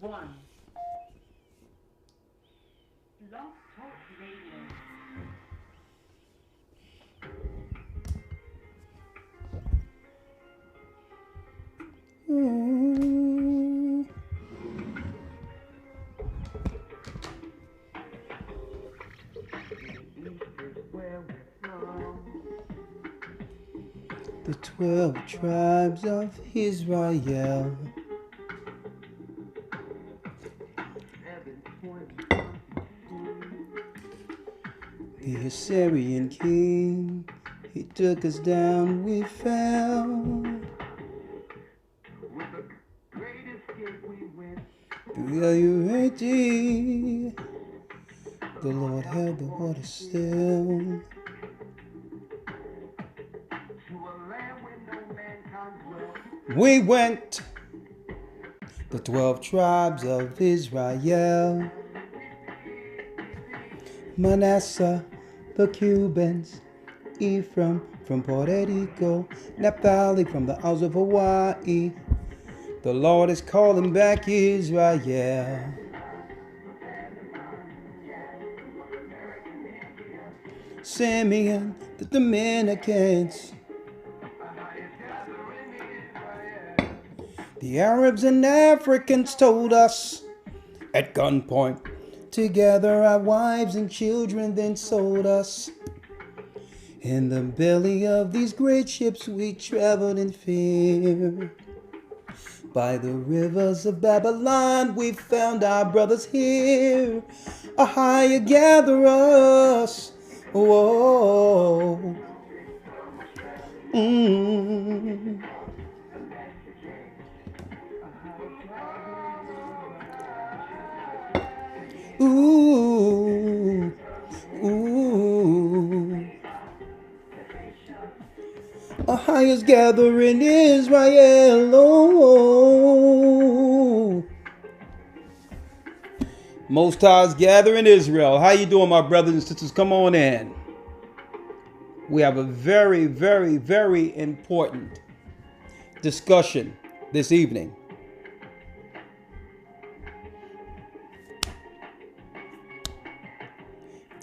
The 12 tribes of Israel. The Assyrian king, he took us down, we fell. Through the Euphrates, the Lord held the water still. We went, the 12 tribes of Israel. Manasseh, the Cubans, Ephraim from Puerto Rico, Naphtali from the Isles of Hawaii. The Lord is calling back Israel. Simeon, the Dominicans, the Arabs and Africans told us at gunpoint to gather our wives and children, then sold us. In the belly of these great ships we traveled in fear. By the rivers of Babylon we found our brothers here. Ahia, gather us. Whoa. Ooh. Ooh. Ahia's gathering Israel. Oh. Most High's gathering Israel. How you doing, my brothers and sisters? Come on in. We have a very, very, very important discussion this evening.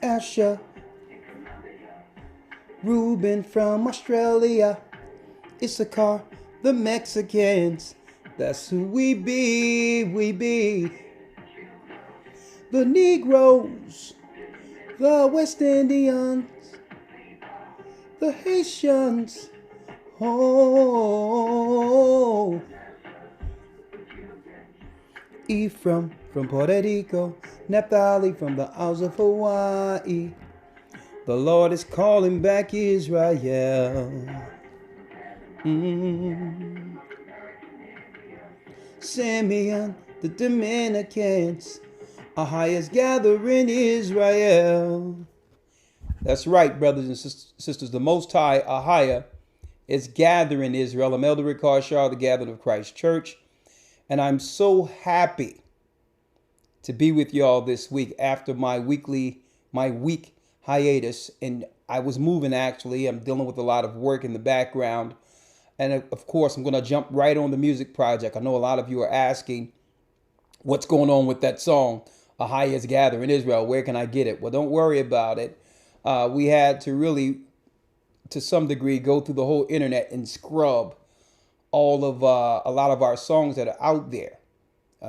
Asher, Reuben from Australia, Issachar, the Mexicans, that's who we be, The Negroes, the West Indians, the Haitians, oh. Ephraim from Puerto Rico, Naphtali from the Isles of Hawaii. The Lord is calling back Israel. Simeon, the Dominicans, Ahia's gathering Israel. That's right, brothers and sisters. The Most High, Ahia, is gathering Israel. I'm Elder Rick Harshar, the Gathering of Christ Church. And I'm so happy to be with y'all this week after my week hiatus. And I was moving, actually. I'm dealing with a lot of work in the background. And of course, I'm going to jump right on the music project. I know a lot of you are asking what's going on with that song, Ahia's Gathering Israel. Where can I get it? Well, don't worry about it. We had to really, to some degree, go through the whole internet and scrub all of a lot of our songs that are out there.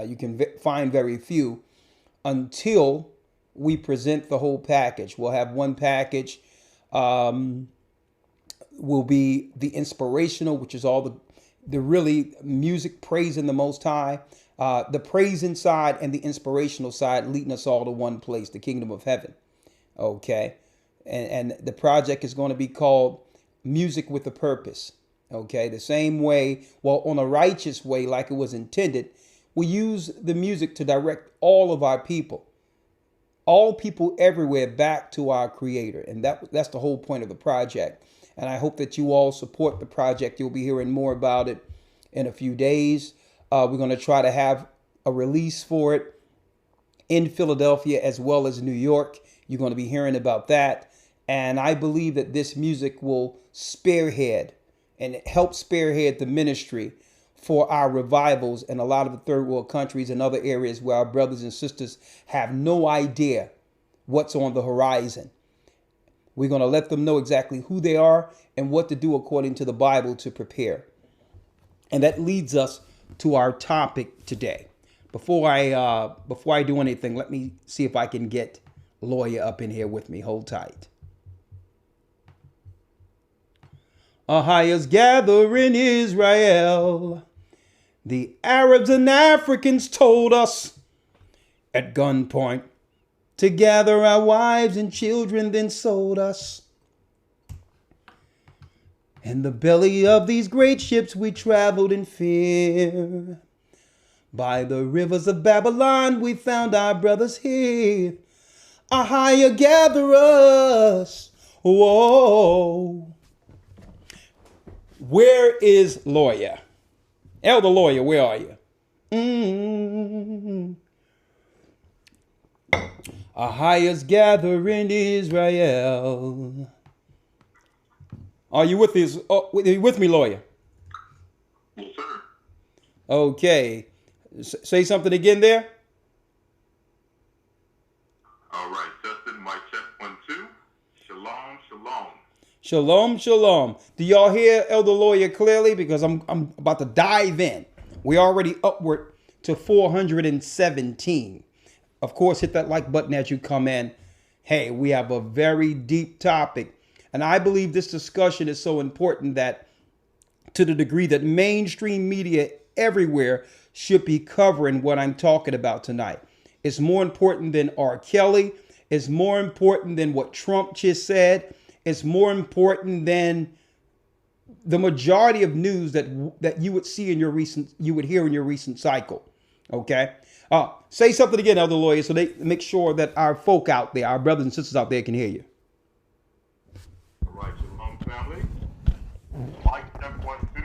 You can find very few until we present the whole package. We'll have one package will be the inspirational, which is all the really music praising the Most High, the praising side and the inspirational side leading us all to one place, the kingdom of heaven. Okay. And the project is going to be called Music with a Purpose. Okay, the same way, well, on a righteous way, like it was intended, we use the music to direct all of our people, all people everywhere, back to our Creator. And that's the whole point of the project. And I hope that you all support the project. You'll be hearing more about it in a few days. We're going to try to have a release for it in Philadelphia as well as New York. You're going to be hearing about that. And I believe that this music will spearhead and help spearhead the ministry for our revivals in a lot of the third world countries and other areas where our brothers and sisters have no idea what's on the horizon. We're going to let them know exactly who they are and what to do according to the Bible to prepare. And that leads us to our topic today. Before I do anything, let me see if I can get Lawyer up in here with me. Hold tight. Ahiah's gather in Israel. The Arabs and Africans told us at gunpoint to gather our wives and children, then sold us. In the belly of these great ships we traveled in fear. By the rivers of Babylon we found our brothers here. Ahiah, gather us. Whoa. Where is Lawyer? Elder Lawyer, where are you? Ahiah's gather in Israel. Are you with us? With me, Lawyer? Yes, sir. Okay. Say something again there. All right, Justin, mic check 1, 2. Shalom, shalom. Shalom, shalom. Do y'all hear Elder Lawyer clearly? Because I'm about to dive in. We're already upward to 417. Of course, hit that like button as you come in. Hey, we have a very deep topic. And I believe this discussion is so important that to the degree that mainstream media everywhere should be covering what I'm talking about tonight. It's more important than R. Kelly. It's more important than what Trump just said. It's more important than the majority of news that you would see in you would hear in your recent cycle. Okay. Say something again, Elder Lawyer, so they make sure that our folk out there, our brothers and sisters out there, can hear you. All right, shalom, family. Mic check 1, 2.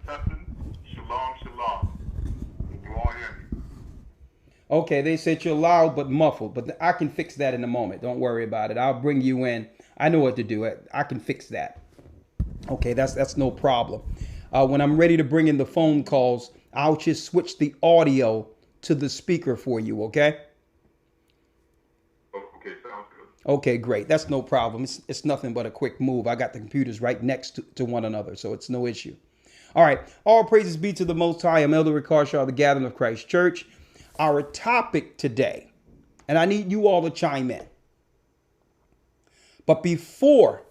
Justin. Shalom, shalom. Can you all hear me? Okay, they said you're loud but muffled, but I can fix that in a moment. Don't worry about it. I'll bring you in. I know what to do. I can fix that. Okay, that's no problem. When I'm ready to bring in the phone calls, I'll just switch the audio to the speaker for you, okay? Okay, sounds good. Okay, great. That's no problem. It's nothing but a quick move. I got the computers right next to one another, so it's no issue. All right. All praises be to the Most High. I'm Elder Ricard Shaw, the Gathering of Christ Church. Our topic today, and I need you all to chime in. But before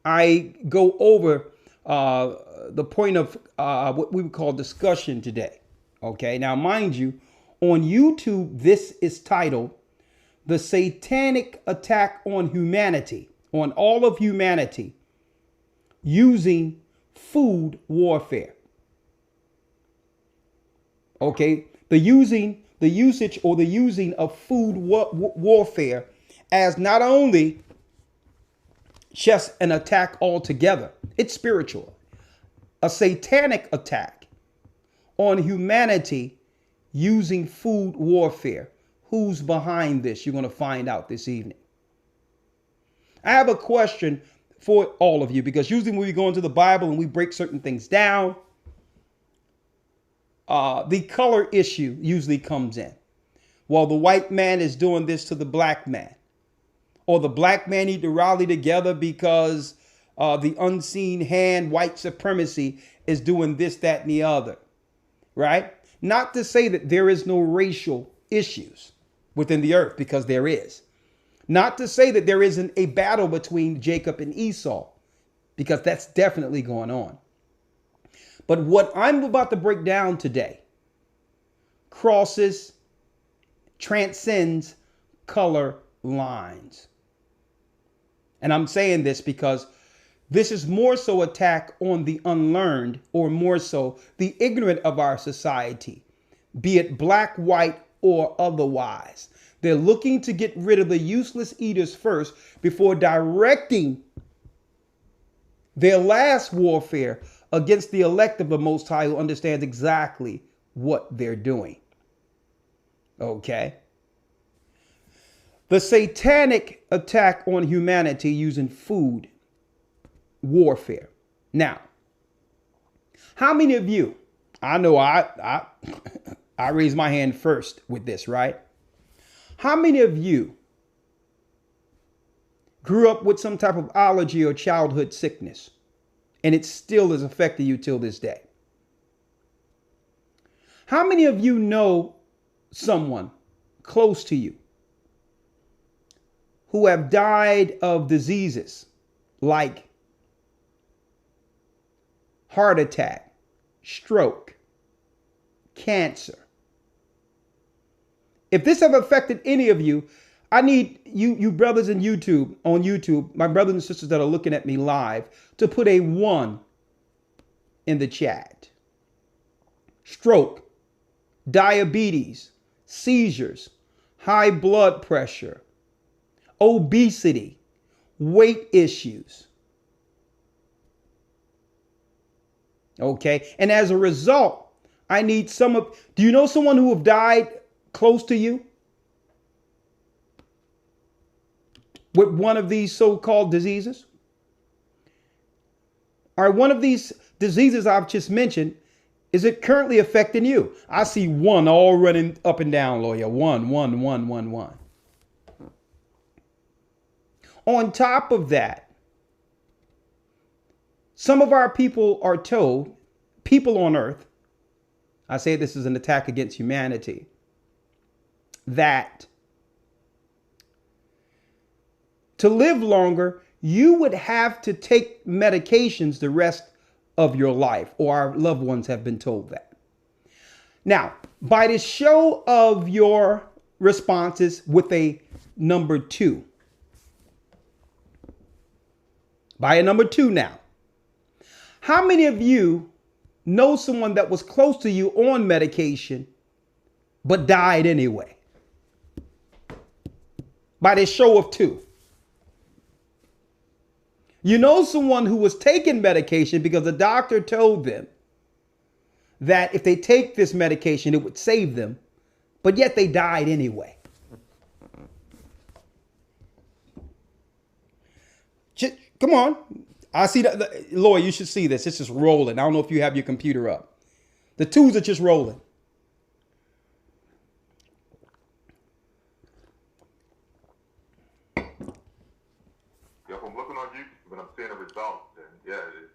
I go over the point of what we would call discussion today, okay? Now, mind you, on YouTube, this is titled The Satanic Attack on Humanity, on all of humanity, using food warfare. Okay, the usage or the using of food warfare as not only just an attack altogether, it's spiritual, a satanic attack on humanity using food warfare. Who's behind this? You're going to find out this evening. I have a question for all of you, because usually when we go into the Bible and we break certain things down, the color issue usually comes in. Well, the white man is doing this to the black man, or the black man need to rally together because the unseen hand, white supremacy, is doing this, that, and the other, right? Not to say that there is no racial issues within the earth, because there is. Not to say that there isn't a battle between Jacob and Esau, because that's definitely going on. But what I'm about to break down today transcends color lines. And I'm saying this because this is more so attack on the unlearned, or more so the ignorant of our society, be it black, white, or otherwise. They're looking to get rid of the useless eaters first before directing their last warfare against the elect of the Most High, who understands exactly what they're doing. Okay. The satanic attack on humanity using food warfare. Now, How many of you, I know I I raised my hand first with this, right? How many of you grew up with some type of allergy or childhood sickness and it still is affecting you till this day? How many of you know someone close to you who have died of diseases like heart attack, stroke, cancer? If this have affected any of you, I need you brothers on YouTube, my brothers and sisters that are looking at me live, to put a 1 in the chat. Stroke, diabetes, seizures, high blood pressure, obesity, weight issues. Okay. And as a result, I need do you know someone who have died close to you with one of these so-called diseases? Are one of these diseases I've just mentioned, is it currently affecting you? I see 1 all running up and down, lawyer. 1, 1, 1, 1, 1. On top of that, some of our people are told, people on earth, I say this is an attack against humanity, that to live longer, you would have to take medications the rest of your life, or our loved ones have been told that. Now, by the show of your responses with a number 2, by a number 2 now, how many of you know someone that was close to you on medication but died anyway? By the show of 2. You know someone who was taking medication because the doctor told them that if they take this medication, it would save them, but yet they died anyway. Come on. I see that. Lloyd, you should see this. It's just rolling. I don't know if you have your computer up. The 2s are just rolling. Yep, I'm looking on YouTube, but I'm seeing the results. And yeah, it's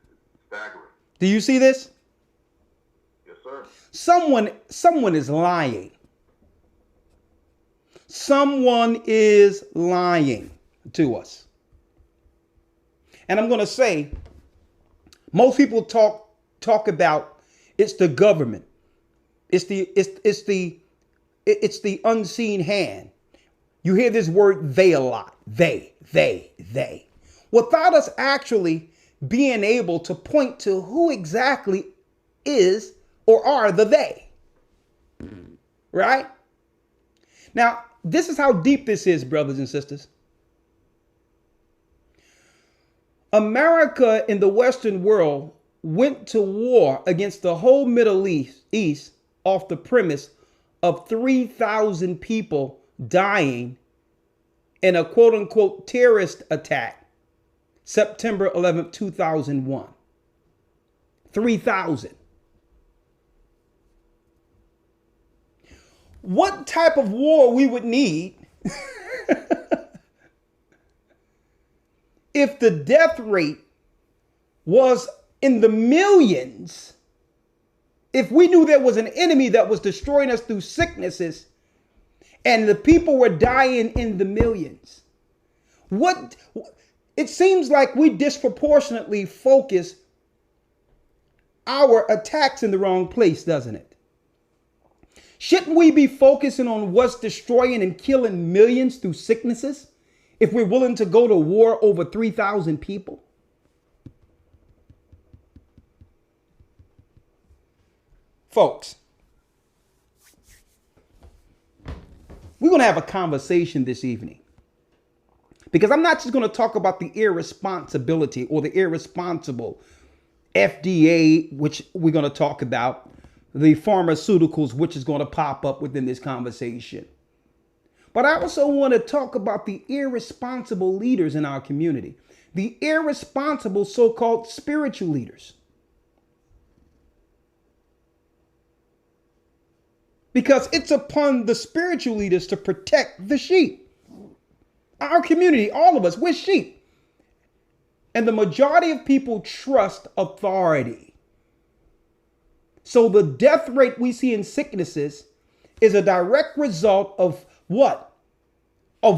staggering. Do you see this? Yes, sir. Someone is lying. Someone is lying to us. And I'm going to say, most people talk about it's the government. It's the unseen hand. You hear this word they a lot. They. Without us actually being able to point to who exactly is or are the they. Right? Now, this is how deep this is, brothers and sisters. America in the Western world went to war against the whole Middle East off the premise of 3,000 people dying in a quote unquote terrorist attack, September 11th, 2001. 3,000. What type of war we would need if the death rate was in the millions, if we knew there was an enemy that was destroying us through sicknesses and the people were dying in the millions? It seems like we disproportionately focus our attacks in the wrong place, doesn't it? Shouldn't we be focusing on what's destroying and killing millions through sicknesses if we're willing to go to war over 3,000 people? Folks, we're going to have a conversation this evening, because I'm not just going to talk about the irresponsibility or the irresponsible FDA, which we're going to talk about, the pharmaceuticals, which is going to pop up within this conversation. But I also want to talk about the irresponsible leaders in our community, the irresponsible so-called spiritual leaders. because it's upon the spiritual leaders to protect the sheep. Our community, all of us, we're sheep. And the majority of people trust authority. So the death rate we see in sicknesses is a direct result of what? A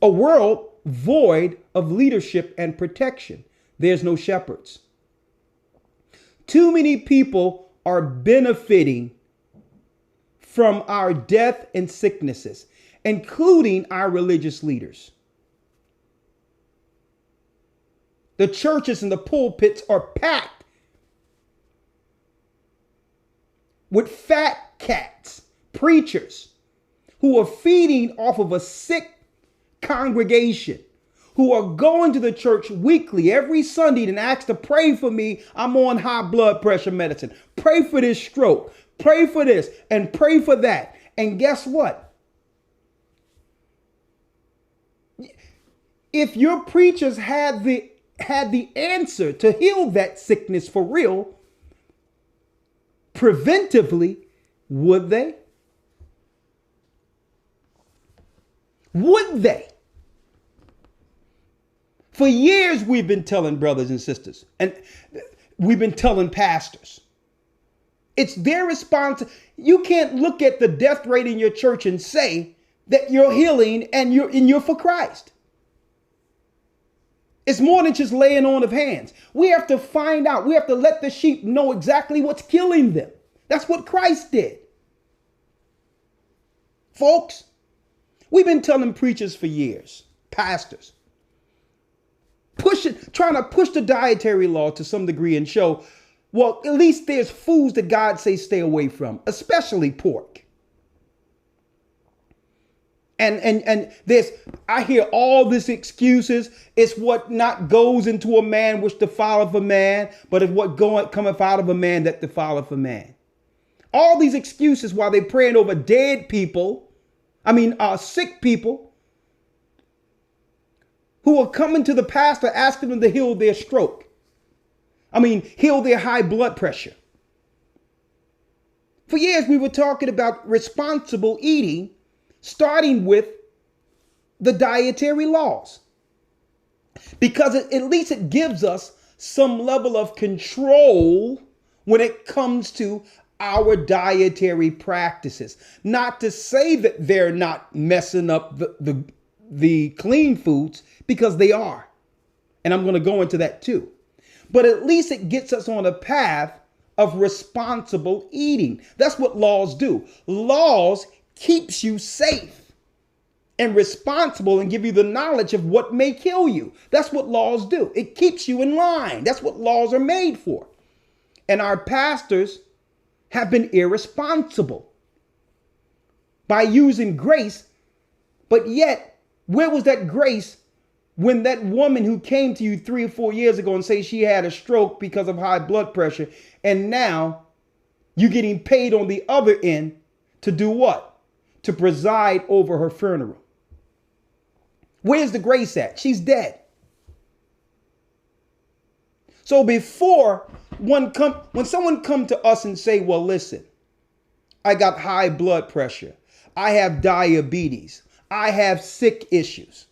world void of leadership and protection. There's no shepherds. Too many people are benefiting from our death and sicknesses, including our religious leaders. The churches and the pulpits are packed with fat cats, preachers, who are feeding off of a sick congregation, who are going to the church weekly, every Sunday, and ask to pray for me. I'm on high blood pressure medicine. Pray for this stroke. Pray for this and pray for that. And guess what? If your preachers had the answer to heal that sickness for real, preventively, would they? Would they? For years, we've been telling brothers and sisters, and we've been telling pastors, it's their response. You can't look at the death rate in your church and say that you're healing and you're for Christ. It's more than just laying on of hands. We have to find out. We have to let the sheep know exactly what's killing them. That's what Christ did. Folks, we've been telling preachers for years, pastors, trying to push the dietary law to some degree and show, well, at least there's foods that God says stay away from, especially pork. And I hear all these excuses. It's what not goes into a man which defileth a man, but it's what cometh out of a man that defileth a man. All these excuses while they're praying over dead people, sick people, who are coming to the pastor asking them to heal their stroke. Heal their high blood pressure. For years, we were talking about responsible eating, starting with the dietary laws, because at least it gives us some level of control when it comes to our dietary practices. Not to say that they're not messing up the clean foods, because they are. And I'm going to go into that too. But at least it gets us on a path of responsible eating. That's what laws do. Laws keeps you safe and responsible and give you the knowledge of what may kill you. That's what laws do. It keeps you in line. That's what laws are made for. And our pastors have been irresponsible by using grace. But yet, where was that grace when that woman who came to you 3 or 4 years ago and say she had a stroke because of high blood pressure, and now you're getting paid on the other end to do what? To preside over her funeral. Where's the grace at? She's dead. So before when someone come to us and say, well, listen, I got high blood pressure, I have diabetes, I have sick issues.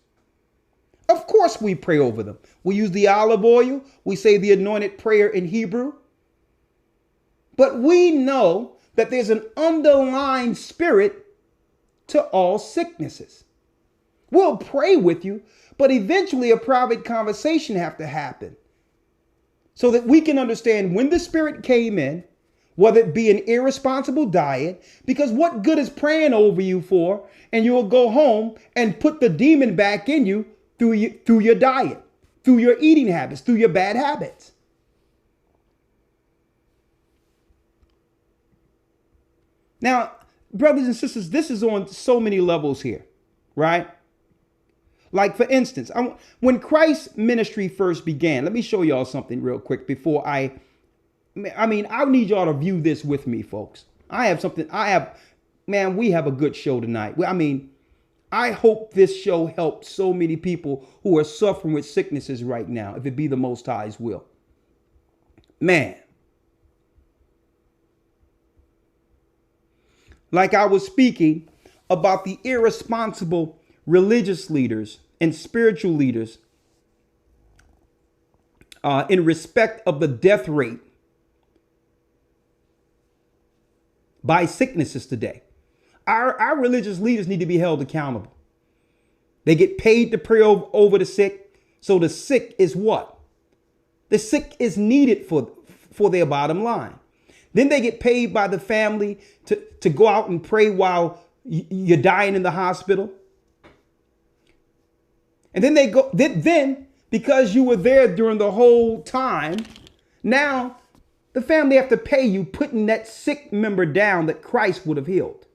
Of course we pray over them. We use the olive oil. We say the anointed prayer in Hebrew. But we know that there's an underlying spirit to all sicknesses. We'll pray with you, but eventually a private conversation have to happen so that we can understand when the spirit came in, whether it be an irresponsible diet, because what good is praying over you for, and you'll go home and put the demon back in you through your diet, through your eating habits, through your bad habits. Now, brothers and sisters, this is on so many levels here, right? Like, for instance, when Christ's ministry first began, let me show y'all something real quick before I need y'all to view this with me, folks. We have a good show tonight. I hope this show helps so many people who are suffering with sicknesses right now, if it be the Most High's will. Man. like I was speaking about the irresponsible religious leaders and spiritual leaders in respect of the death rate by sicknesses today. Our religious leaders need to be held accountable. They get paid to pray over the sick. So the sick is what? The sick is needed for their bottom line. Then they get paid by the family to go out and pray while you're dying in the hospital. And then they go, then because you were there during the whole time, now the family have to pay you putting that sick member down that Christ would have healed.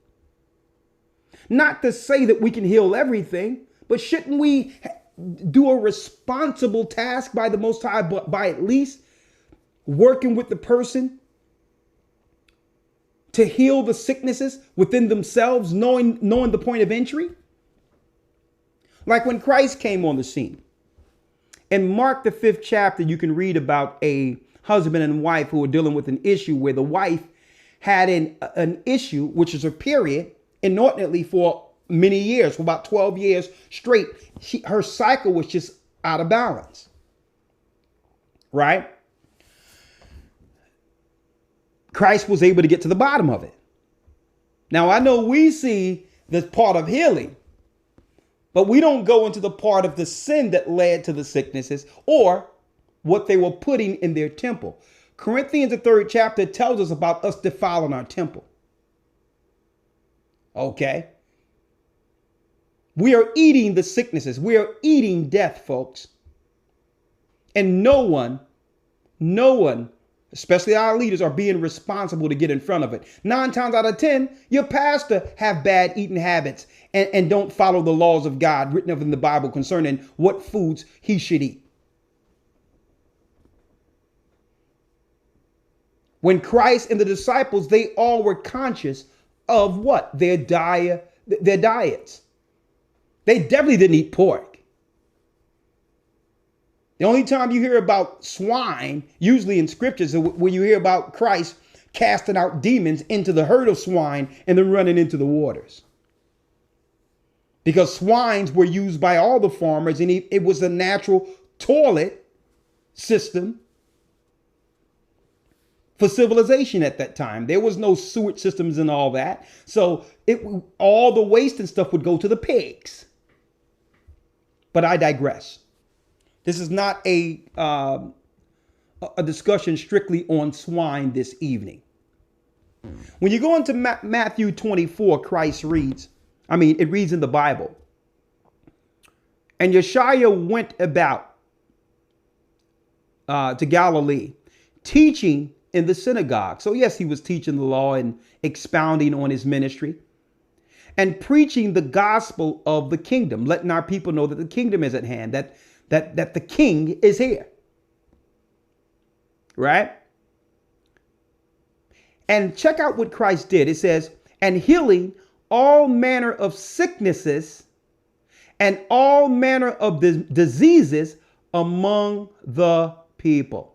Not to say that we can heal everything, but shouldn't we do a responsible task by the Most High, but by at least working with the person to heal the sicknesses within themselves, knowing the point of entry? Like when Christ came on the scene. In Mark, the 5th chapter, you can read about a husband and wife who were dealing with an issue where the wife had an issue, which is a period, inordinately for many years, for about 12 years straight. Her cycle was just out of balance. Right? Christ was able to get to the bottom of it. Now, I know we see this part of healing, but we don't go into the part of the sin that led to the sicknesses or what they were putting in their temple. Corinthians, the 3rd chapter, tells us about us defiling our temple. Okay? We are eating the sicknesses. We are eating death, folks. And no one, especially our leaders, are being responsible to get in front of it. 9 times out of 10, your pastor have bad eating habits and don't follow the laws of God written up in the Bible concerning what foods he should eat. When Christ and the disciples, they all were conscious of what? Their diets. They definitely didn't eat pork. The only time you hear about swine, usually in scriptures, is when you hear about Christ casting out demons into the herd of swine and then running into the waters. Because swines were used by all the farmers, and it was a natural toilet system for civilization at that time. There was no sewage systems and all that. So all the waste and stuff would go to the pigs. But I digress. This is not a discussion strictly on swine this evening. When you go into Matthew 24, Christ reads, it reads in the Bible. And Yeshua went about to Galilee, teaching in the synagogue. So yes, he was teaching the law and expounding on his ministry and preaching the gospel of the kingdom, letting our people know that the kingdom is at hand, that the king is here. Right? And check out what Christ did. It says, and healing all manner of sicknesses and all manner of diseases among the people.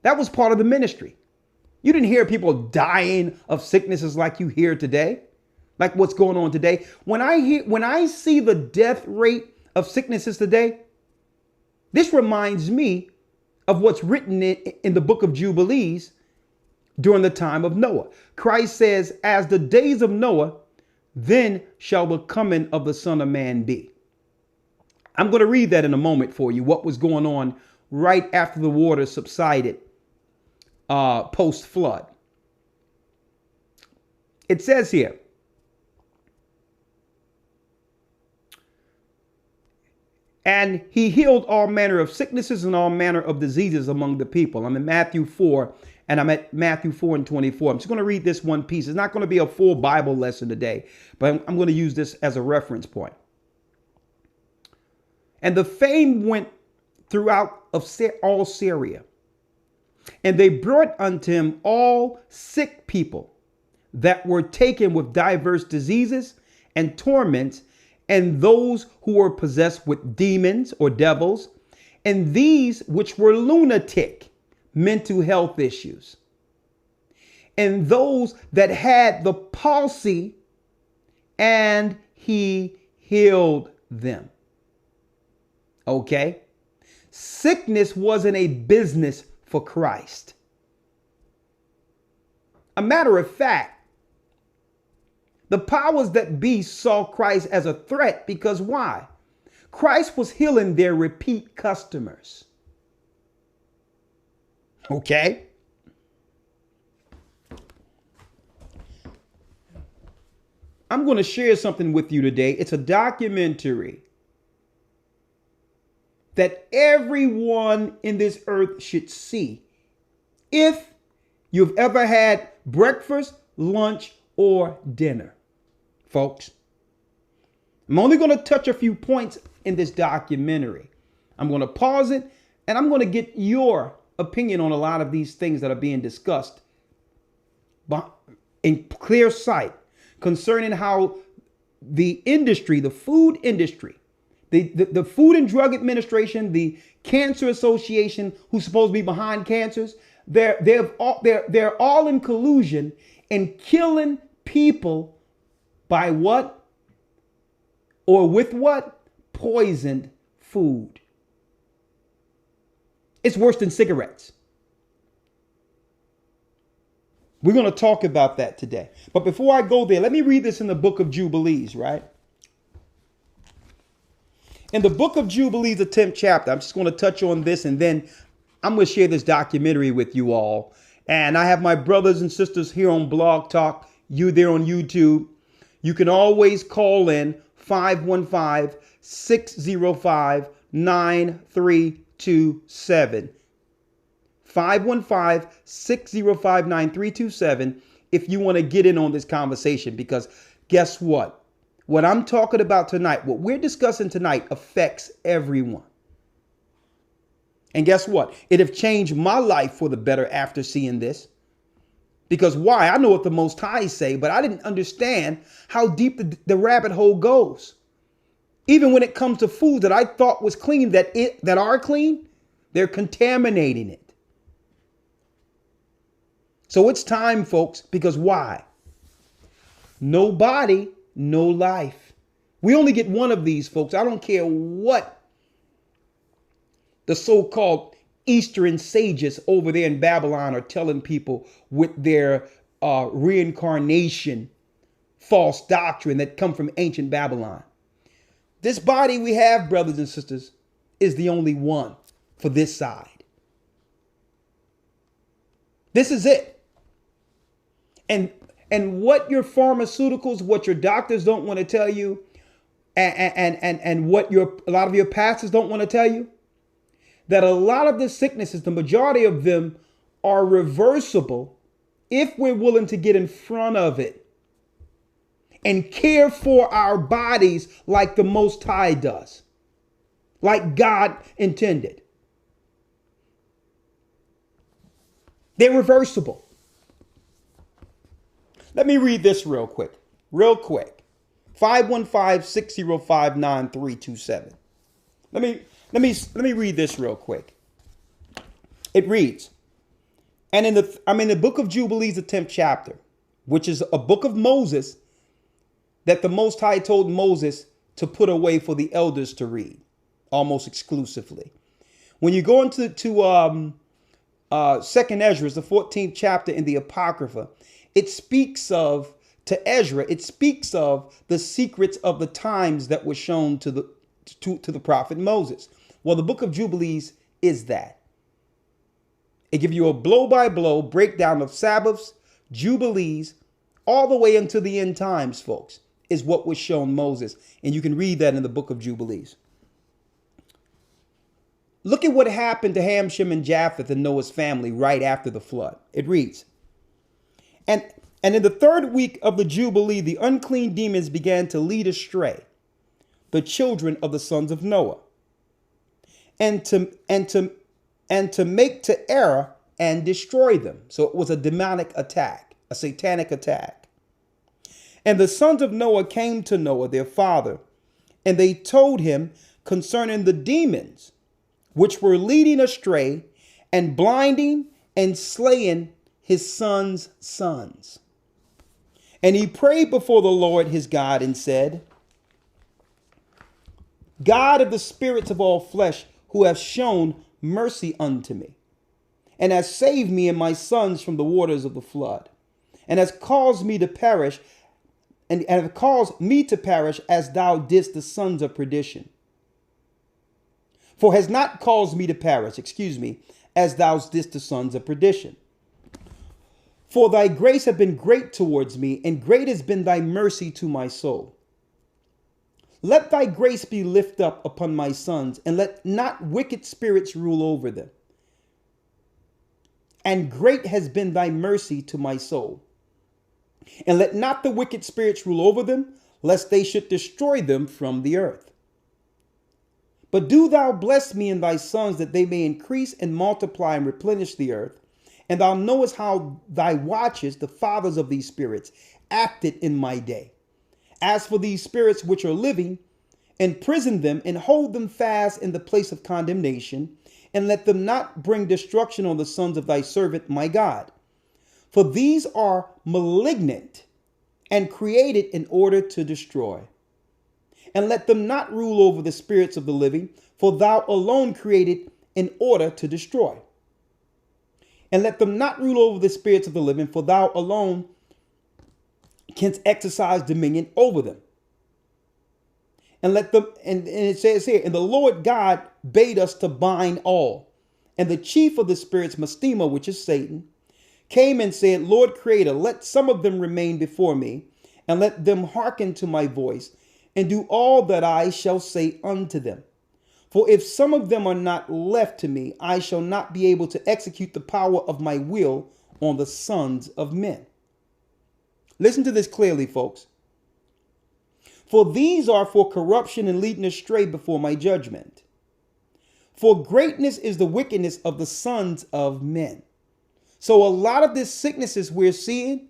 That was part of the ministry. You didn't hear people dying of sicknesses like you hear today, like what's going on today. When I see the death rate of sicknesses today, this reminds me of what's written in the book of Jubilees during the time of Noah. Christ says, as the days of Noah, then shall the coming of the Son of Man be. I'm going to read that in a moment for you, what was going on right after the water subsided post flood. It says here, and he healed all manner of sicknesses and all manner of diseases among the people. I'm in Matthew 4, and I'm at Matthew 4 and 24. I'm just going to read this one piece. It's not going to be a full Bible lesson today, but I'm going to use this as a reference point. And the fame went throughout of all Syria, and they brought unto him all sick people that were taken with diverse diseases and torments, and those who were possessed with demons or devils, and these which were lunatic, mental health issues. and those that had the palsy, and he healed them. Okay? Sickness wasn't a business for Christ. A matter of fact, the powers that be saw Christ as a threat because why? Christ was healing their repeat customers. Okay? I'm going to share something with you today. It's a documentary that everyone in this earth should see if you've ever had breakfast, lunch, or dinner. Folks, I'm only going to touch a few points in this documentary. I'm going to pause it and I'm going to get your opinion on a lot of these things that are being discussed in clear sight concerning how the industry, the food industry, the Food and Drug Administration, the Cancer Association, who's supposed to be behind cancers, they're all in collusion in killing people by what? Or with what? Poisoned food. It's worse than cigarettes. We're going to talk about that today. But before I go there, let me read this in the book of Jubilees, right? In the book of Jubilees, the 10th chapter, I'm just going to touch on this and then I'm going to share this documentary with you all. And I have my brothers and sisters here on Blog Talk, you there on YouTube. You can always call in 515-605-9327. 515-605-9327 if you want to get in on this conversation, because guess what? What I'm talking about tonight, what we're discussing tonight affects everyone. And guess what? It have changed my life for the better after seeing this. Because why? I know what the Most High say, but I didn't understand how deep the rabbit hole goes. Even when it comes to food that I thought was clean, that are clean, they're contaminating it. So it's time, folks, because why? No body, no life. We only get one of these, folks. I don't care what the so-called Eastern sages over there in Babylon are telling people with their reincarnation false doctrine that come from ancient Babylon. This body we have, brothers and sisters, is the only one for this side. This is it. And what your pharmaceuticals, what your doctors don't want to tell you, and what a lot of your pastors don't want to tell you, that a lot of the sicknesses, the majority of them, are reversible if we're willing to get in front of it and care for our bodies like the Most High does, like God intended. They're reversible. Let me read this real quick. 515-605-9327. Let me read this real quick. It reads, and I'm in the book of Jubilees, the 10th chapter, which is a book of Moses that the Most High told Moses to put away for the elders to read, almost exclusively. When you go into Second Ezra, the 14th chapter in the Apocrypha, it speaks of, to Ezra, it speaks of the secrets of the times that were shown to the prophet Moses. Well, the book of Jubilees is that. It gives you a blow-by-blow breakdown of Sabbaths, Jubilees, all the way into the end times, folks, is what was shown Moses. And you can read that in the book of Jubilees. Look at what happened to Ham, Shem, and Japheth and Noah's family right after the flood. It reads, And in the third week of the Jubilee, the unclean demons began to lead astray the children of the sons of Noah, and to make to error and destroy them. So it was a demonic attack, a satanic attack. And the sons of Noah came to Noah, their father, and they told him concerning the demons which were leading astray and blinding and slaying his sons' sons. And he prayed before the Lord his God and said, God of the spirits of all flesh, who have shown mercy unto me, and has saved me and my sons from the waters of the flood, and has caused me to perish, and have caused me to perish as thou didst the sons of perdition. For has not caused me to perish, as thou didst the sons of perdition. For thy grace hath been great towards me, and great has been thy mercy to my soul. Let thy grace be lifted up upon my sons, and let not wicked spirits rule over them. And great has been thy mercy to my soul. And let not the wicked spirits rule over them, lest they should destroy them from the earth. But do thou bless me and thy sons, that they may increase and multiply and replenish the earth. And thou knowest how thy watchers, the fathers of these spirits, acted in my day. As for these spirits which are living, imprison them and hold them fast in the place of condemnation, and let them not bring destruction on the sons of thy servant, my God. For these are malignant and created in order to destroy. And let them not rule over the spirits of the living, for thou alone created in order to destroy. And let them not rule over the spirits of the living, for thou alone canst exercise dominion over them. And let them, and it says here, and the Lord God bade us to bind all. And the chief of the spirits, Mastema, which is Satan, came and said, Lord Creator, let some of them remain before me, and let them hearken to my voice, and do all that I shall say unto them. For if some of them are not left to me, I shall not be able to execute the power of my will on the sons of men. Listen to this clearly, folks. For these are for corruption and leading astray before my judgment. For greatness is the wickedness of the sons of men. So a lot of these sicknesses we're seeing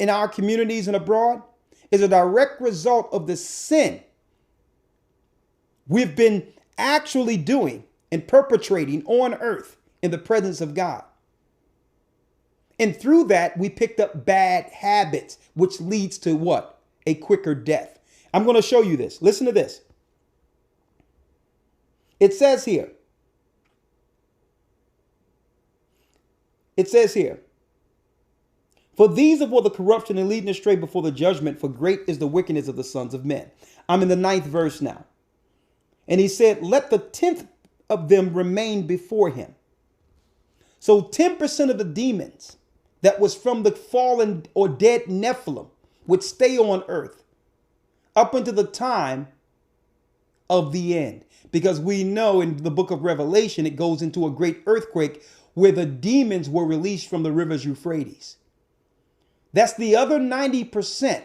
in our communities and abroad is a direct result of the sin we've been actually doing and perpetrating on earth in the presence of God. And through that, we picked up bad habits, which leads to what? A quicker death. I'm going to show you this. Listen to this. It says here. For these are for the corruption and leading astray before the judgment, for great is the wickedness of the sons of men. I'm in the 9th verse now. And he said, let the 10th of them remain before him. So 10% of the demons that was from the fallen or dead Nephilim would stay on earth up until the time of the end. Because we know in the book of Revelation, it goes into a great earthquake where the demons were released from the rivers Euphrates. That's the other 90%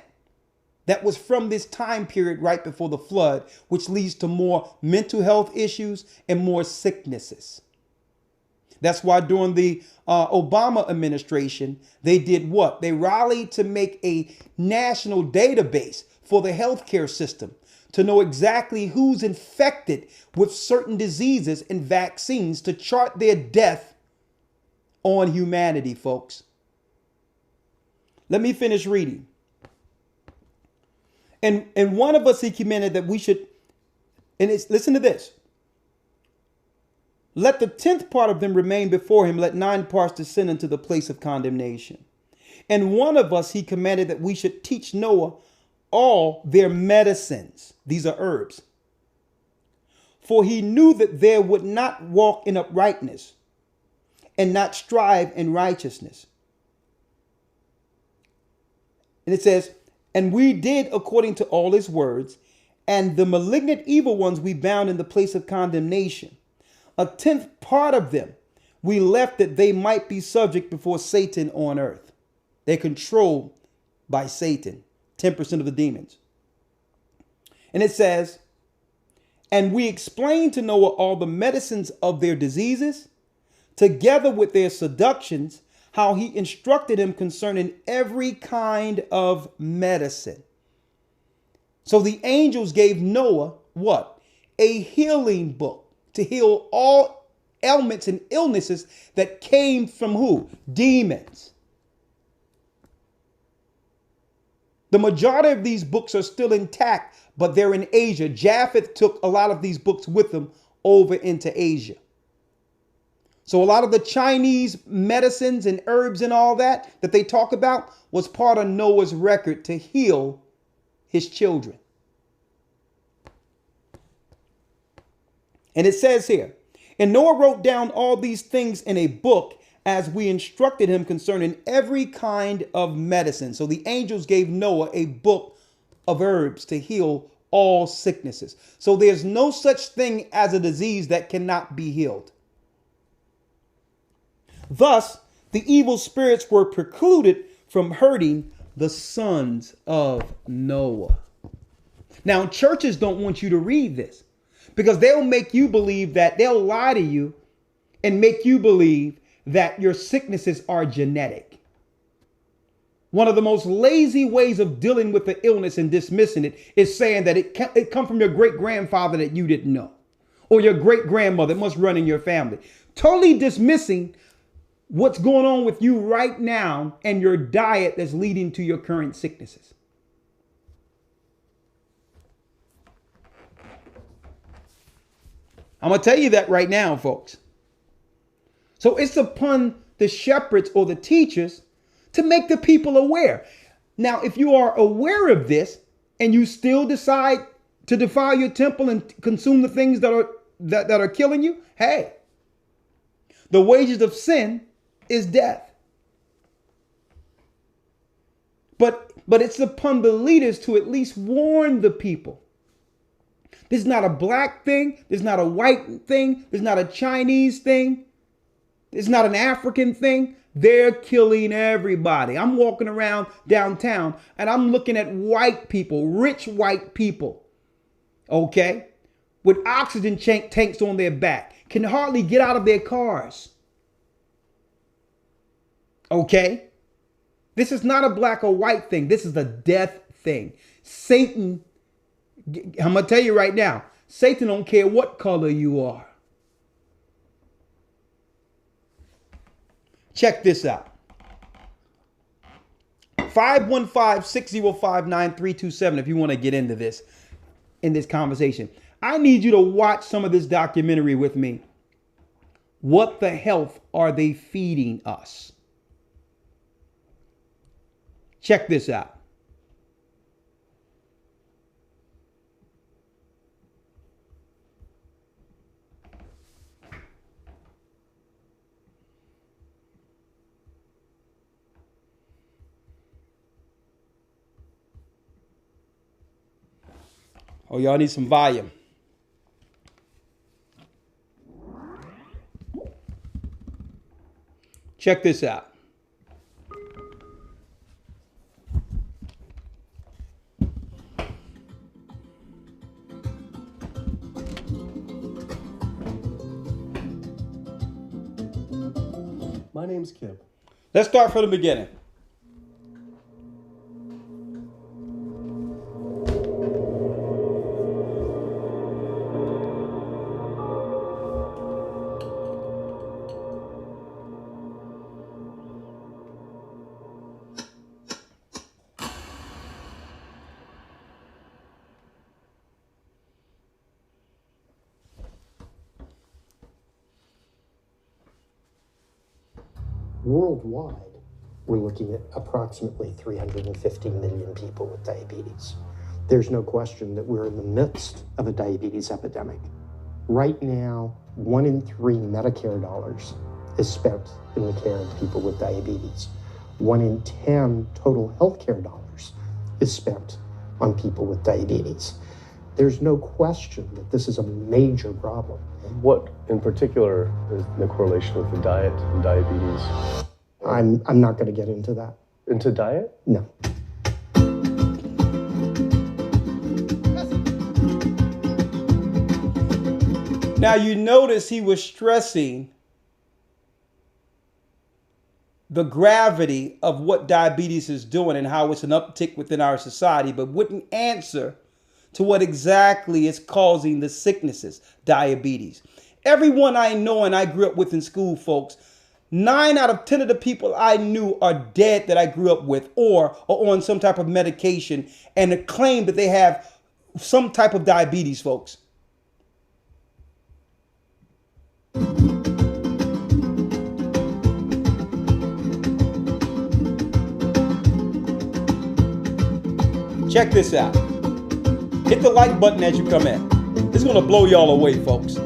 that was from this time period right before the flood, which leads to more mental health issues and more sicknesses. That's why during the Obama administration, they did what? They rallied to make a national database for the healthcare system to know exactly who's infected with certain diseases and vaccines to chart their death on humanity, folks. Let me finish reading. And one of us, he commanded that we should, and it's, listen to this. Let the 10th part of them remain before him. Let 9 parts descend into the place of condemnation. And one of us, he commanded that we should teach Noah all their medicines. These are herbs. For he knew that they would not walk in uprightness and not strive in righteousness. And it says, and we did according to all his words, and the malignant evil ones we bound in the place of condemnation. A 10th part of them we left that they might be subject before Satan on earth. They're controlled by Satan, 10% of the demons. And it says, and we explained to Noah all the medicines of their diseases, together with their seductions, how he instructed him concerning every kind of medicine. So the angels gave Noah what? A healing book to heal all ailments and illnesses that came from who? Demons. The majority of these books are still intact, but they're in Asia. Japheth took a lot of these books with him over into Asia. So a lot of the Chinese medicines and herbs and all that they talk about was part of Noah's record to heal his children. And it says here, and Noah wrote down all these things in a book as we instructed him concerning every kind of medicine. So the angels gave Noah a book of herbs to heal all sicknesses. So there's no such thing as a disease that cannot be healed. Thus, the evil spirits were precluded from hurting the sons of Noah. Now, churches don't want you to read this because they'll make you believe that they'll lie to you and make you believe that your sicknesses are genetic. One of the most lazy ways of dealing with the illness and dismissing it is saying that it come from your great grandfather that you didn't know, or your great grandmother must run in your family. Totally dismissing what's going on with you right now and your diet that's leading to your current sicknesses. I'm going to tell you that right now, folks. So it's upon the shepherds or the teachers to make the people aware. Now, if you are aware of this and you still decide to defile your temple and consume the things that are killing you, hey, the wages of sin is death. But it's upon the leaders to at least warn the people. This is not a black thing. This is not a white thing. This is not a Chinese thing. It's not an African thing. They're killing everybody. I'm walking around downtown and I'm looking at white people, rich white people, okay, with oxygen tanks on their back, can hardly get out of their cars. Okay? This is not a black or white thing. This is a death thing. Satan, I'm going to tell you right now, Satan don't care what color you are. Check this out. 515-605-9327 if you want to get into this in this conversation. I need you to watch some of this documentary with me. What the health are they feeding us? Check this out. Oh, y'all need some volume. Check this out. My name's Kim. Let's start from the beginning. Worldwide, we're looking at approximately 350 million people with diabetes. There's no question that we're in the midst of a diabetes epidemic. Right now, 1 in 3 Medicare dollars is spent in the care of people with diabetes. 1 in 10 total healthcare dollars is spent on people with diabetes. There's no question that this is a major problem. What in particular is the correlation with the diet and diabetes? I'm not going to get into that. Into diet? No. Now you notice he was stressing the gravity of what diabetes is doing and how it's an uptick within our society, but wouldn't answer to what exactly is causing the sicknesses, diabetes. Everyone I know and I grew up with in school, folks, 9 out of 10 of the people I knew are dead that I grew up with or are on some type of medication and claim that they have some type of diabetes, folks. Check this out. Hit the like button as you come in. It's going to blow y'all away, folks.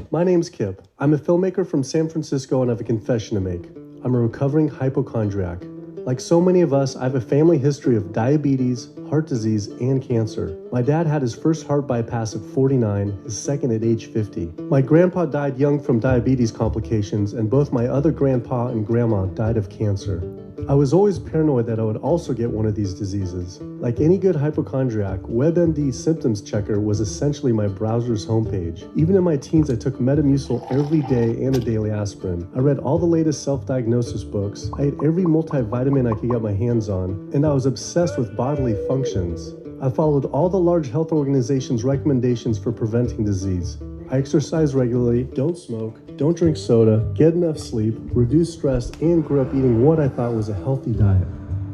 My name's Kip. I'm a filmmaker from San Francisco and I have a confession to make. I'm a recovering hypochondriac. Like so many of us, I have a family history of diabetes, heart disease, and cancer. My dad had his first heart bypass at 49, his second at age 50. My grandpa died young from diabetes complications, and both my other grandpa and grandma died of cancer. I was always paranoid that I would also get one of these diseases. Like any good hypochondriac, WebMD Symptoms Checker was essentially my browser's homepage. Even in my teens, I took Metamucil every day and a daily aspirin. I read all the latest self-diagnosis books. I ate every multivitamin I could get my hands on, and I was obsessed with bodily functions. I followed all the large health organizations' recommendations for preventing disease. I exercise regularly, don't smoke, don't drink soda, get enough sleep, reduce stress, and grew up eating what I thought was a healthy diet.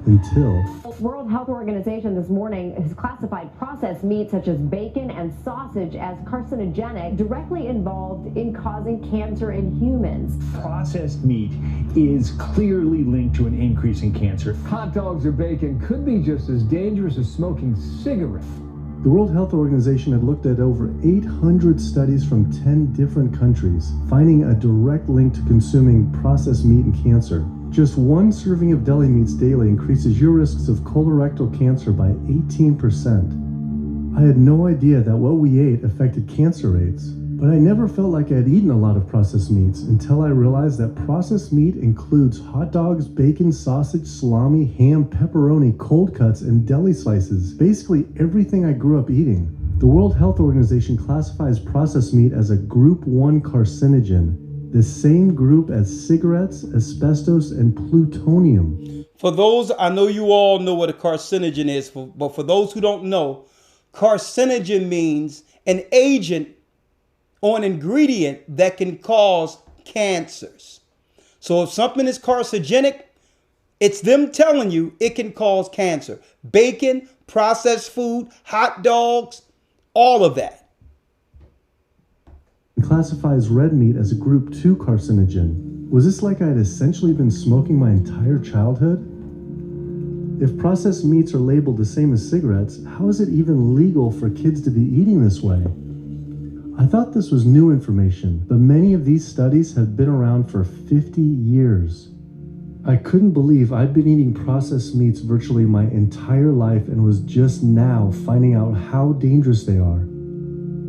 Until... World Health Organization this morning has classified processed meat such as bacon and sausage as carcinogenic, directly involved in causing cancer in humans. Processed meat is clearly linked to an increase in cancer. Hot dogs or bacon could be just as dangerous as smoking cigarettes. The World Health Organization had looked at over 800 studies from 10 different countries, finding a direct link to consuming processed meat and cancer. Just one serving of deli meats daily increases your risks of colorectal cancer by 18%. I had no idea that what we ate affected cancer rates, but I never felt like I had eaten a lot of processed meats until I realized that processed meat includes hot dogs, bacon, sausage, salami, ham, pepperoni, cold cuts, and deli slices. Basically everything I grew up eating. The World Health Organization classifies processed meat as a Group 1 carcinogen, the same group as cigarettes, asbestos, and plutonium. For those, I know you all know what a carcinogen is, but for those who don't know, carcinogen means an agent or an ingredient that can cause cancers. So if something is carcinogenic, it's them telling you it can cause cancer. Bacon, processed food, hot dogs, all of that. It classifies red meat as a Group 2 carcinogen. Was this like I had essentially been smoking my entire childhood? If processed meats are labeled the same as cigarettes, how is it even legal for kids to be eating this way? I thought this was new information, but many of these studies have been around for 50 years. I couldn't believe I'd been eating processed meats virtually my entire life and was just now finding out how dangerous they are.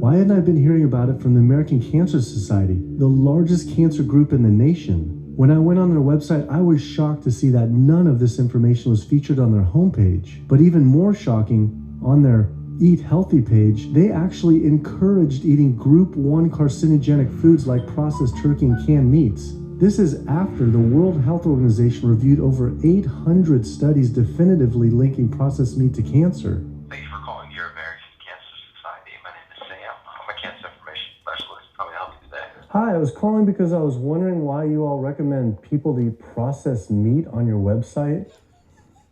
Why hadn't I been hearing about it from the American Cancer Society, the largest cancer group in the nation? When I went on their website, I was shocked to see that none of this information was featured on their homepage. But even more shocking, on their Eat Healthy page, they actually encouraged eating Group 1 carcinogenic foods like processed turkey and canned meats. This is after the World Health Organization reviewed over 800 studies definitively linking processed meat to cancer. Thank you for calling your American Cancer Society. My name is Sam. I'm a cancer information specialist. How may I help you today? Hi, I was calling because I was wondering why you all recommend people to eat processed meat on your website,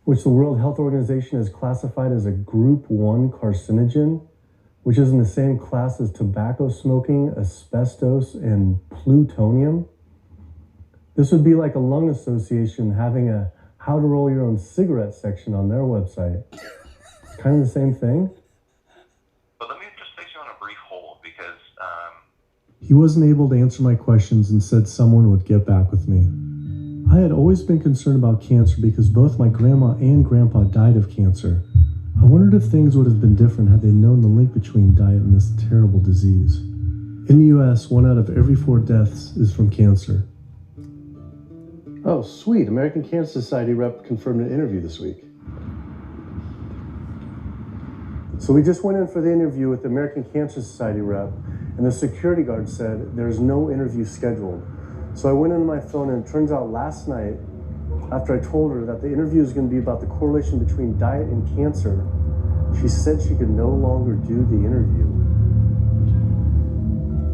which the World Health Organization has classified as a Group 1 carcinogen, which is in the same class as tobacco smoking, asbestos, and plutonium. This would be like a lung association having a how to roll your own cigarette section on their website. Kind of the same thing. But let me just place you on a brief hold because He wasn't able to answer my questions and said someone would get back with me. I had always been concerned about cancer because both my grandma and grandpa died of cancer. I wondered if things would have been different had they known the link between diet and this terrible disease. In the US, 1 out of every 4 deaths is from cancer. Oh, sweet. American Cancer Society rep confirmed an interview this week. So we just went in for the interview with the American Cancer Society rep, and the security guard said there's no interview scheduled. So I went into my phone, and it turns out last night, after I told her that the interview is going to be about the correlation between diet and cancer, she said she could no longer do the interview.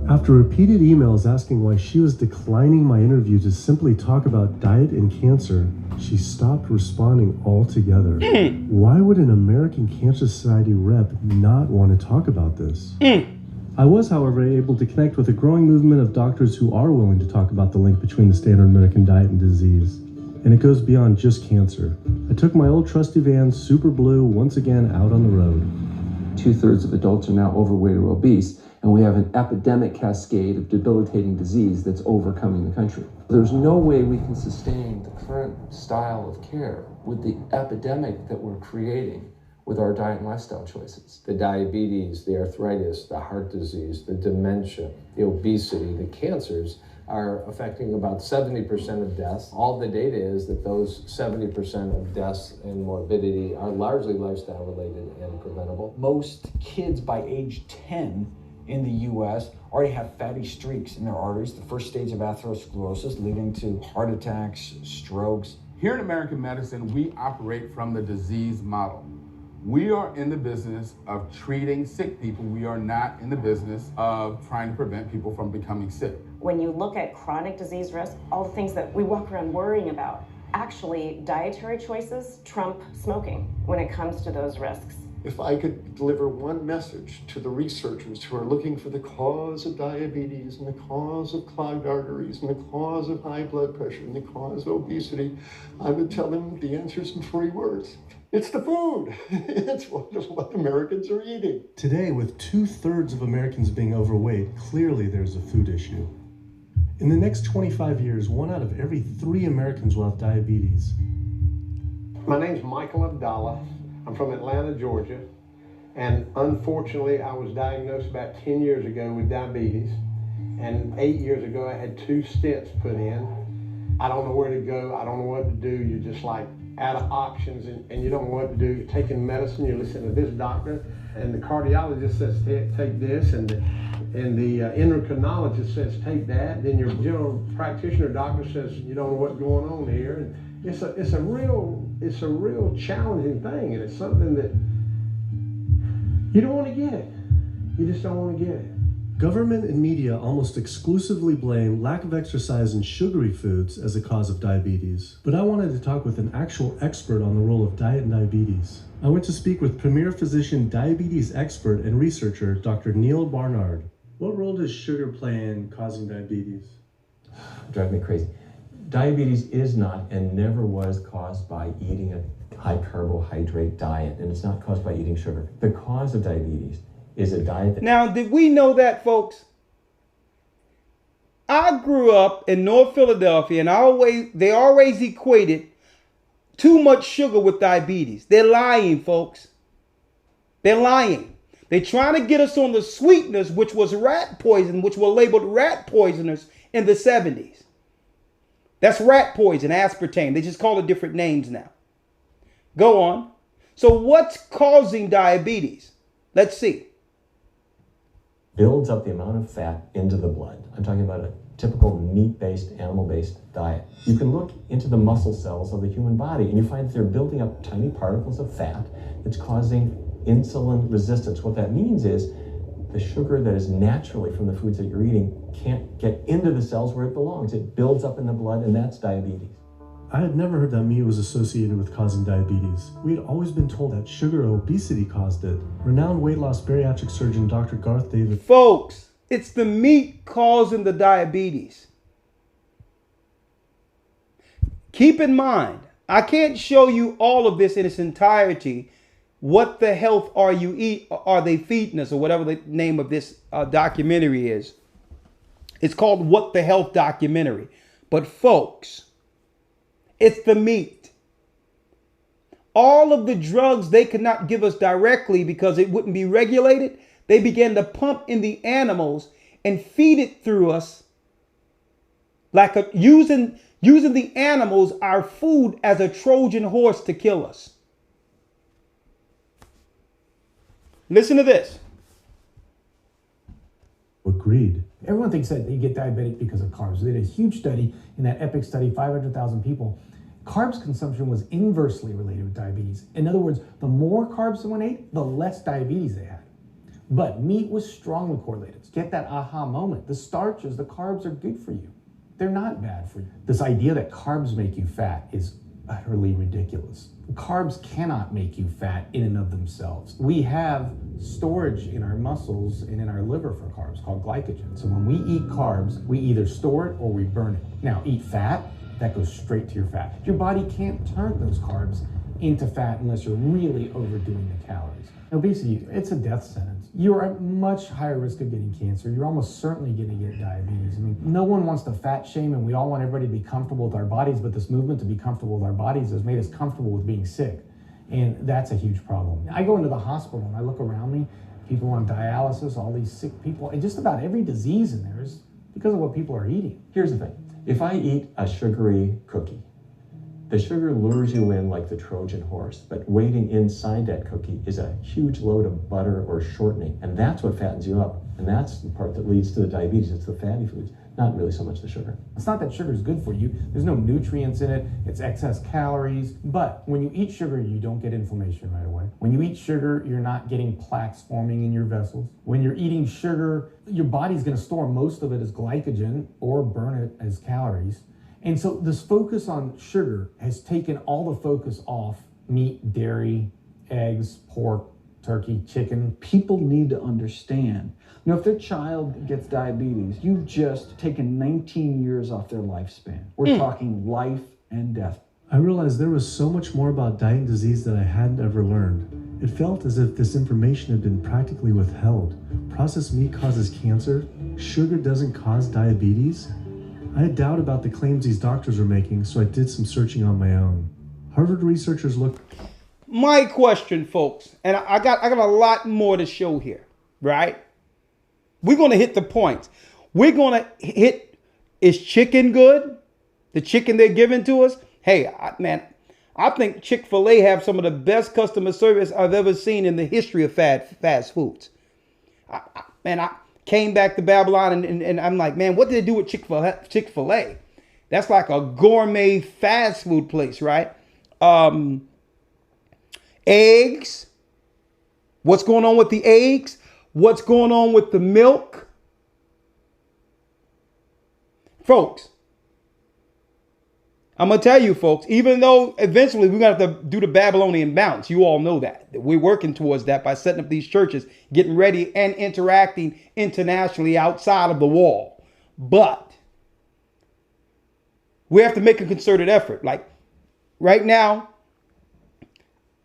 After repeated emails asking why she was declining my interview to simply talk about diet and cancer, she stopped responding altogether. Why would an American Cancer Society rep not want to talk about this? I was, however, able to connect with a growing movement of doctors who are willing to talk about the link between the standard American diet and disease. And it goes beyond just cancer. I took my old trusty van, Super Blue, once again out on the road. 2/3 of adults are now overweight or obese, and we have an epidemic cascade of debilitating disease that's overcoming the country. There's no way we can sustain the current style of care with the epidemic that we're creating with our diet and lifestyle choices. The diabetes, the arthritis, the heart disease, the dementia, the obesity, the cancers are affecting about 70% of deaths. All the data is that those 70% of deaths and morbidity are largely lifestyle related and preventable. Most kids by age 10 in the US already have fatty streaks in their arteries, the first stage of atherosclerosis leading to heart attacks, strokes. Here in American medicine, we operate from the disease model. We are in the business of treating sick people. We are not in the business of trying to prevent people from becoming sick. When you look at chronic disease risk, all the things that we walk around worrying about, actually dietary choices trump smoking when it comes to those risks. If I could deliver one message to the researchers who are looking for the cause of diabetes and the cause of clogged arteries and the cause of high blood pressure and the cause of obesity, I would tell them the answer is in 3 words. It's the food. It's what Americans are eating. Today, with 2/3 of Americans being overweight, clearly there's a food issue. In the next 25 years, 1 out of every 3 Americans will have diabetes. My name's Michael Abdallah. I'm from Atlanta, Georgia. And unfortunately, I was diagnosed about 10 years ago with diabetes. And 8 years ago, I had 2 stents put in. I don't know where to go. I don't know what to do. You're just like out of options and you don't know what to do. You're taking medicine, you're listening to this doctor, and the cardiologist says take this, and the endocrinologist says take that. Then your general practitioner doctor says you don't know what's going on here. And it's a real challenging thing, and it's something that you don't want to get it. You just don't want to get it. Government and media almost exclusively blame lack of exercise and sugary foods as a cause of diabetes. But I wanted to talk with an actual expert on the role of diet and diabetes. I went to speak with premier physician, diabetes expert, and researcher, Dr. Neil Barnard. What role does sugar play in causing diabetes? Drive me crazy. Diabetes is not and never was caused by eating a high carbohydrate diet, and it's not caused by eating sugar. The cause of diabetes is a diet that... Now, did we know that, folks? I grew up in North Philadelphia, and they always equated too much sugar with diabetes. They're lying, folks. They're lying. They're trying to get us on the sweeteners, which was rat poison, which were labeled rat poisoners in the 70s. That's rat poison, aspartame. They just call it different names now. Go on. So what's causing diabetes? Let's see. Builds up the amount of fat into the blood. I'm talking about a typical meat-based, animal-based diet. You can look into the muscle cells of the human body and you find that they're building up tiny particles of fat that's causing insulin resistance. What that means is the sugar that is naturally from the foods that you're eating can't get into the cells where it belongs. It builds up in the blood, and that's diabetes. I had never heard that meat was associated with causing diabetes. We had always been told that sugar or obesity caused it. Renowned weight loss bariatric surgeon Dr. Garth David. Folks, it's the meat causing the diabetes. Keep in mind, I can't show you all of this in its entirety. What the health are they feeding us, or whatever the name of this documentary is. It's called What the Health Documentary. But folks, it's the meat. All of the drugs they could not give us directly because it wouldn't be regulated. They began to pump in the animals and feed it through us, like using the animals, our food, as a Trojan horse to kill us. Listen to this. Agreed. Everyone thinks that you get diabetic because of carbs. They did a huge study in that EPIC study, 500,000 people. Carbs consumption was inversely related with diabetes. In other words, the more carbs someone ate, the less diabetes they had. But meat was strongly correlated. Get that aha moment. The starches, the carbs are good for you. They're not bad for you. This idea that carbs make you fat is utterly ridiculous. Carbs cannot make you fat in and of themselves. We have storage in our muscles and in our liver for carbs called glycogen. So when we eat carbs, we either store it or we burn it. Now, eat fat, that goes straight to your fat. Your body can't turn those carbs into fat unless you're really overdoing the calories. Obesity, it's a death sentence. You're at much higher risk of getting cancer. You're almost certainly going to get diabetes. I mean, no one wants to fat shame, and we all want everybody to be comfortable with our bodies, but this movement to be comfortable with our bodies has made us comfortable with being sick. And that's a huge problem. I go into the hospital and I look around me, people on dialysis, all these sick people, and just about every disease in there is because of what people are eating. Here's the thing. If I eat a sugary cookie, the sugar lures you in like the Trojan horse, but waiting inside that cookie is a huge load of butter or shortening, and that's what fattens you up. And that's the part that leads to the diabetes. It's the fatty foods, not really so much the sugar. It's not that sugar is good for you. There's no nutrients in it. It's excess calories. But when you eat sugar, you don't get inflammation right away. When you eat sugar, you're not getting plaques forming in your vessels. When you're eating sugar, your body's going to store most of it as glycogen or burn it as calories. And so this focus on sugar has taken all the focus off meat, dairy, eggs, pork, turkey, chicken. People need to understand, you know, if their child gets diabetes, you've just taken 19 years off their lifespan. We're talking life and death. I realized there was so much more about diet and disease that I hadn't ever learned. It felt as if this information had been practically withheld. Processed meat causes cancer. Sugar doesn't cause diabetes. I had doubt about the claims these doctors were making, so I did some searching on my own. Harvard researchers looked... My question, folks, and I got a lot more to show here, right? We're going to hit the points. We're going to hit, is chicken good? The chicken they're giving to us? Hey, man, I think Chick-fil-A have some of the best customer service I've ever seen in the history of fast foods. I came back to Babylon and I'm like, man, what did they do with Chick-fil-A? That's like a gourmet fast food place, right? Eggs. What's going on with the eggs? What's going on with the milk? Folks, I'm going to tell you, folks, even though eventually we're going to have to do the Babylonian bounce, you all know that. We're working towards that by setting up these churches, getting ready and interacting internationally outside of the wall. But we have to make a concerted effort. Like right now,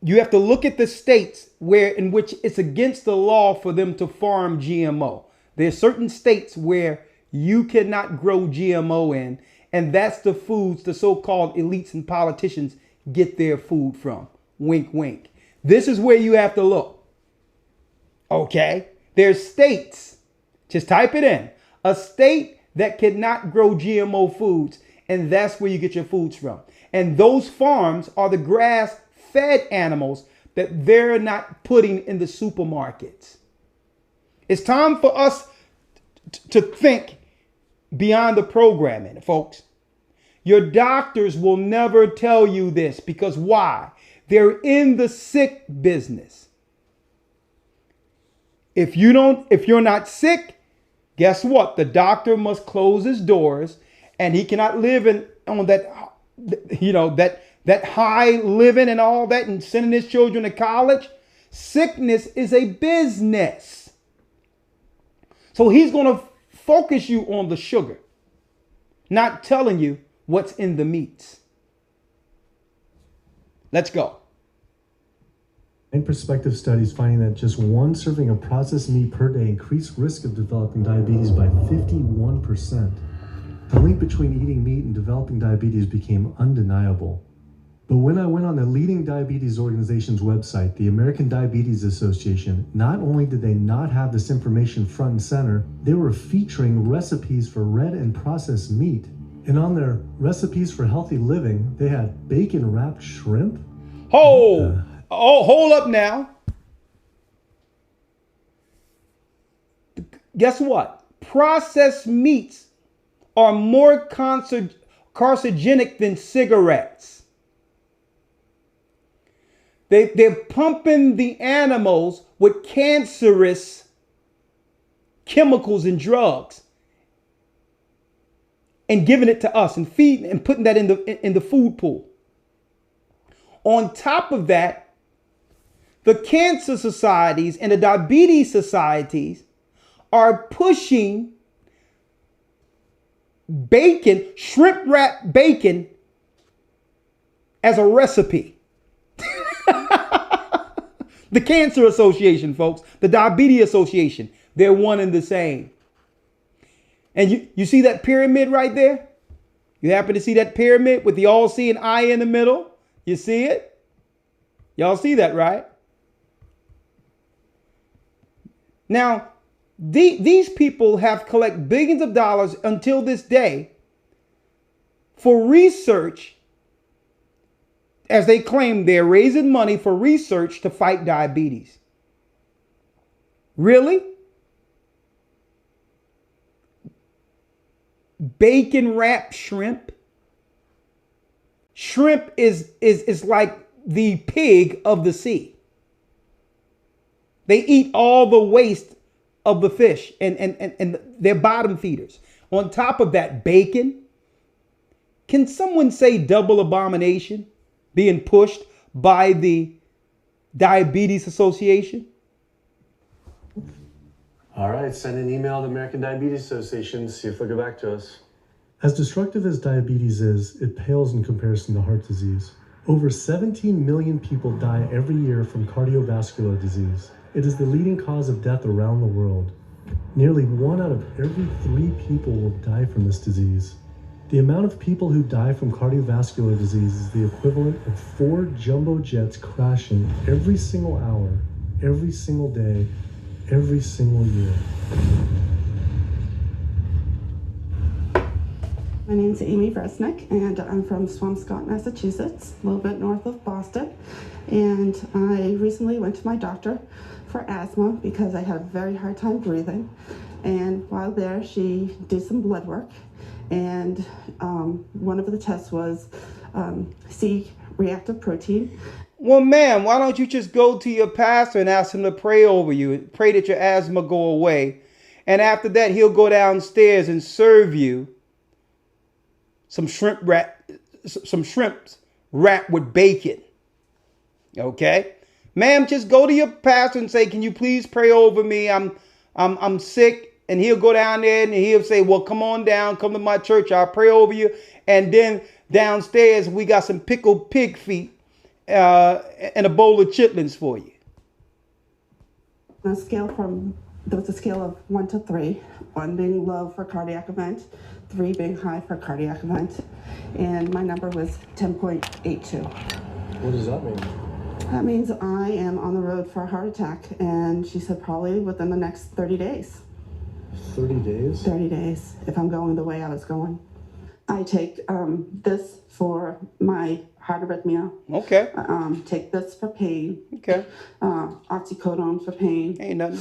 you have to look at the states in which it's against the law for them to farm GMO. There are certain states where you cannot grow GMO in. And that's the foods the so-called elites and politicians get their food from. Wink, wink. This is where you have to look. Okay? There's states. Just type it in. A state that cannot grow GMO foods. And that's where you get your foods from. And those farms are the grass-fed animals that they're not putting in the supermarkets. It's time for us to think beyond the programming, folks. Your doctors will never tell you this because why? They're in the sick business. If you're not sick, guess what? The doctor must close his doors and he cannot live on that, that high living and all that and sending his children to college. Sickness is a business. So he's going to focus you on the sugar, not telling you what's in the meats. Let's go. And prospective studies finding that just one serving of processed meat per day increased risk of developing diabetes by 51%. The link between eating meat and developing diabetes became undeniable. But when I went on the leading diabetes organization's website, the American Diabetes Association, not only did they not have this information front and center, they were featuring recipes for red and processed meat. And on their recipes for healthy living, they had bacon-wrapped shrimp. Hold up now. Guess what? Processed meats are more carcinogenic than cigarettes. They're pumping the animals with cancerous chemicals and drugs and giving it to us and feeding and putting that in the food pool. On top of that, the cancer societies and the diabetes societies are pushing bacon, shrimp wrapped bacon, as a recipe. The Cancer Association, folks, the Diabetes Association, they're one and the same. And you see that pyramid right there? You happen to see that pyramid with the all-seeing eye in the middle? You see it? Y'all see that, right? Now, these people have collected billions of dollars until this day for research, as they claim they're raising money for research to fight diabetes. Really? Bacon wrapped shrimp? Shrimp is like the pig of the sea. They eat all the waste of the fish and they're bottom feeders. On top of that, bacon. Can someone say double abomination being pushed by the Diabetes Association? All right, send an email to American Diabetes Association, see if they'll get back to us. As destructive as diabetes is, it pales in comparison to heart disease. Over 17 million people die every year from cardiovascular disease. It is the leading cause of death around the world. Nearly 1 out of every 3 people will die from this disease. The amount of people who die from cardiovascular disease is the equivalent of 4 jumbo jets crashing every single hour, every single day, every single year. My name's Amy Bresnick, and I'm from Swampscott, Massachusetts, a little bit north of Boston. And I recently went to my doctor for asthma because I had a very hard time breathing. And while there, she did some blood work. And one of the tests was C-reactive protein. Well, ma'am, why don't you just go to your pastor and ask him to pray over you, pray that your asthma go away. And after that, he'll go downstairs and serve you some shrimps wrapped with bacon. Okay? Ma'am, just go to your pastor and say, can you please pray over me? I'm sick. And he'll go down there and he'll say, well, come on down, come to my church. I'll pray over you. And then downstairs, we got some pickled pig feet and a bowl of chitlins for you. There was a scale of 1 to 3, 1 being low for cardiac event, 3 being high for cardiac event. And my number was 10.82. What does that mean? That means I am on the road for a heart attack. And she said probably within the next 30 days. 30 days? 30 days, if I'm going the way I was going. I take this for my heart arrhythmia. Okay. Take this for pain. Okay. Oxycodone for pain. Ain't nothing.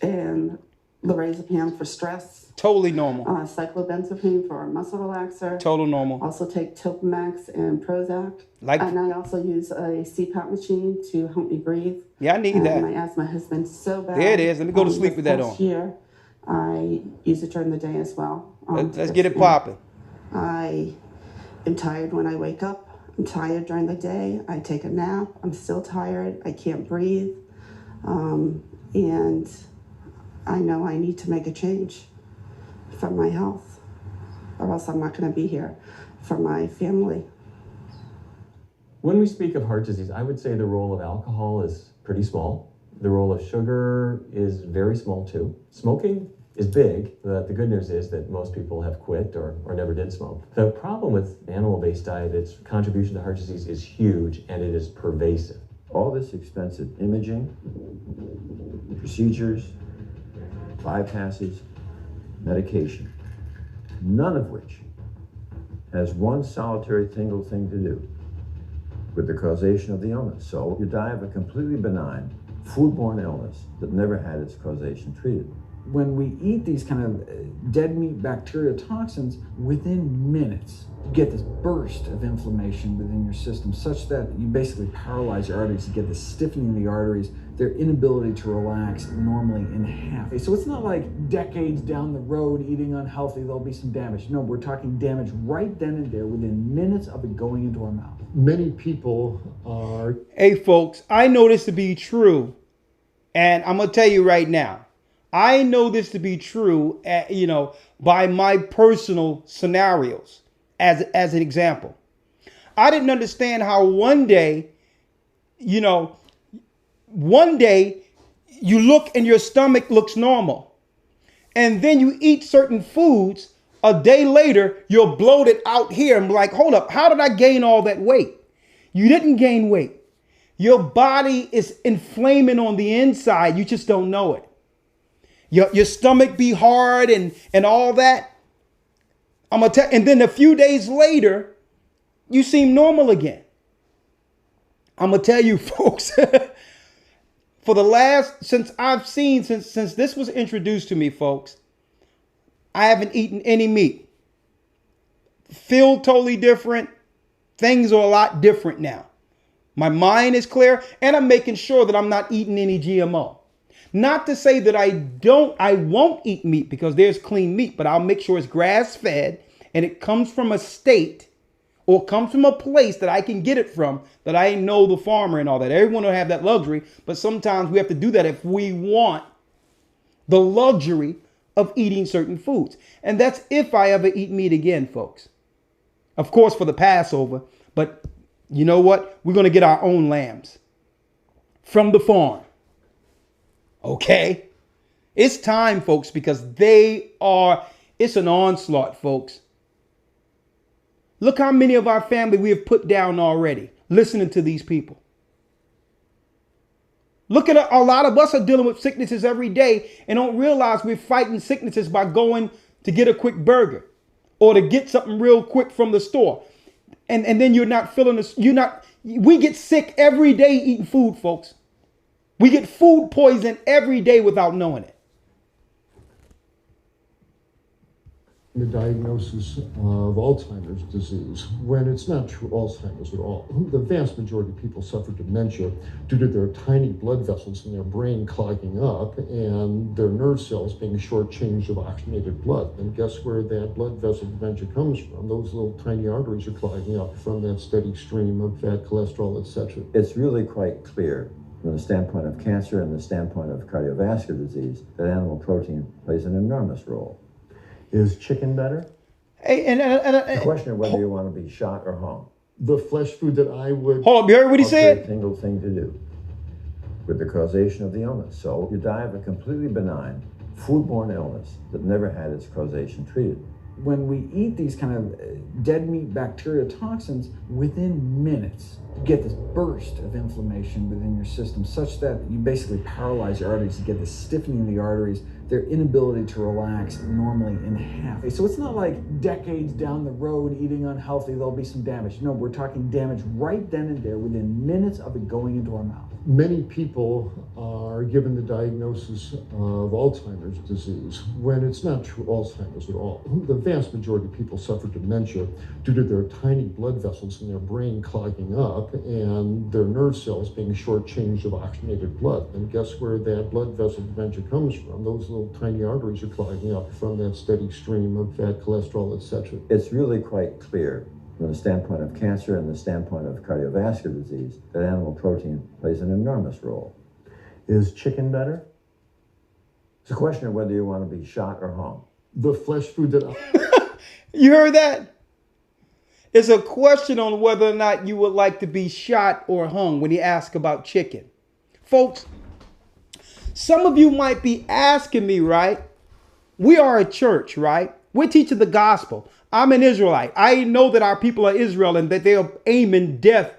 And lorazepam for stress. Totally normal. Cyclobenzaprine for a muscle relaxer. Total normal. Also take Topamax and Prozac. Like, and I also use a CPAP machine to help me breathe. Yeah, I need that. My asthma has been so bad. There it is. Let me go to sleep with that on. Year, I use it during the day as well. Let's get it popping. I am tired when I wake up. I'm tired during the day. I take a nap. I'm still tired. I can't breathe. And I know I need to make a change for my health, or else I'm not going to be here for my family. When we speak of heart disease, I would say the role of alcohol is pretty small. The role of sugar is very small too. Smoking is big, but the good news is that most people have quit or never did smoke. The problem with animal-based diet, its contribution to heart disease is huge and it is pervasive. All this expensive imaging, procedures, bypasses, medication, none of which has one solitary single thing to do with the causation of the illness. So you die of a completely benign, foodborne illness that never had its causation treated. When we eat these kind of dead meat bacteria toxins, within minutes, you get this burst of inflammation within your system such that you basically paralyze your arteries. You get this stiffening of the arteries, their inability to relax normally in half. So it's not like decades down the road eating unhealthy, there'll be some damage. No, we're talking damage right then and there within minutes of it going into our mouth. Many people are... Hey folks, I know this to be true. And I'm going to tell you right now, I know this to be true, by my personal scenarios as an example. I didn't understand how one day you look and your stomach looks normal. And then you eat certain foods. A day later, you're bloated out here. I'm like, hold up, how did I gain all that weight? You didn't gain weight. Your body is inflaming on the inside. You just don't know it. Your stomach be hard and all that. And then a few days later, you seem normal again. I'm gonna tell you, folks, since this was introduced to me, folks, I haven't eaten any meat. Feel totally different. Things are a lot different now. My mind is clear, and I'm making sure that I'm not eating any GMO. Not to say that I won't eat meat, because there's clean meat, but I'll make sure it's grass-fed and it comes from a state or comes from a place that I can get it from, that I know the farmer and all that. Everyone will have that luxury, but sometimes we have to do that if we want the luxury of eating certain foods. And that's if I ever eat meat again, folks. Of course, for the Passover, but you know what? We're going to get our own lambs from the farm. Okay? It's time, folks, because it's an onslaught, folks. Look how many of our family we have put down already, listening to these people. Look at a lot of us are dealing with sicknesses every day and don't realize we're fighting sicknesses by going to get a quick burger or to get something real quick from the store. And then you're not feeling this. We get sick every day eating food, folks. We get food poison every day without knowing it. The diagnosis of Alzheimer's disease, when it's not true Alzheimer's at all. The vast majority of people suffer dementia due to their tiny blood vessels in their brain clogging up and their nerve cells being shortchanged of oxygenated blood. And guess where that blood vessel dementia comes from? Those little tiny arteries are clogging up from that steady stream of fat, cholesterol, etc. It's really quite clear from the standpoint of cancer and the standpoint of cardiovascular disease that animal protein plays an enormous role. Is chicken better? Hey, the question of whether you want to be shot or hung. The flesh food that I would... Hold up, you heard what he said? A single thing to do with the causation of the illness. So you die of a completely benign foodborne illness that never had its causation treated. When we eat these kind of dead meat bacteria toxins, within minutes, you get this burst of inflammation within your system such that you basically paralyze your arteries. You get this stiffening of the arteries, their inability to relax normally in half. So it's not like decades down the road eating unhealthy, there'll be some damage. No, we're talking damage right then and there within minutes of it going into our mouth. Many people are given the diagnosis of Alzheimer's disease when it's not true Alzheimer's at all. The vast majority of people suffer dementia due to their tiny blood vessels in their brain clogging up and their nerve cells being shortchanged of oxygenated blood. And guess where that blood vessel dementia comes from? Those little tiny arteries are clogging up from that steady stream of fat, cholesterol, etc. It's really quite clear from the standpoint of cancer and the standpoint of cardiovascular disease that animal protein plays an enormous role. Is chicken better? It's a question of whether you want to be shot or hung. The flesh food that You heard that? It's a question on whether or not you would like to be shot or hung when he asks about chicken. Folks, some of you might be asking me, right? We are a church, right? We're teaching the gospel. I'm an Israelite. I know that our people are Israel and that they're aiming death.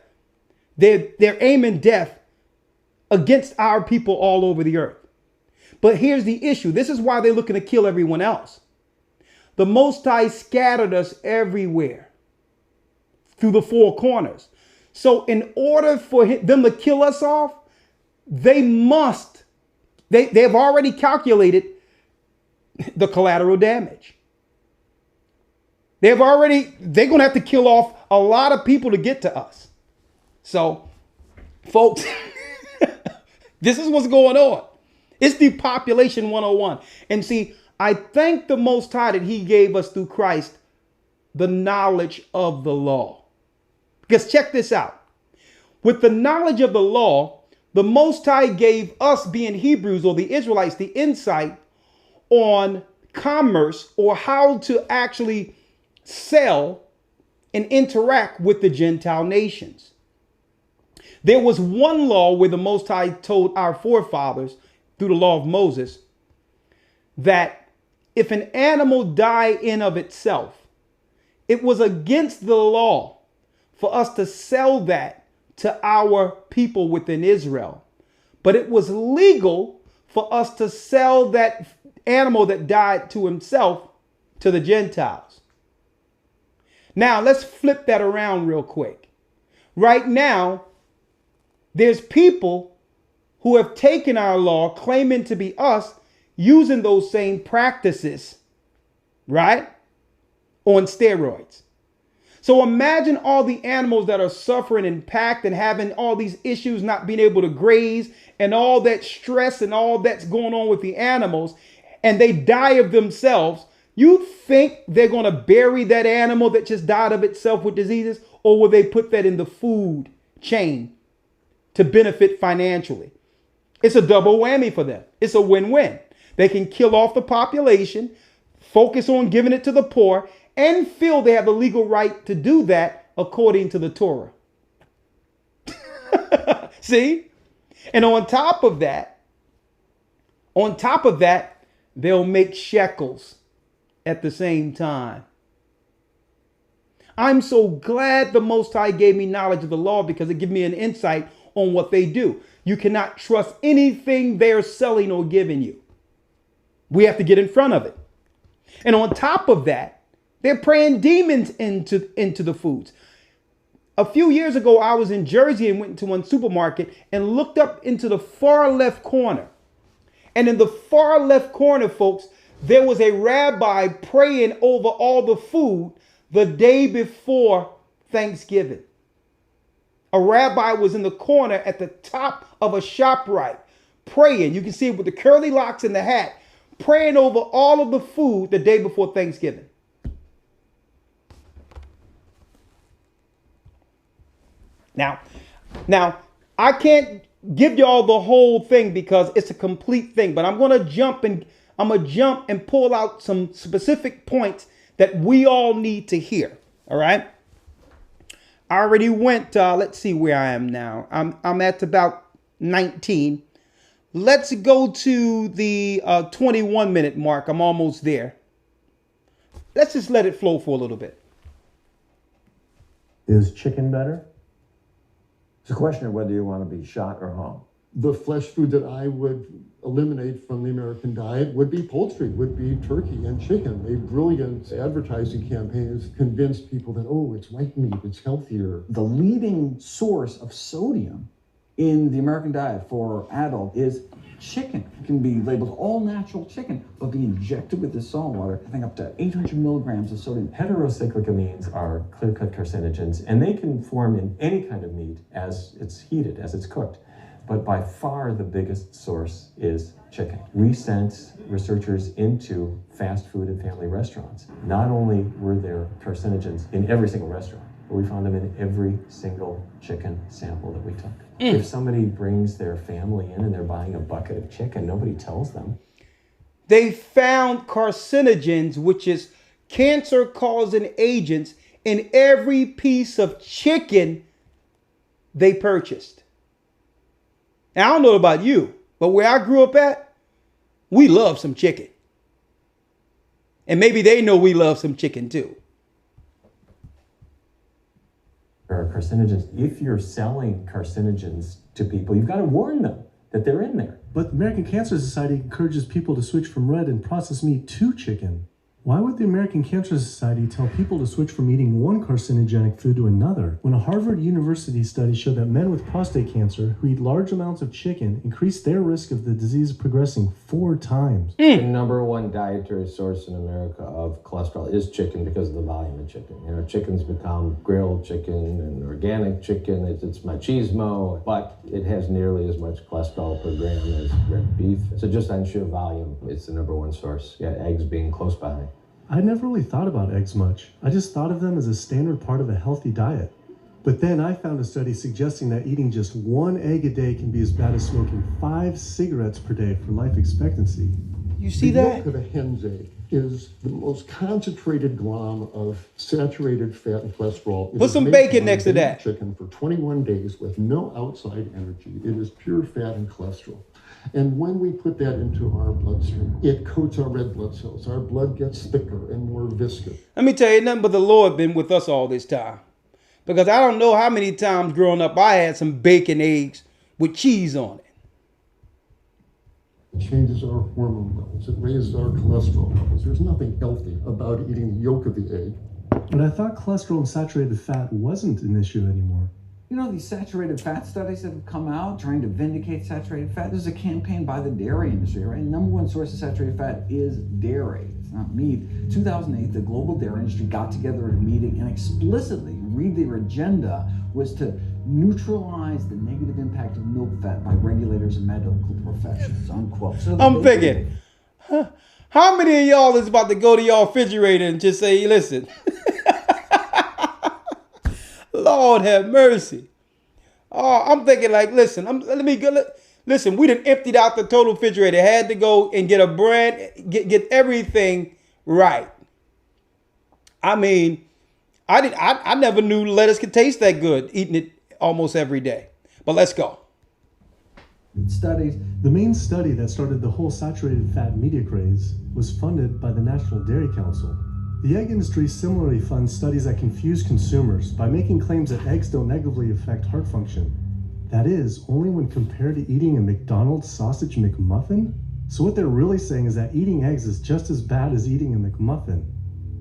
They're aiming death against our people all over the earth. But here's the issue. This is why they're looking to kill everyone else. The Most High scattered us everywhere through the four corners. So in order for them to kill us off, they've already calculated the collateral damage. They're going to have to kill off a lot of people to get to us. So, folks, this is what's going on. It's depopulation 101. And see, I thank the Most High that he gave us through Christ the knowledge of the law. Because check this out. With the knowledge of the law, the Most High gave us, being Hebrews or the Israelites, the insight on commerce, or how to actually sell and interact with the Gentile nations. There was one law where the Most High told our forefathers through the law of Moses that if an animal died in of itself, it was against the law for us to sell that to our people within Israel. But it was legal for us to sell that animal that died to himself to the Gentiles. Now, let's flip that around real quick. Right now, there's people who have taken our law, claiming to be us, using those same practices, right? On steroids. So imagine all the animals that are suffering and packed and having all these issues, not being able to graze, and all that stress and all that's going on with the animals, and they die of themselves. You think they're going to bury that animal that just died of itself with diseases, or will they put that in the food chain to benefit financially? It's a double whammy for them. It's a win-win. They can kill off the population, focus on giving it to the poor, and feel they have the legal right to do that according to the Torah. See? And on top of that, they'll make shekels at the same time. I'm so glad the Most High gave me knowledge of the law, because it gives me an insight on what they do. You cannot trust anything they're selling or giving you. We have to get in front of it. And on top of that, they're praying demons into the foods. A few years ago, I was in Jersey and went into one supermarket and looked up into the far left corner. And in the far left corner, folks, there was a rabbi praying over all the food the day before Thanksgiving. A rabbi was in the corner at the top of a ShopRite praying. You can see it with the curly locks and the hat, praying over all of the food the day before Thanksgiving. Now, I can't give y'all the whole thing because it's a complete thing, but I'm gonna jump and pull out some specific points that we all need to hear. All right. I already went. Let's see where I am now. I'm at about 19. Let's go to the 21-minute mark. I'm almost there. Let's just let it flow for a little bit. Is chicken better? It's a question of whether you want to be shot or hung. The flesh food that I would eliminate from the American diet would be poultry, would be turkey and chicken. A brilliant advertising campaign has convinced people that, oh, it's white meat, it's healthier. The leading source of sodium in the American diet for adult is chicken. It can be labeled all natural chicken, but be injected with this salt water, I think up to 800 milligrams of sodium. Heterocyclic amines are clear-cut carcinogens, and they can form in any kind of meat as it's heated, as it's cooked. But by far the biggest source is chicken. We sent researchers into fast food and family restaurants. Not only were there carcinogens in every single restaurant, but we found them in every single chicken sample that we took. If somebody brings their family in and they're buying a bucket of chicken, nobody tells them. They found carcinogens, which is cancer-causing agents, in every piece of chicken they purchased. Now, I don't know about you, but where I grew up at, we love some chicken. And maybe they know we love some chicken too. There are carcinogens. If you're selling carcinogens to people, you've got to warn them that they're in there. But the American Cancer Society encourages people to switch from red and processed meat to chicken. Why would the American Cancer Society tell people to switch from eating one carcinogenic food to another when a Harvard University study showed that men with prostate cancer who eat large amounts of chicken increase their risk of the disease progressing 4 times? The number one dietary source in America of cholesterol is chicken because of the volume of chicken. You know, chicken's become grilled chicken and organic chicken. It's machismo, but it has nearly as much cholesterol per gram as red beef. So just on sheer volume, it's the number one source. Yeah, eggs being close behind. I never really thought about eggs much. I just thought of them as a standard part of a healthy diet. But then I found a study suggesting that eating just 1 egg a day can be as bad as smoking 5 cigarettes per day for life expectancy. You see the that? yolk of a hen's egg is the most concentrated glom of saturated fat and cholesterol. It Put is some made bacon from next to baby that. chicken for 21 days with no outside energy. It is pure fat and cholesterol. And when we put that into our bloodstream, it coats our red blood cells. Our blood gets thicker and more viscous. Let me tell you, nothing but the Lord been with us all this time. Because I don't know how many times growing up I had some bacon eggs with cheese on it. It changes our hormone levels. It raises our cholesterol levels. There's nothing healthy about eating the yolk of the egg. But I thought cholesterol and saturated fat wasn't an issue anymore. You know, these saturated fat studies that have come out trying to vindicate saturated fat. There's a campaign by the dairy industry, right? The number one source of saturated fat is dairy. It's not meat. 2008, the global dairy industry got together at a meeting and explicitly, read their agenda, was to neutralize the negative impact of milk fat by regulators and medical professionals, unquote. So I'm thinking, how many of y'all is about to go to your refrigerator and just say, listen, Lord have mercy. Oh, I'm thinking like, listen, listen, we done emptied out the total refrigerator, had to go and get a brand, get everything right. I mean, I never knew lettuce could taste that good, eating it almost every day. But let's go. Studies. The main study that started the whole saturated fat media craze was funded by the National Dairy Council. The egg industry similarly funds studies that confuse consumers by making claims that eggs don't negatively affect heart function. That is, only when compared to eating a McDonald's sausage McMuffin? So what they're really saying is that eating eggs is just as bad as eating a McMuffin.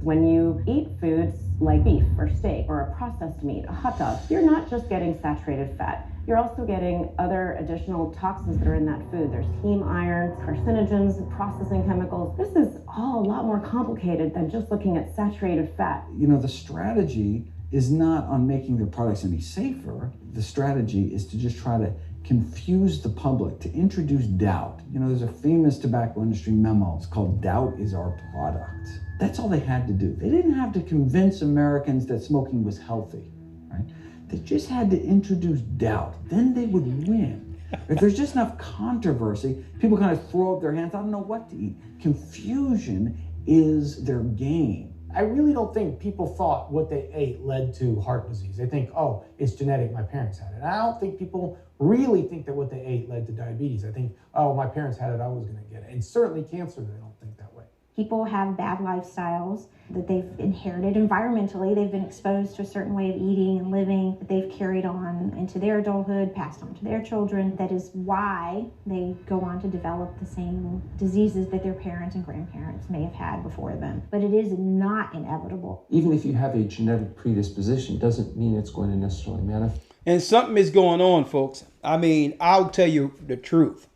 When you eat foods like beef or steak or a processed meat, a hot dog, you're not just getting saturated fat. You're also getting other additional toxins that are in that food. There's heme iron, carcinogens, processing chemicals. This is all a lot more complicated than just looking at saturated fat. You know, the strategy is not on making their products any safer. The strategy is to just try to confuse the public, to introduce doubt. You know, there's a famous tobacco industry memo. It's called Doubt is Our Product. That's all they had to do. They didn't have to convince Americans that smoking was healthy, right? They just had to introduce doubt. Then they would win. If there's just enough controversy, people kind of throw up their hands. I don't know what to eat. Confusion is their game. I really don't think people thought what they ate led to heart disease. They think, oh, it's genetic, my parents had it. And I don't think people really think that what they ate led to diabetes. I think, oh, my parents had it, I was gonna get it. And certainly cancer, they don't think that way. People have bad lifestyles that they've inherited environmentally. They've been exposed to a certain way of eating and living that they've carried on into their adulthood, passed on to their children. That is why they go on to develop the same diseases that their parents and grandparents may have had before them. But it is not inevitable. Even if you have a genetic predisposition, doesn't mean it's going to necessarily manifest. And something is going on, folks. I mean, I'll tell you the truth.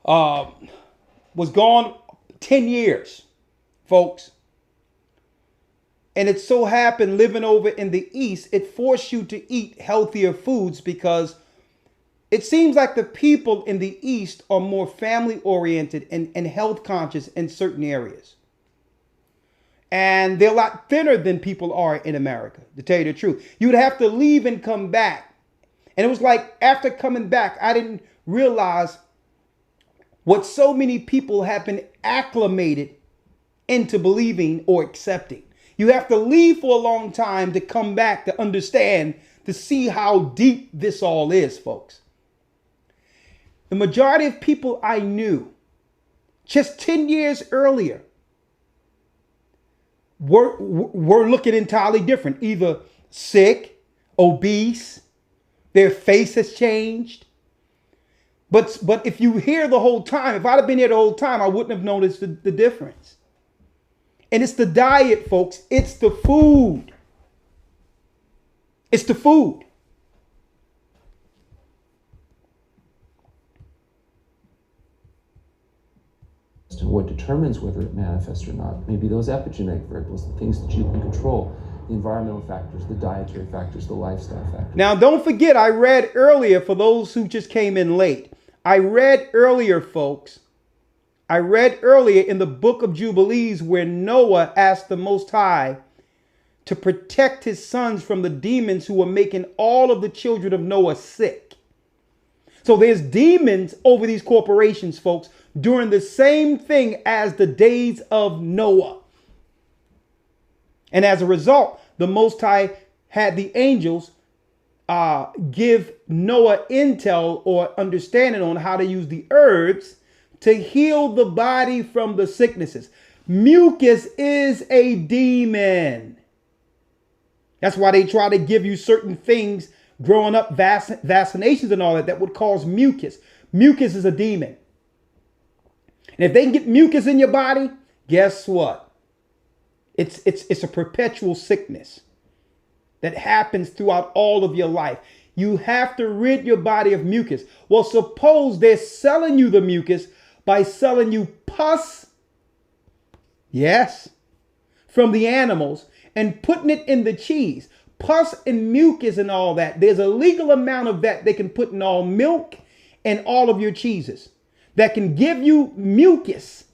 Was gone 10 years, folks. And it so happened living over in the East, it forced you to eat healthier foods because it seems like the people in the East are more family oriented and health conscious in certain areas. And they're a lot thinner than people are in America, to tell you the truth. You'd have to leave and come back. And it was like after coming back, I didn't realize what so many people have been acclimated into believing or accepting. You have to leave for a long time to come back to understand, to see how deep this all is, folks. The majority of people I knew just 10 years earlier were looking entirely different. Either sick, obese, their face has changed. But if you hear the whole time, if I'd have been here the whole time, I wouldn't have noticed the difference. And it's the diet, folks. It's the food. It's the food. And what determines whether it manifests or not, maybe those epigenetic variables, the things that you can control, the environmental factors, the dietary factors, the lifestyle factors. Now, don't forget, I read earlier, for those who just came in late, I read earlier, folks, I read earlier in the book of Jubilees where Noah asked the Most High to protect his sons from the demons who were making all of the children of Noah sick. So there's demons over these corporations, folks, doing the same thing as the days of Noah. And as a result, the Most High had the angels give Noah intel or understanding on how to use the herbs to heal the body from the sicknesses. Mucus is a demon. That's why they try to give you certain things growing up, vaccinations and all that, that would cause mucus. Mucus is a demon. And if they can get mucus in your body, guess what? It's a perpetual sickness that happens throughout all of your life. You have to rid your body of mucus. Well, suppose they're selling you the mucus by selling you pus, yes, from the animals and putting it in the cheese. Pus and mucus and all that. There's a legal amount of that they can put in all milk and all of your cheeses that can give you mucus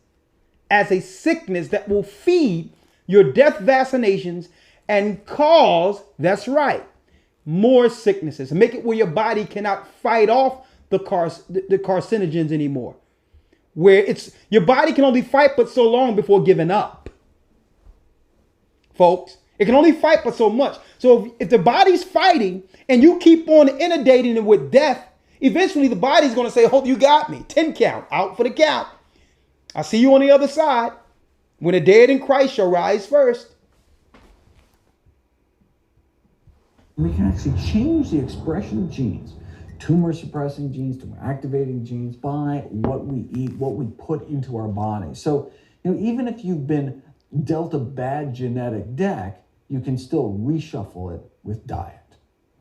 as a sickness that will feed your death vaccinations and cause, that's right, more sicknesses. Make it where your body cannot fight off the carcinogens anymore. Where your body can only fight but so long before giving up. Folks, it can only fight but so much. So if the body's fighting and you keep on inundating it with death, eventually the body's going to say, oh, you got me. 10 count, out for the count. I'll see you on the other side. When the dead in Christ shall rise first. We can actually change the expression of genes, tumor suppressing genes, tumor activating genes, by what we eat, what we put into our body. So, even if you've been dealt a bad genetic deck, you can still reshuffle it with diet.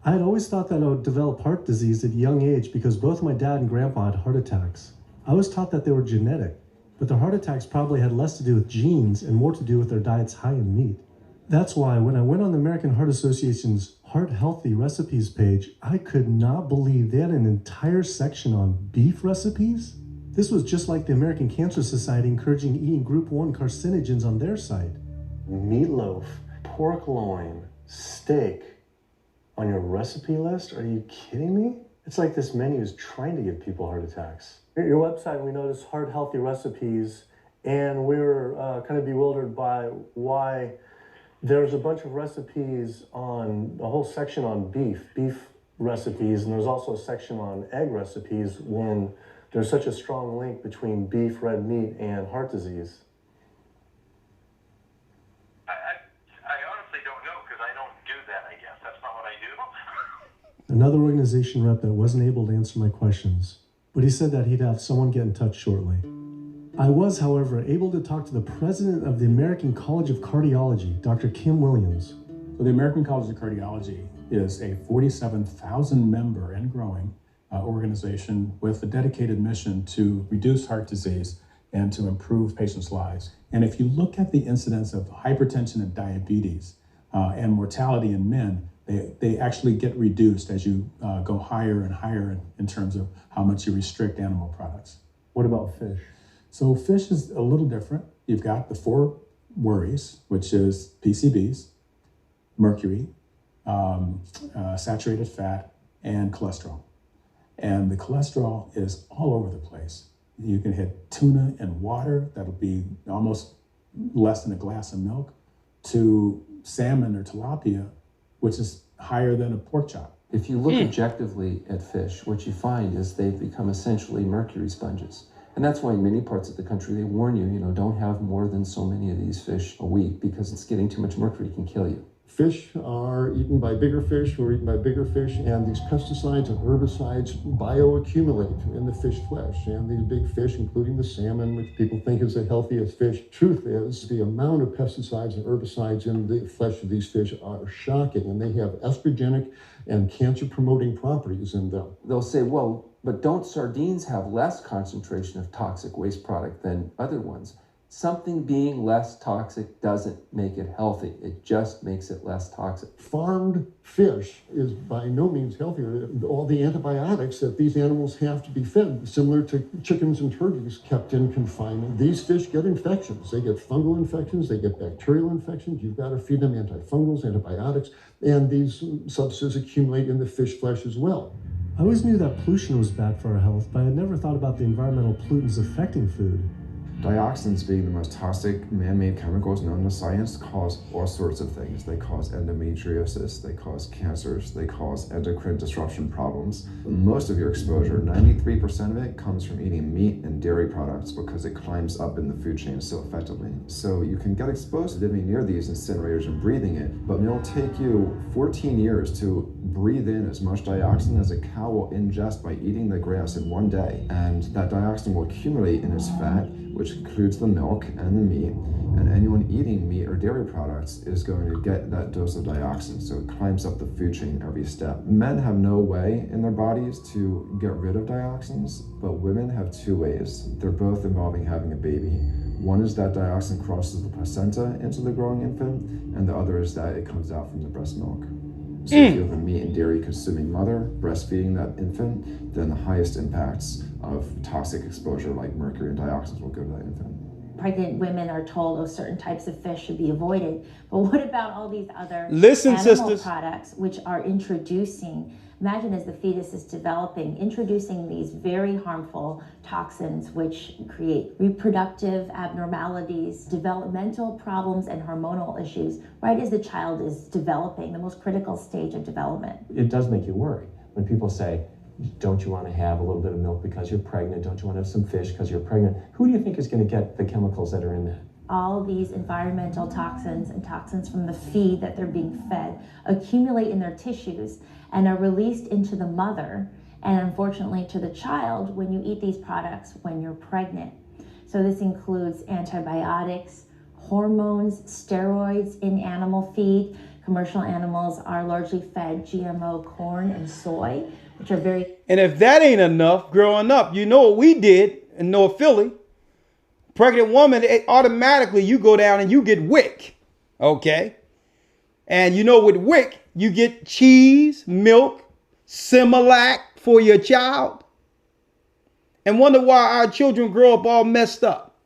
I had always thought that I would develop heart disease at a young age because both my dad and grandpa had heart attacks. I was taught that they were genetic, but their heart attacks probably had less to do with genes and more to do with their diets high in meat. That's why when I went on the American Heart Association's Heart Healthy Recipes page, I could not believe they had an entire section on beef recipes. This was just like the American Cancer Society encouraging eating group 1 carcinogens on their site. Meatloaf, pork loin, steak on your recipe list? Are you kidding me? It's like this menu is trying to give people heart attacks. At your website, we noticed Heart Healthy Recipes, and we were kind of bewildered by why there's a bunch of recipes on a whole section on beef recipes, and there's also a section on egg recipes when there's such a strong link between beef, red meat, and heart disease. I honestly don't know because I don't do that, I guess. That's not what I do. Another organization rep that wasn't able to answer my questions, but he said that he'd have someone get in touch shortly. I was, however, able to talk to the president of the American College of Cardiology, Dr. Kim Williams. So the American College of Cardiology is a 47,000 member and growing organization with a dedicated mission to reduce heart disease and to improve patients' lives. And if you look at the incidence of hypertension and diabetes and mortality in men, they actually get reduced as you go higher and higher in terms of how much you restrict animal products. What about fish? So fish is a little different. You've got the 4 worries, which is PCBs, mercury, saturated fat, and cholesterol. And the cholesterol is all over the place. You can hit tuna and water, that'll be almost less than a glass of milk, to salmon or tilapia, which is higher than a pork chop. If you look objectively at fish, what you find is they've become essentially mercury sponges. And that's why in many parts of the country, they warn you, don't have more than so many of these fish a week because it's getting too much mercury can kill you. Fish are eaten by bigger fish who are eaten by bigger fish, and these pesticides and herbicides bioaccumulate in the fish flesh. And these big fish, including the salmon, which people think is the healthiest fish, truth is the amount of pesticides and herbicides in the flesh of these fish are shocking, and they have estrogenic and cancer-promoting properties in them. They'll say, well, but don't sardines have less concentration of toxic waste product than other ones? Something being less toxic doesn't make it healthy. It just makes it less toxic. Farmed fish is by no means healthier. All the antibiotics that these animals have to be fed, similar to chickens and turkeys kept in confinement. These fish get infections. They get fungal infections. They get bacterial infections. You've got to feed them antifungals, antibiotics, and these substances accumulate in the fish flesh as well. I always knew that pollution was bad for our health, but I had never thought about the environmental pollutants affecting food. Dioxins, being the most toxic man-made chemicals known to science, cause all sorts of things. They cause endometriosis, they cause cancers, they cause endocrine disruption problems. Most of your exposure, 93% of it, comes from eating meat and dairy products because it climbs up in the food chain so effectively. So you can get exposed to living near these incinerators and breathing it, but it'll take you 14 years to breathe in as much dioxin as a cow will ingest by eating the grass in one day. And that dioxin will accumulate in its fat, which includes the milk and the meat, and anyone eating meat or dairy products is going to get that dose of dioxin, so it climbs up the food chain every step. Men have no way in their bodies to get rid of dioxins, but women have two ways. They're both involving having a baby. One is that dioxin crosses the placenta into the growing infant, and the other is that it comes out from the breast milk. So if you have a meat and dairy consuming mother breastfeeding that infant, then the highest impacts of toxic exposure like mercury and dioxins will go to that infant. Pregnant women are told, oh, certain types of fish should be avoided. But what about all these other animal products which are introducing, imagine as the fetus is developing, introducing these very harmful toxins which create reproductive abnormalities, developmental problems, and hormonal issues right as the child is developing, the most critical stage of development. It does make you worry when people say, don't you want to have a little bit of milk because you're pregnant? Don't you want to have some fish because you're pregnant? Who do you think is going to get the chemicals that are in that? All these environmental toxins and toxins from the feed that they're being fed accumulate in their tissues and are released into the mother and unfortunately to the child when you eat these products when you're pregnant. So this includes antibiotics, hormones, steroids in animal feed. Commercial animals are largely fed GMO corn and soy, which are very... And if that ain't enough, growing up, you know what we did in North Philly? Pregnant woman, automatically you go down and you get WIC, okay? And you know with WIC, you get cheese, milk, Similac for your child. And wonder why our children grow up all messed up.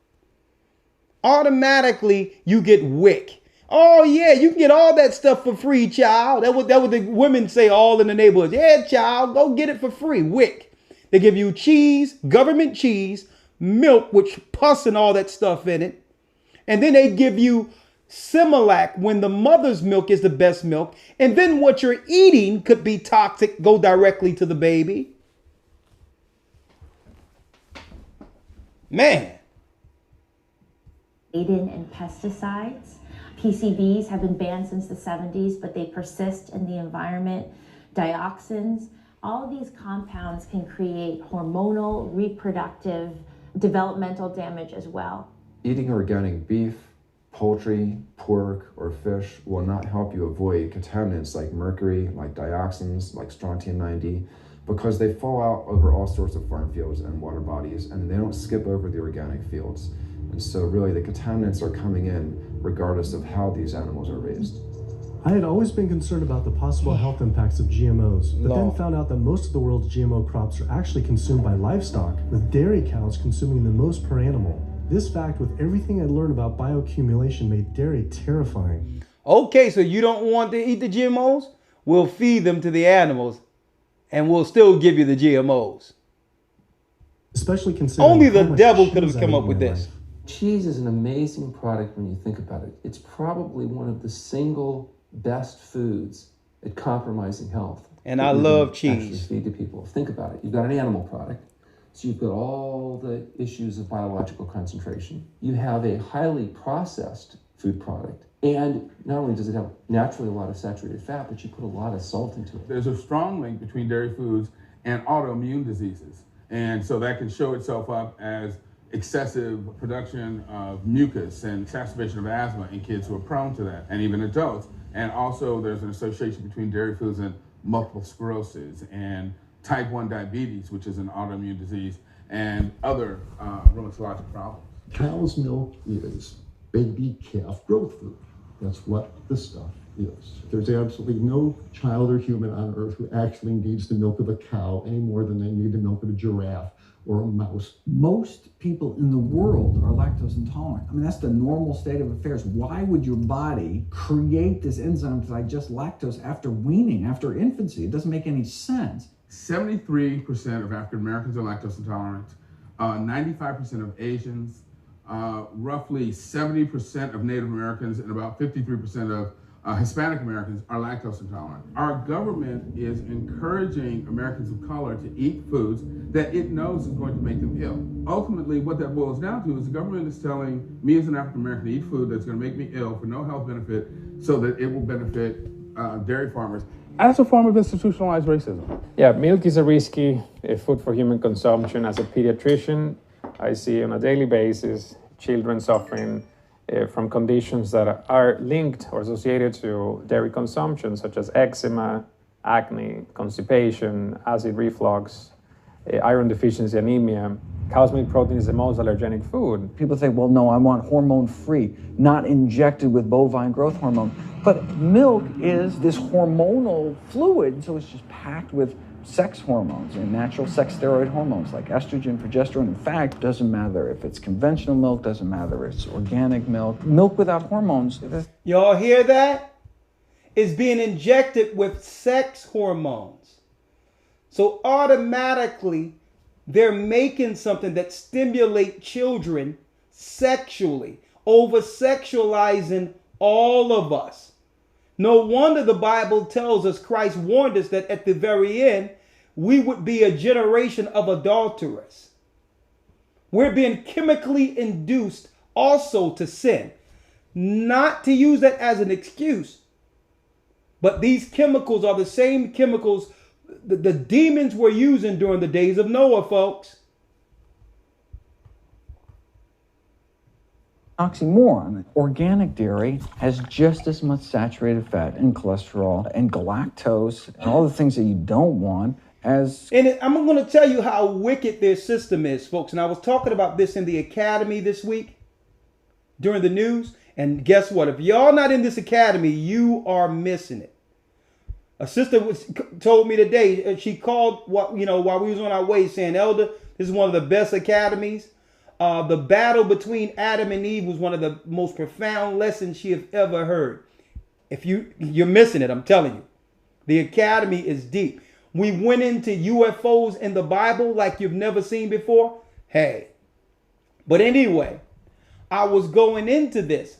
Automatically you get WIC. Oh yeah, you can get all that stuff for free, child. That what the women say all in the neighborhoods. Yeah, child, go get it for free. WIC. They give you cheese, government cheese, milk, which pus and all that stuff in it. And then they give you Similac when the mother's milk is the best milk. And then what you're eating could be toxic, go directly to the baby. Man. Laden in pesticides. PCBs have been banned since the 70s, but they persist in the environment. Dioxins, all of these compounds can create hormonal, reproductive, developmental damage as well. Eating organic beef, poultry, pork, or fish will not help you avoid contaminants like mercury, like dioxins, like strontium-90, because they fall out over all sorts of farm fields and water bodies, and they don't skip over the organic fields. And so really the contaminants are coming in regardless of how these animals are raised. I had always been concerned about the possible health impacts of GMOs, but then found out that most of the world's GMO crops are actually consumed by livestock, with dairy cows consuming the most per animal. This fact, with everything I learned about bioaccumulation, made dairy terrifying. Okay, so you don't want to eat the GMOs? We'll feed them to the animals, and we'll still give you the GMOs. Especially considering only the devil could have come up with this. Cheese is an amazing product when you think about it. It's probably one of the single best foods at compromising health. And I love cheese. Actually feed to people. Think about it. You've got an animal product. So you've got all the issues of biological concentration. You have a highly processed food product. And not only does it have naturally a lot of saturated fat, but you put a lot of salt into it. There's a strong link between dairy foods and autoimmune diseases. And so that can show itself up as excessive production of mucus and exacerbation of asthma in kids who are prone to that, and even adults. And also there's an association between dairy foods and multiple sclerosis and type 1 diabetes, which is an autoimmune disease, and other rheumatologic problems. Cow's milk is baby calf growth food. That's what this stuff is. There's absolutely no child or human on earth who actually needs the milk of a cow any more than they need the milk of a giraffe or a mouse. Most people in the world are lactose intolerant. I mean, that's the normal state of affairs. Why would your body create this enzyme to digest lactose after weaning, after infancy? It doesn't make any sense. 73% of African Americans are lactose intolerant, 95% of Asians, roughly 70% of Native Americans, and about 53% of Hispanic Americans are lactose intolerant. Our government is encouraging Americans of color to eat foods that it knows is going to make them ill. Ultimately, what that boils down to is the government is telling me as an African American to eat food that's going to make me ill for no health benefit so that it will benefit dairy farmers. As a form of institutionalized racism. Yeah, milk is a risky food for human consumption. As a pediatrician, I see on a daily basis children suffering from conditions that are linked or associated to dairy consumption, such as eczema, acne, constipation, acid reflux, iron deficiency, anemia. Cow's milk protein is the most allergenic food. People say, well, no, I want hormone-free, not injected with bovine growth hormone. But milk is this hormonal fluid, so it's just packed with sex hormones and natural sex steroid hormones like estrogen, progesterone. In fact, doesn't matter if it's conventional milk, doesn't matter if it's organic milk. Milk without hormones. Y'all hear that? It's being injected with sex hormones. So automatically, they're making something that stimulates children sexually, over-sexualizing all of us. No wonder the Bible tells us, Christ warned us that at the very end, we would be a generation of adulterers. We're being chemically induced also to sin. Not to use that as an excuse, but these chemicals are the same chemicals the demons were using during the days of Noah, folks. Oxymoron. Organic dairy has just as much saturated fat and cholesterol and galactose and all the things that you don't want as... And I'm going to tell you how wicked their system is, folks. And I was talking about this in the academy this week during the news. And guess what? If y'all not in this academy, you are missing it. A sister told me today, she called while we was on our way saying, Elder, this is one of the best academies. The battle between Adam and Eve was one of the most profound lessons she has ever heard. If you're missing it, I'm telling you. The academy is deep. We went into UFOs in the Bible like you've never seen before. Hey. But anyway, I was going into this,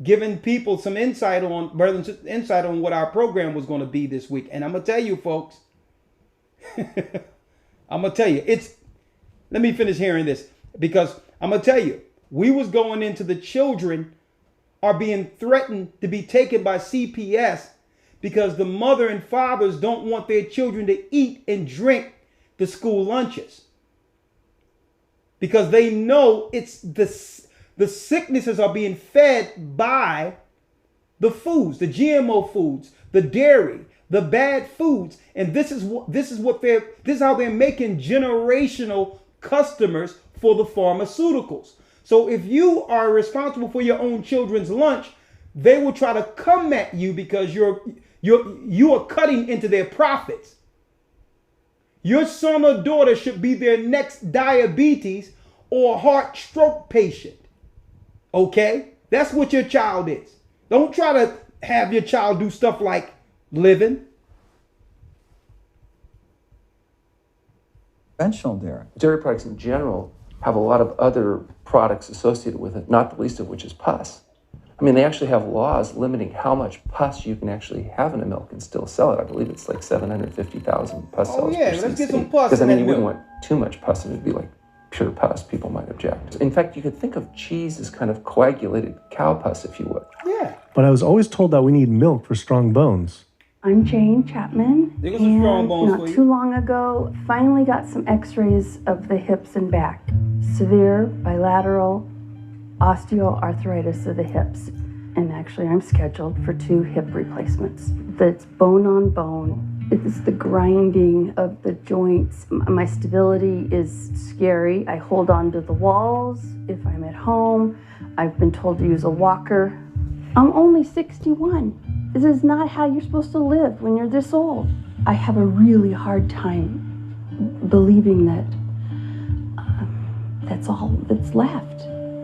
giving people some insight on what our program was going to be this week. And I'm going to tell you, folks, I'm going to tell you, let me finish hearing this. Because I'm going to tell you, we was going into the children are being threatened to be taken by CPS because the mother and fathers don't want their children to eat and drink the school lunches. Because they know it's the sicknesses are being fed by the foods, the GMO foods, the dairy, the bad foods. And this is how they're making generational customers for the pharmaceuticals. So if you are responsible for your own children's lunch, they will try to come at you because you are cutting into their profits. Your son or daughter should be their next diabetes or heart stroke patient. Okay? That's what your child is. Don't try to have your child do stuff like living. Conventional dairy. Dairy products in general have a lot of other products associated with it, not the least of which is pus. I mean, they actually have laws limiting how much pus you can actually have in a milk and still sell it. I believe it's like 750,000 pus cells per let's cc. get some pus. Because I mean, you wouldn't want too much pus, and it'd be like pure pus, people might object. In fact, you could think of cheese as kind of coagulated cow pus, if you would. Yeah. But I was always told that we need milk for strong bones. I'm Jane Chapman, There goes some strong and bones not for you. too long ago, finally got some x-rays of the hips and back. Severe bilateral osteoarthritis of the hips. And actually, I'm scheduled for 2 hip replacements. That's bone on bone. It's the grinding of the joints. My stability is scary. I hold on to the walls if I'm at home. I've been told to use a walker. I'm only 61. This is not how you're supposed to live when you're this old. I have a really hard time believing that that's all that's left.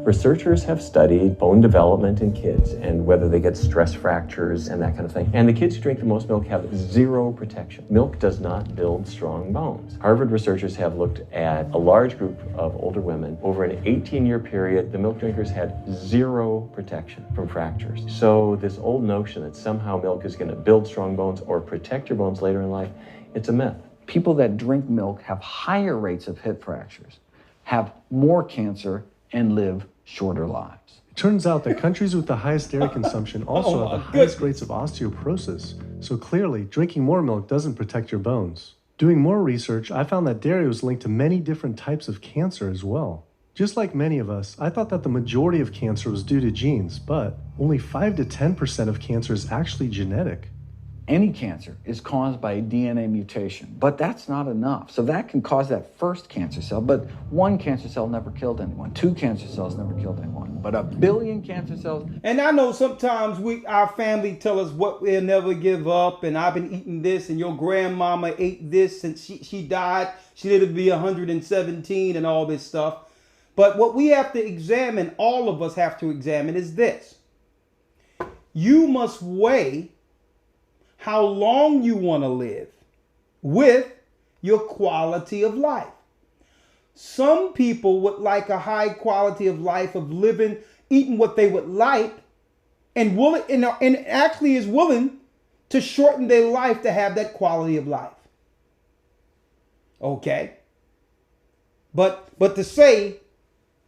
Researchers have studied bone development in kids and whether they get stress fractures and that kind of thing. And the kids who drink the most milk have 0 protection. Milk does not build strong bones. Harvard researchers have looked at a large group of older women. Over an 18-year period, the milk drinkers had 0 protection from fractures. So this old notion that somehow milk is going to build strong bones or protect your bones later in life, it's a myth. People that drink milk have higher rates of hip fractures, have more cancer, and live shorter lives. It turns out that countries with the highest dairy consumption also have the highest rates of osteoporosis. So clearly, drinking more milk doesn't protect your bones. Doing more research, I found that dairy was linked to many different types of cancer as well. Just like many of us, I thought that the majority of cancer was due to genes, but only 5 to 10% of cancer is actually genetic. Any cancer is caused by a DNA mutation, but that's not enough. So that can cause that first cancer cell, but 1 cancer cell never killed anyone. 2 cancer cells never killed anyone, but 1 billion cancer cells. And I know sometimes our family tell us what we'll never give up, and I've been eating this, and your grandmama ate this since she died. She lived to be 117 and all this stuff. But what we have to examine, all of us have to examine, is this. You must weigh how long you want to live with your quality of life. Some people would like a high quality of life of living, eating what they would like, and actually is willing to shorten their life to have that quality of life. Okay? But to say,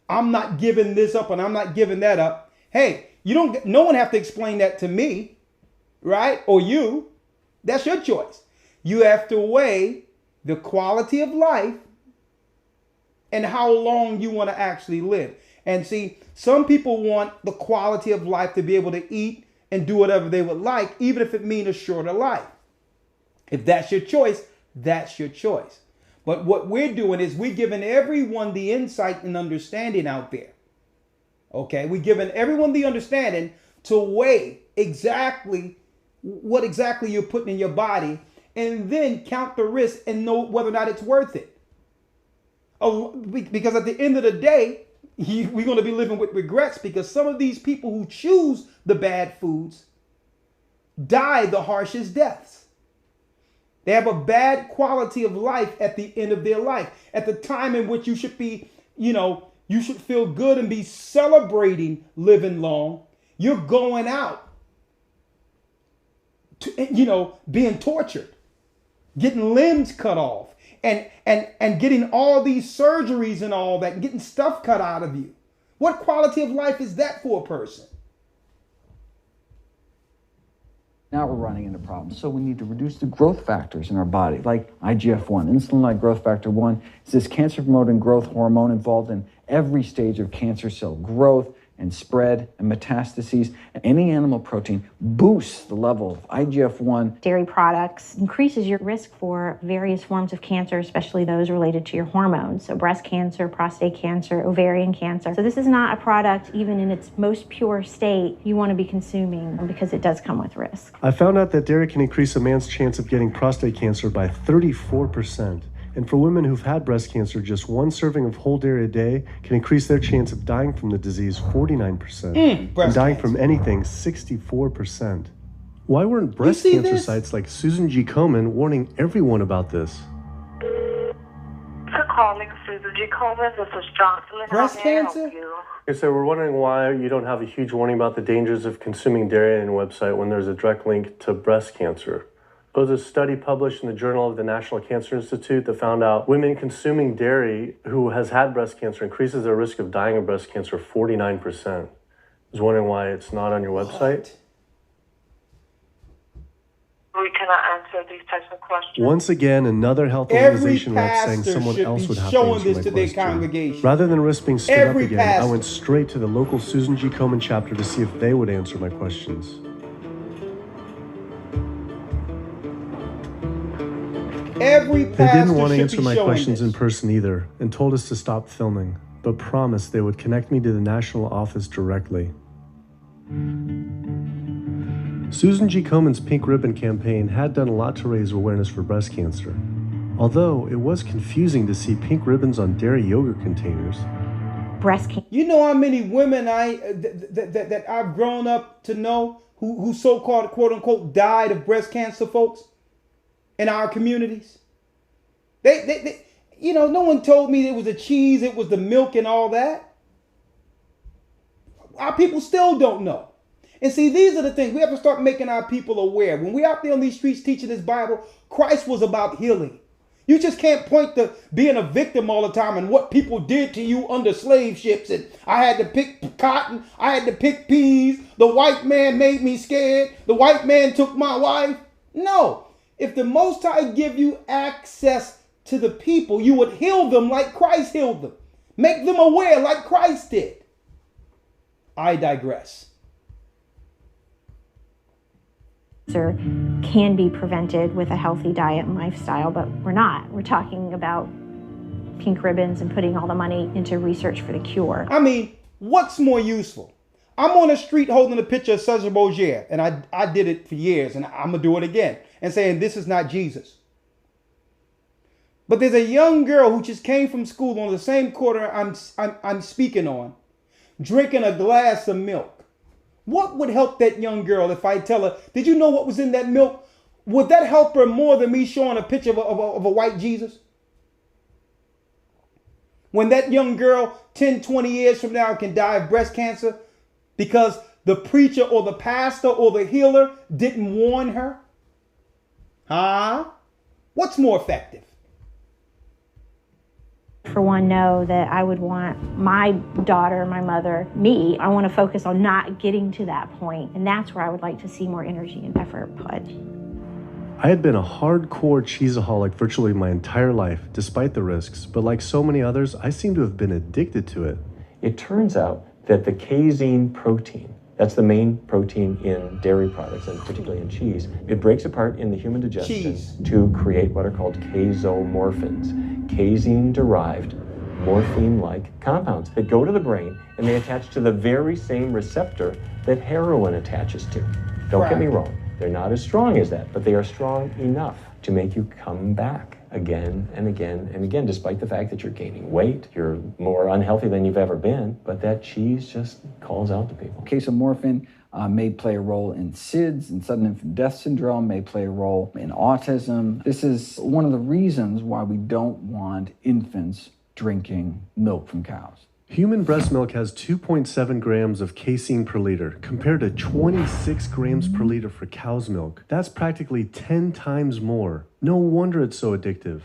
I'm not giving this up and I'm not giving that up, hey, no one have to explain that to me. Right? Or you. That's your choice. You have to weigh the quality of life and how long you want to actually live. And see, some people want the quality of life to be able to eat and do whatever they would like, even if it means a shorter life. If that's your choice, that's your choice. But what we're doing is we're giving everyone the insight and understanding out there. Okay? We're giving everyone the understanding to weigh exactly what exactly you're putting in your body, and then count the risk and know whether or not it's worth it. Because at the end of the day, we're going to be living with regrets, because some of these people who choose the bad foods die the harshest deaths. They have a bad quality of life at the end of their life, at the time in which you should be, you should feel good and be celebrating living long. You're going out, being tortured, getting limbs cut off, and getting all these surgeries and all that, and getting stuff cut out of you. What quality of life is that for a person? Now we're running into problems. So we need to reduce the growth factors in our body, like IGF-1. Insulin-like growth factor 1 is this cancer-promoting growth hormone involved in every stage of cancer cell growth and spread and metastases. Any animal protein boosts the level of IGF-1. Dairy products increases your risk for various forms of cancer, especially those related to your hormones. So breast cancer, prostate cancer, ovarian cancer. So this is not a product, even in its most pure state, you want to be consuming, because it does come with risk. I found out that dairy can increase a man's chance of getting prostate cancer by 34%. And for women who've had breast cancer, just 1 serving of whole dairy a day can increase their chance of dying from the disease 49%. And dying from anything 64%. Why weren't breast cancer sites like Susan G. Komen warning everyone about this? For calling Susan G. Komen, this is Jocelyn. Breast How may I help cancer? you? Okay, so we're wondering why you don't have a huge warning about the dangers of consuming dairy on your website when there's a direct link to breast cancer. There was a study published in the Journal of the National Cancer Institute that found out women consuming dairy who has had breast cancer increases their risk of dying of breast cancer 49%. I was wondering why it's not on your website. We cannot answer these types of questions. Once again, another health organization rep saying someone else would have to answer my question. Rather than risk being stood up again, I went straight to the local Susan G. Komen chapter to see if they would answer my questions. Every They pastor didn't want to should answer be my showing questions this. in person either, and told us to stop filming, but promised they would connect me to the national office directly. Susan G. Komen's Pink Ribbon campaign had done a lot to raise awareness for breast cancer, although it was confusing to see pink ribbons on dairy yogurt containers. Breast cancer. You know how many women that I've grown up to know who so-called quote unquote died of breast cancer, folks, in our communities? They you know, no one told me it was the cheese, it was the milk and all that. Our people still don't know. And see, these are the things we have to start making our people aware. When we're out there on these streets teaching this Bible, Christ was about healing. You just can't point to being a victim all the time and what people did to you under slave ships. And I had to pick cotton. I had to pick peas. The white man made me scared. The white man took my wife. No. If the Most High give you access to the people, you would heal them like Christ healed them. Make them aware like Christ did. I digress. Can be prevented with a healthy diet and lifestyle, but we're not. We're talking about pink ribbons and putting all the money into research for the cure. I mean, what's more useful? I'm on the street holding a picture of Cesar Borgia, and I did it for years, and I'm going to do it again, and saying this is not Jesus. But there's a young girl who just came from school on the same corner I'm speaking on, drinking a glass of milk. What would help that young girl if I tell her, did you know what was in that milk? Would that help her more than me showing a picture of a white Jesus? When that young girl 10, 20 years from now can die of breast cancer because the preacher or the pastor or the healer didn't warn her? Huh? What's more effective? For one, know that I would want my daughter, my mother, me, I want to focus on not getting to that point. And that's where I would like to see more energy and effort put. I had been a hardcore cheeseaholic virtually my entire life, despite the risks, but like so many others, I seem to have been addicted to it. It turns out that the casein protein, that's the main protein in dairy products and particularly in cheese, it breaks apart in the human digestion to create what are called casomorphins, casein-derived morphine-like compounds that go to the brain and they attach to the very same receptor that heroin attaches to. Don't get me wrong, they're not as strong as that, but they are strong enough to make you come back again and again and again, despite the fact that you're gaining weight, you're more unhealthy than you've ever been, but that cheese just calls out to people. Casomorphin may play a role in SIDS and sudden infant death syndrome, may play a role in autism. This is one of the reasons why we don't want infants drinking milk from cows. Human breast milk has 2.7 grams of casein per liter, compared to 26 grams per liter for cow's milk. That's practically 10 times more. No wonder it's so addictive.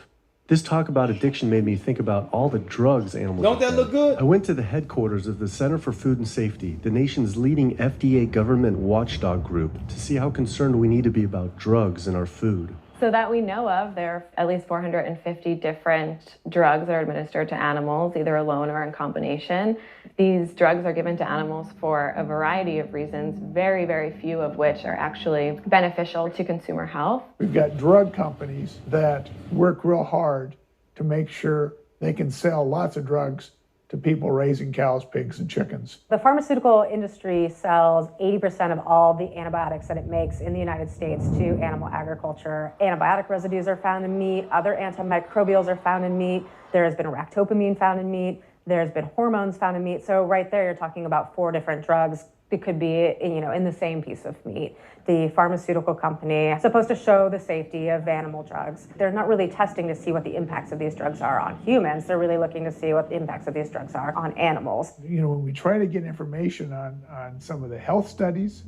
This talk about addiction made me think about all the drugs animals Don't that look good? I went to the headquarters of the Center for Food and Safety, the nation's leading FDA government watchdog group, to see how concerned we need to be about drugs in our food. So that we know of, there are at least 450 different drugs that are administered to animals, either alone or in combination. These drugs are given to animals for a variety of reasons, very, very few of which are actually beneficial to consumer health. We've got drug companies that work real hard to make sure they can sell lots of drugs to people raising cows, pigs, and chickens. The pharmaceutical industry sells 80% of all the antibiotics that it makes in the United States to animal agriculture. Antibiotic residues are found in meat, other antimicrobials are found in meat, there has been ractopamine found in meat, there's been hormones found in meat. So right there you're talking about 4 different drugs that could be, in the same piece of meat. The pharmaceutical company is supposed to show the safety of animal drugs. They're not really testing to see what the impacts of these drugs are on humans. They're really looking to see what the impacts of these drugs are on animals. When we try to get information on some of the health studies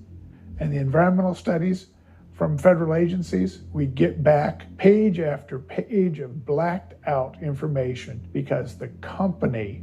and the environmental studies from federal agencies, we get back page after page of blacked out information because the company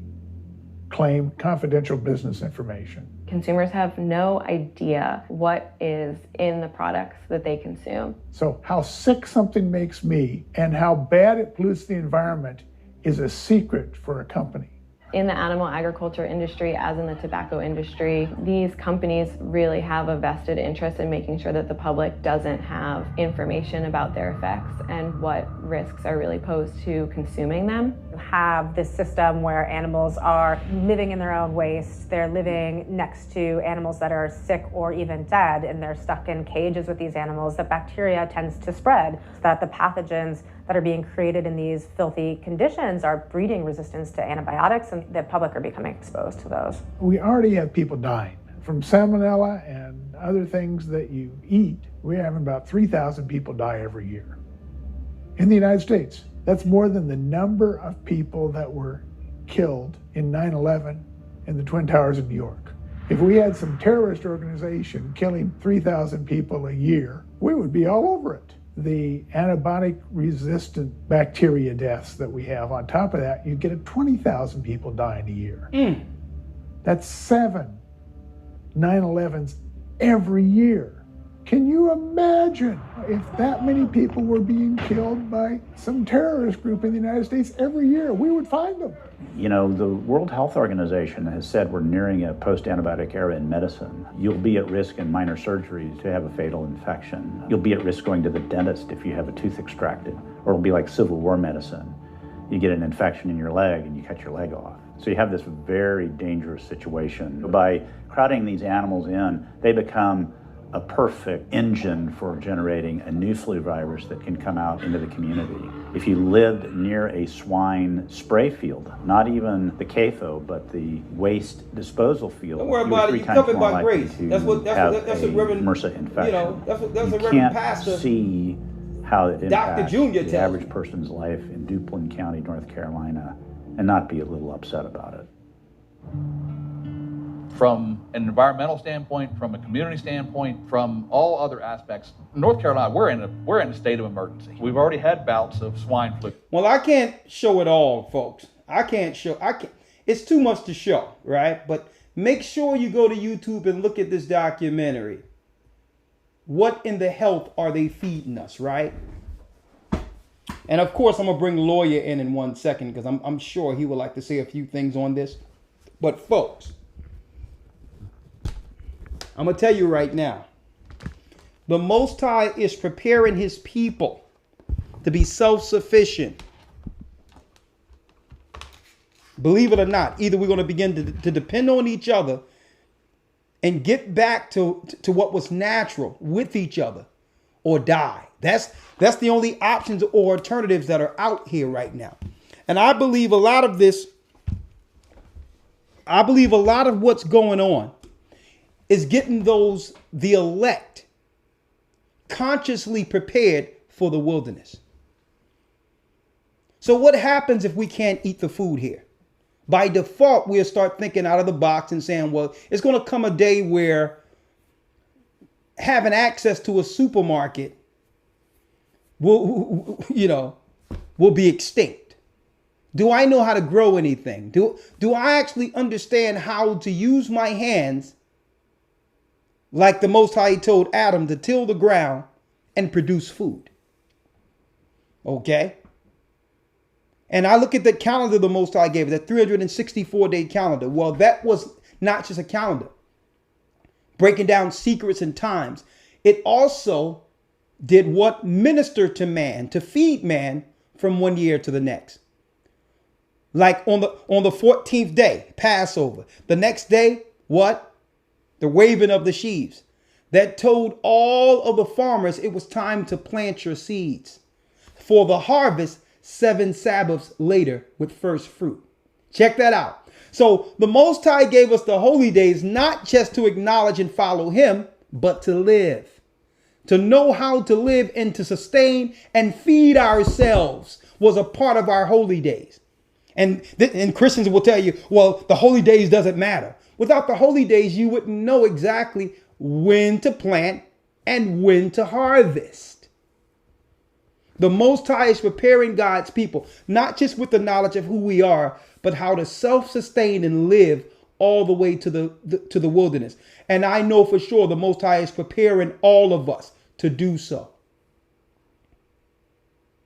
claimed confidential business information. Consumers have no idea what is in the products that they consume. So how sick something makes me and how bad it pollutes the environment is a secret for a company. In the animal agriculture industry, as in the tobacco industry, these companies really have a vested interest in making sure that the public doesn't have information about their effects and what risks are really posed to consuming them. You have this system where animals are living in their own waste. They're living next to animals that are sick or even dead, and they're stuck in cages with these animals. The bacteria tends to spread, so that the pathogens that are being created in these filthy conditions are breeding resistance to antibiotics, and the public are becoming exposed to those. We already have people dying from salmonella and other things that you eat. We're having about 3,000 people die every year in the United States. That's more than the number of people that were killed in 9/11 in the Twin Towers of New York. If we had some terrorist organization killing 3,000 people a year, we would be all over it. The antibiotic resistant bacteria deaths that we have, on top of that, you get 20,000 people dying a year. That's 7 9/11s every year. Can you imagine if that many people were being killed by some terrorist group in the United States every year? We would find them. You know, the World Health Organization has said we're nearing a post-antibiotic era in medicine. You'll be at risk in minor surgeries to have a fatal infection. You'll be at risk going to the dentist if you have a tooth extracted. Or it'll be like Civil War medicine. You get an infection in your leg and you cut your leg off. So you have this very dangerous situation. By crowding these animals in, they become a perfect engine for generating a new flu virus that can come out into the community. If you lived near a swine spray field, not even the CAFO, but the waste disposal field, don't worry about it. You covered by grace. That's what Reverend MRSA infection. You know, that's what you Reverend can't Pastor see how it impacts Junior the average person's life in Duplin County, North Carolina, and not be a little upset about it. From an environmental standpoint, from a community standpoint, from all other aspects, North Carolina, we're in a state of emergency. We've already had bouts of swine flu. Well, I can't show it all, folks. I can't. It's too much to show, right? But make sure you go to YouTube and look at this documentary. What in the health are they feeding us, right? And of course, I'm gonna bring Lawyer in 1 second because I'm sure he would like to say a few things on this. But folks, I'm going to tell you right now, the Most High is preparing his people to be self-sufficient. Believe it or not, either we're going to begin to depend on each other and get back to what was natural with each other, or die. That's the only options or alternatives that are out here right now. And I believe a lot of what's going on is getting the elect consciously prepared for the wilderness. So what happens if we can't eat the food here? By default, we'll start thinking out of the box and saying, well, it's going to come a day where having access to a supermarket will be extinct. Do I know how to grow anything? Do I actually understand how to use my hands like the Most High told Adam to till the ground and produce food? Okay? And I look at the calendar the Most High gave, that 364-day calendar. Well, that was not just a calendar, breaking down secrets and times. It also did what? Minister to man, to feed man from one year to the next. Like on the 14th day, Passover. The next day, what? The waving of the sheaves. That told all of the farmers it was time to plant your seeds for the harvest 7 Sabbaths later with first fruit. Check that out. So the Most High gave us the holy days, not just to acknowledge and follow him, but to live. To know how to live and to sustain and feed ourselves was a part of our holy days. And Christians will tell you, well, the holy days doesn't matter. Without the holy days, you wouldn't know exactly when to plant and when to harvest. The Most High is preparing God's people, not just with the knowledge of who we are, but how to self-sustain and live all the way to the wilderness. And I know for sure the Most High is preparing all of us to do so.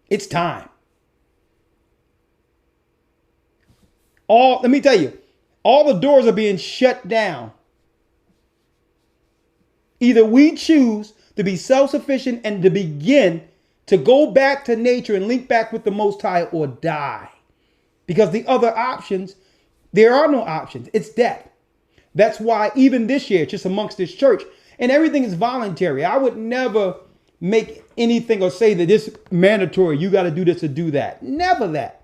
It's time. Let me tell you, all the doors are being shut down. Either we choose to be self-sufficient and to begin to go back to nature and link back with the Most High, or die. Because the other options, there are no options. It's death. That's why even this year, just amongst this church, and everything is voluntary. I would never make anything or say that this mandatory, you got to do this or do that. Never that.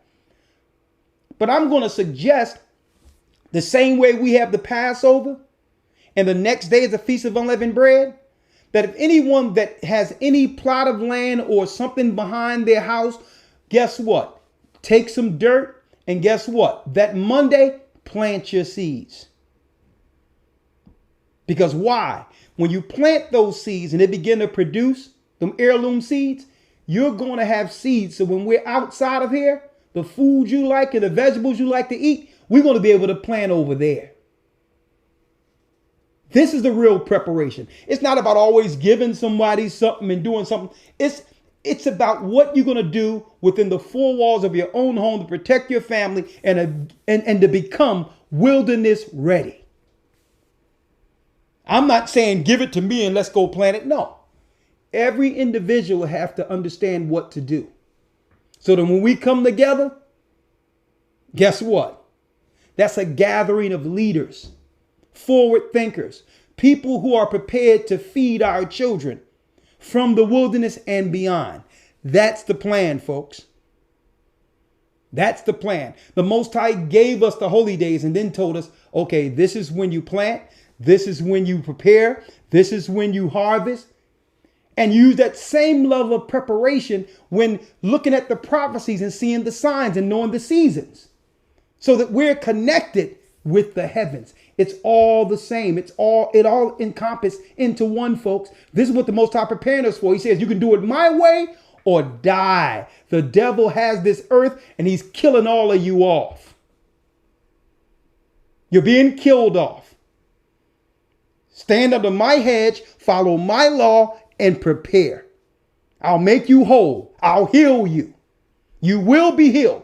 But I'm going to suggest the same way we have the Passover and the next day is the Feast of Unleavened Bread, that if anyone that has any plot of land or something behind their house, guess what? Take some dirt, and guess what? That Monday, plant your seeds. Because why? When you plant those seeds and they begin to produce them heirloom seeds, you're going to have seeds. So when we're outside of here, the food you like and the vegetables you like to eat, we're going to be able to plant over there. This is the real preparation. It's not about always giving somebody something and doing something. It's about what you're going to do within the four walls of your own home to protect your family and to become wilderness ready. I'm not saying give it to me and let's go plant it. No. Every individual have to understand what to do. So that when we come together, guess what? That's a gathering of leaders, forward thinkers, people who are prepared to feed our children from the wilderness and beyond. That's the plan, folks. That's the plan. The Most High gave us the holy days and then told us, okay, this is when you plant. This is when you prepare. This is when you harvest. And use that same level of preparation when looking at the prophecies and seeing the signs and knowing the seasons, so that we're connected with the heavens. It's all the same. It all encompassed into one, folks. This is what the Most High preparing us for. He says, you can do it my way or die. The devil has this earth and he's killing all of you off. You're being killed off. Stand under my hedge, follow my law, and prepare. I'll make you whole. I'll heal you. You will be healed.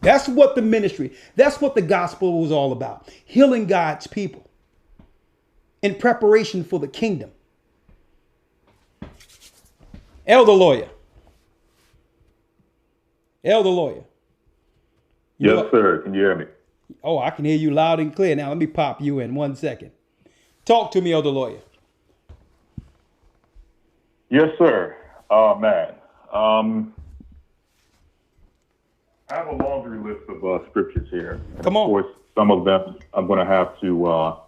That's what the ministry, that's what the gospel was all about. Healing God's people in preparation for the kingdom. Elder Lawyer. Elder Lawyer. Yes, sir. Can you hear me? Oh, I can hear you loud and clear. Now, let me pop you in 1 second. Talk to me, Elder Lawyer. Yes, sir. Man. I have a laundry list of scriptures here. And Come on. Of course, some of them I'm going to have to,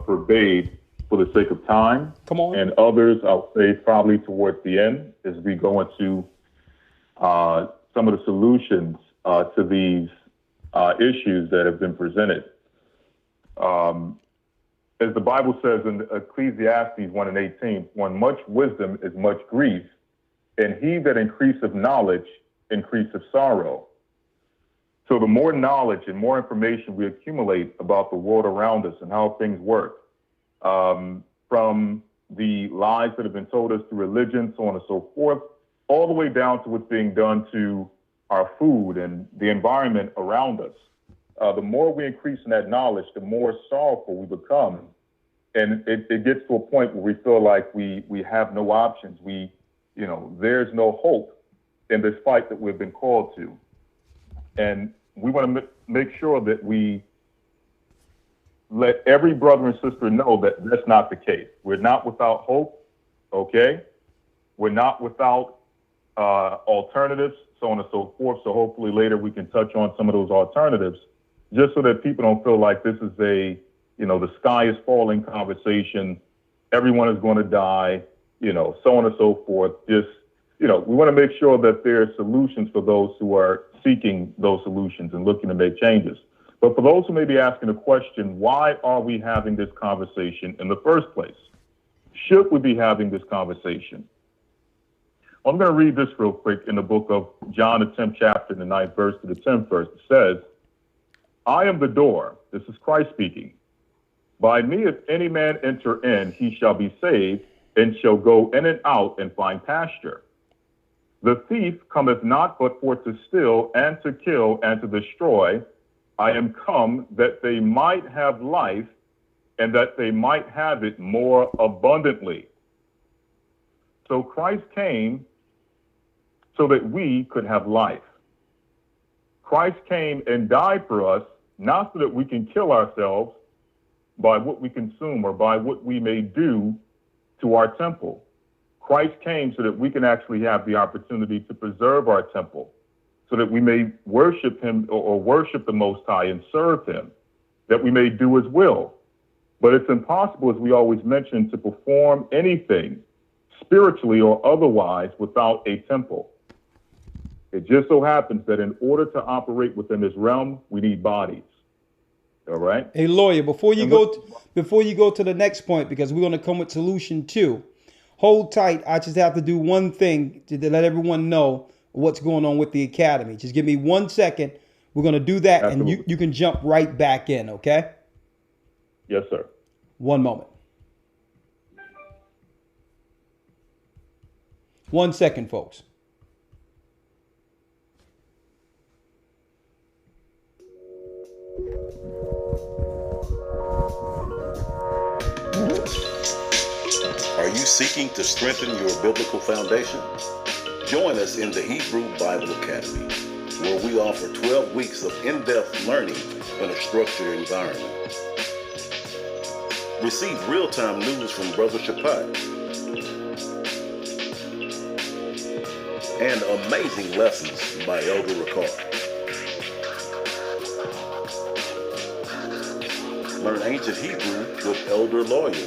forbade for the sake of time. Come on. And others, I'll say probably towards the end as we go into some of the solutions to these issues that have been presented. As the Bible says in Ecclesiastes 1:18, when much wisdom is much grief, and he that increaseth knowledge increaseth sorrow. So the more knowledge and more information we accumulate about the world around us and how things work, from the lies that have been told us through religion, so on and so forth, all the way down to what's being done to our food and the environment around us. The more we increase in that knowledge, the more sorrowful we become. And it gets to a point where we feel like we have no options. There's no hope in this fight that we've been called to. And we want to make sure that we let every brother and sister know that that's not the case. We're not without hope, okay? We're not without alternatives, so on and so forth. So hopefully later we can touch on some of those alternatives, just so that people don't feel like this is the sky is falling conversation. Everyone is going to die, so on and so forth. Just, we want to make sure that there are solutions for those who are seeking those solutions and looking to make changes. But for those who may be asking the question, why are we having this conversation in the first place? Should we be having this conversation? I'm going to read this real quick in the book of John, the 10th chapter, the 9th verse to the 10th verse. It says, I am the door. This is Christ speaking. By me, if any man enter in, he shall be saved, and shall go in and out and find pasture. The thief cometh not but for to steal and to kill and to destroy. I am come that they might have life, and that they might have it more abundantly. So Christ came so that we could have life. Christ came and died for us, not so that we can kill ourselves by what we consume or by what we may do to our temple. Christ came so that we can actually have the opportunity to preserve our temple, so that we may worship him or worship the Most High and serve him, that we may do his will. But it's impossible, as we always mention, to perform anything spiritually or otherwise without a temple. It just so happens that in order to operate within this realm, we need bodies. All right. Hey, lawyer, before you go to the next point, because we're going to come with solution 2, hold tight. I just have to do one thing to let everyone know what's going on with the academy. Just give me 1 second. We're going to do that. Absolutely. And you can jump right back in. Okay. Yes, sir. 1 moment. 1 second, folks. Are you seeking to strengthen your biblical foundation? Join us in the Hebrew Bible Academy, where we offer 12 weeks of in-depth learning in a structured environment. Receive real-time news from Brother Shapat and amazing lessons by Elder Ricard. Learn ancient Hebrew with Elder Lawyer.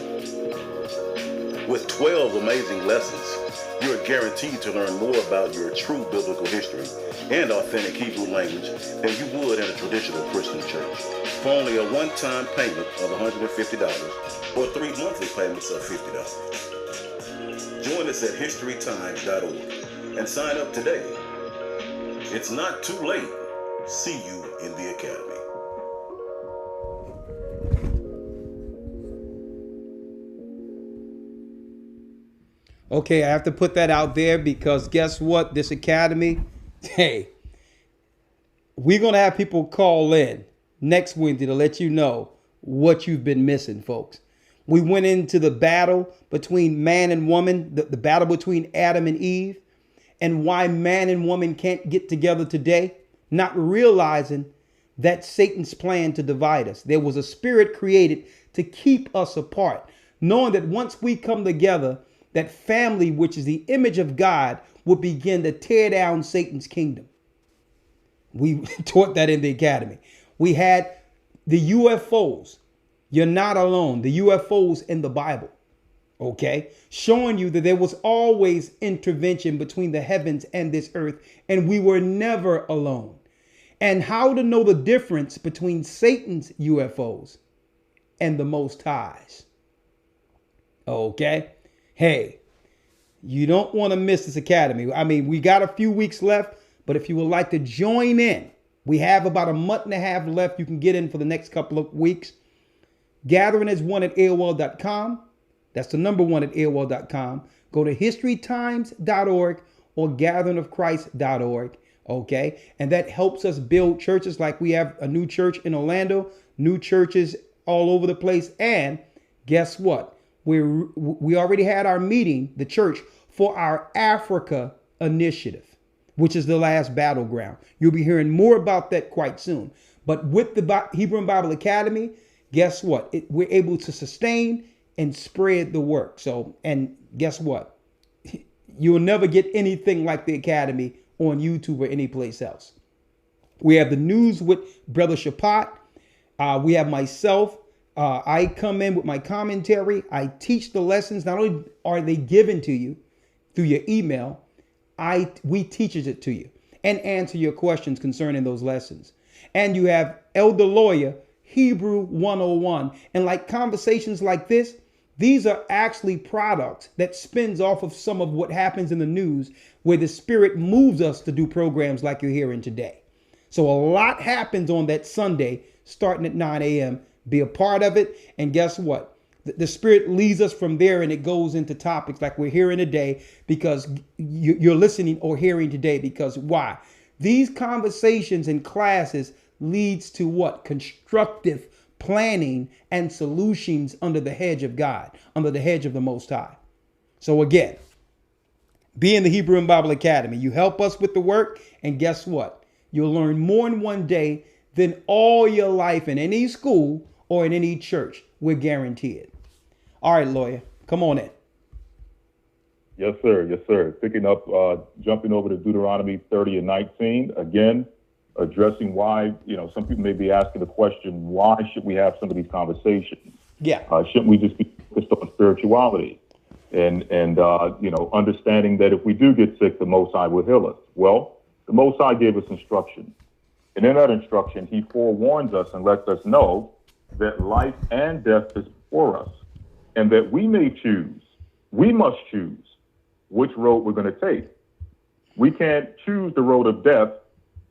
With 12 amazing lessons, you are guaranteed to learn more about your true biblical history and authentic Hebrew language than you would in a traditional Christian church. For only a one-time payment of $150 or 3 monthly payments of $50. Join us at historytimes.org and sign up today. It's not too late. See you in the academy. Okay, I have to put that out there because guess what? This academy, hey, we're going to have people call in next Wednesday to let you know what you've been missing, folks. We went into the battle between man and woman, the battle between Adam and Eve, and why man and woman can't get together today, not realizing that Satan's plan to divide us. There was a spirit created to keep us apart, knowing that once we come together, that family, which is the image of God, will begin to tear down Satan's kingdom. We taught that in the academy. We had the UFOs. You're not alone. The UFOs in the Bible. Okay. Showing you that there was always intervention between the heavens and this earth, and we were never alone. And how to know the difference between Satan's UFOs and the Most High's. Okay. Hey, you don't want to miss this academy. I mean, we got a few weeks left, but if you would like to join in, we have about a month and a half left. You can get in for the next couple of weeks. Gathering is 1 at AOL.com. That's the number 1 at AOL.com. Go to historytimes.org or gatheringofchrist.org. Okay. And that helps us build churches, like we have a new church in Orlando, new churches all over the place. And guess what? We already had our meeting, the church, for our Africa initiative, which is the last battleground. You'll be hearing more about that quite soon. But with the Hebrew Bible Academy, guess what? We're able to sustain and spread the work. So, and guess what? You'll never get anything like the academy on YouTube or anyplace else. We have the news with Brother Shapat. We have myself. I come in with my commentary. I teach the lessons. Not only are they given to you through your email, we teach it to you and answer your questions concerning those lessons. And you have Elder Lawyer, Hebrew 101. And like conversations like this, these are actually products that spins off of some of what happens in the news where the Spirit moves us to do programs like you're hearing today. So a lot happens on that Sunday starting at 9 a.m. Be a part of it. And guess what? The Spirit leads us from there, and it goes into topics like we're hearing today because you're listening or hearing today. Because why? These conversations and classes leads to what? Constructive planning and solutions under the hedge of God, under the hedge of the Most High. So again, be in the Hebrew and Bible Academy. You help us with the work, and guess what? You'll learn more in one day than all your life in any school or in any church. We're guaranteed. All right, Lawyer, come on in. Yes, sir. Yes, sir. Picking up, jumping over to Deuteronomy 30 and 19, again, addressing why, some people may be asking the question, why should we have some of these conversations? Yeah. Shouldn't we just be focused on spirituality and understanding that if we do get sick, the Most High will heal us? Well, the Most High gave us instruction. And in that instruction, he forewarns us and lets us know that life and death is before us and that we must choose which road we're going to take. We can't choose the road of death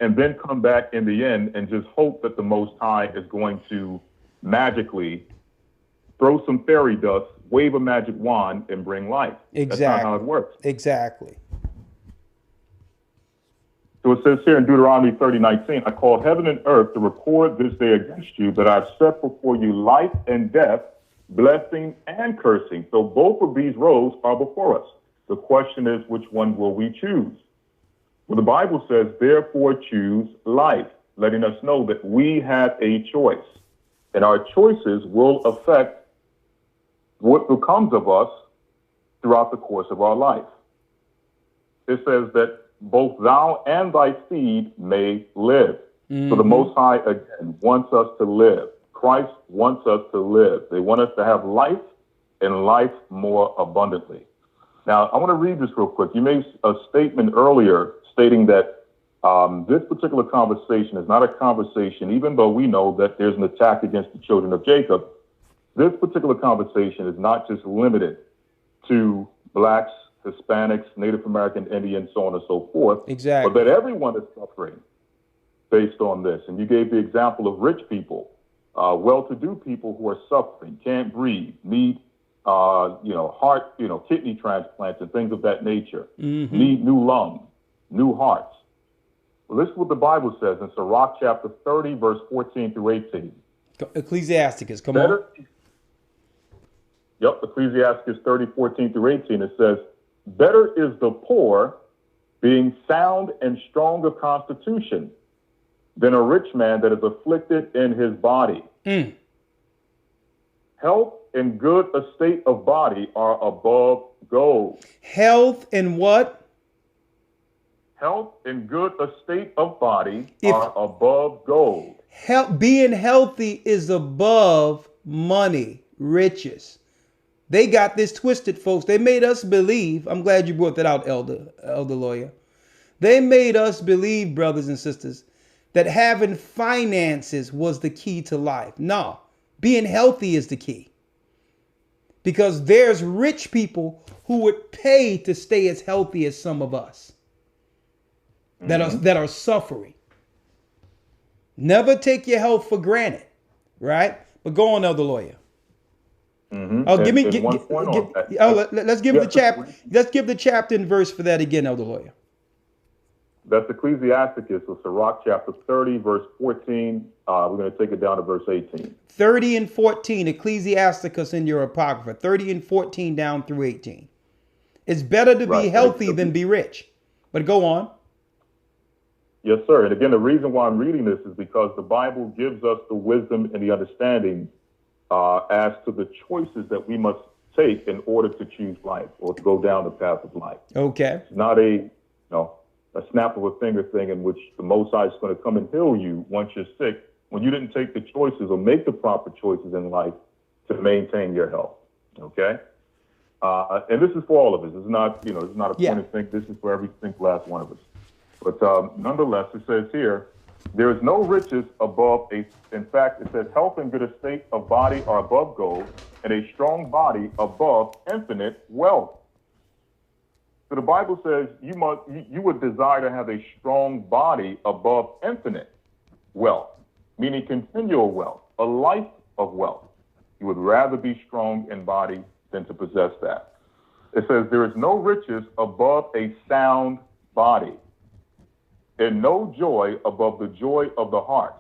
and then come back in the end and just hope that the Most High is going to magically throw some fairy dust, wave a magic wand, and bring life. Exactly. That's not how it works. Exactly. So it says here in Deuteronomy 30:19, I call heaven and earth to record this day against you that I've set before you life and death, blessing and cursing. So both of these roads are before us. The question is, which one will we choose? Well, the Bible says, therefore choose life, letting us know that we have a choice. And our choices will affect what becomes of us throughout the course of our life. It says that both thou and thy seed may live. Mm-hmm. So the Most High, again, wants us to live. Christ wants us to live. They want us to have life and life more abundantly. Now, I want to read this real quick. You made a statement earlier stating that this particular conversation is not a conversation, even though we know that there's an attack against the children of Jacob. This particular conversation is not just limited to blacks, Hispanics, Native American, Indians, so on and so forth. Exactly. But that everyone is suffering based on this. And you gave the example of rich people, well-to-do people who are suffering, can't breathe, need heart, kidney transplants and things of that nature, need new lungs, new hearts. Well, this is what the Bible says in Sirach chapter 30, verse 14 through 18. Ecclesiasticus, come on. Yep, Ecclesiasticus 30, 14 through 18. It says, better is the poor being sound and strong of constitution than a rich man that is afflicted in his body. Health and good estate of body are above gold. Health and what? Health and good estate of body are above gold. Being healthy is above money, riches. They got this twisted, folks. They made us believe. I'm glad you brought that out, Elder Lawyer. They made us believe, brothers and sisters, that having finances was the key to life. No, being healthy is the key. Because there's rich people who would pay to stay as healthy as some of us that are suffering. Never take your health for granted, right? But go on, Elder Lawyer. Oh, let's give the chapter. Let's give the chapter and verse for that again, Elder Lawyer. That's Ecclesiasticus, so Sirach chapter 30, verse 14. We're going to take it down to verse 18. 30 and 14, Ecclesiasticus in your Apocrypha. 30 and 14 down through 18. It's better to be healthy than be rich. But go on. Yes, sir. And again, the reason why I'm reading this is because the Bible gives us the wisdom and the understanding as to the choices that we must take in order to choose life or to go down the path of life. Okay. It's not a snap of a finger thing in which the Most High is going to come and heal you once you're sick when you didn't take the choices or make the proper choices in life to maintain your health. Okay. And this is for all of us. It's not, it's not a point of thing. This is for every single last one of us. But nonetheless, it says here, There is no riches above in fact, it says health and good estate of body are above gold, and a strong body above infinite wealth. So the Bible says you would desire to have a strong body above infinite wealth, meaning continual wealth, a life of wealth. You would rather be strong in body than to possess that. It says there is no riches above a sound body, and no joy above the joy of the heart.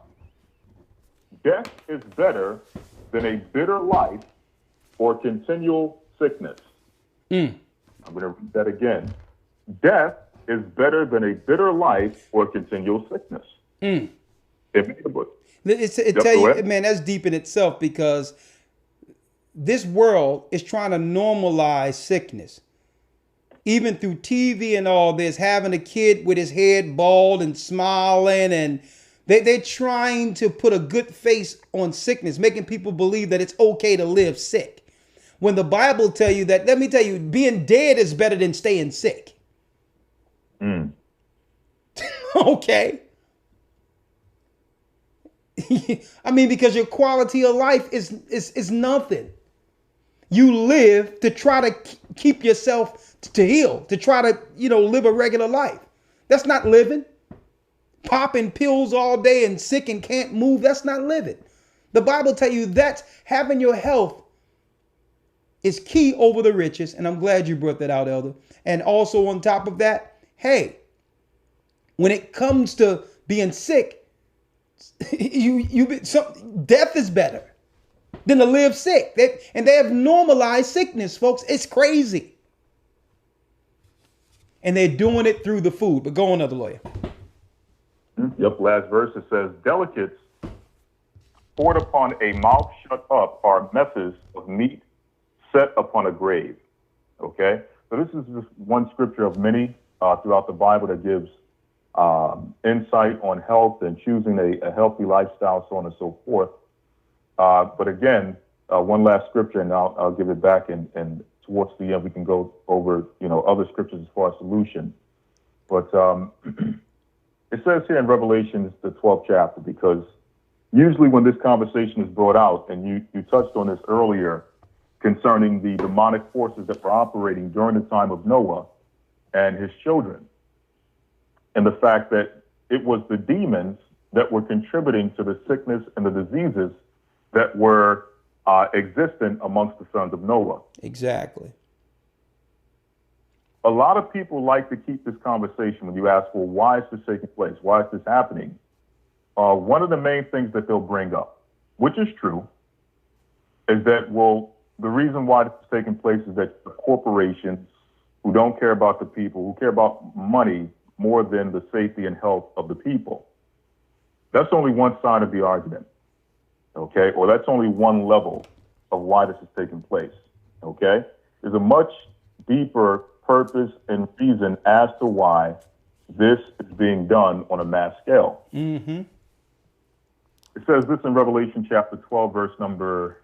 Death is better than a bitter life or continual sickness. I'm going to read that again. Death is better than a bitter life or continual sickness. It tell you, man, that's deep in itself, because this world is trying to normalize sickness. Even through TV and all this, having a kid with his head bald and smiling, and they're trying to put a good face on sickness, making people believe that it's okay to live sick. When the Bible tell you that, let me tell you, being dead is better than staying sick. Okay. I mean, because your quality of life is nothing. You live to try to keep yourself to heal, to try to, live a regular life. That's not living. Popping pills all day and sick and can't move, that's not living. The Bible tell you that having your health is key over the riches, and I'm glad you brought that out, Elder. And also on top of that, hey, when it comes to being sick, death is better than to live sick. And they have normalized sickness, folks. It's crazy. And they're doing it through the food. But go on, other lawyer. Yep, last verse, it says, delicates poured upon a mouth shut up are messes of meat set upon a grave. Okay? So this is just one scripture of many throughout the Bible that gives insight on health and choosing a healthy lifestyle, so on and so forth. But again, one last scripture, and I'll give it back, and towards the end we can go over other scriptures as far as solution. But it says here in Revelation, the 12th chapter, because usually when this conversation is brought out, and you touched on this earlier concerning the demonic forces that were operating during the time of Noah and his children, and the fact that it was the demons that were contributing to the sickness and the diseases that were existent amongst the sons of Noah. Exactly. A lot of people like to keep this conversation when you ask, well, why is this taking place? Why is this happening? One of the main things that they'll bring up, which is true, is that, well, the reason why this is taking place is that corporations who don't care about the people, who care about money more than the safety and health of the people. That's only one side of the argument, okay? Or that's only one level of why this is taking place, okay? There's a much deeper purpose and reason as to why this is being done on a mass scale. Mm-hmm. It says this in Revelation chapter 12, verse number,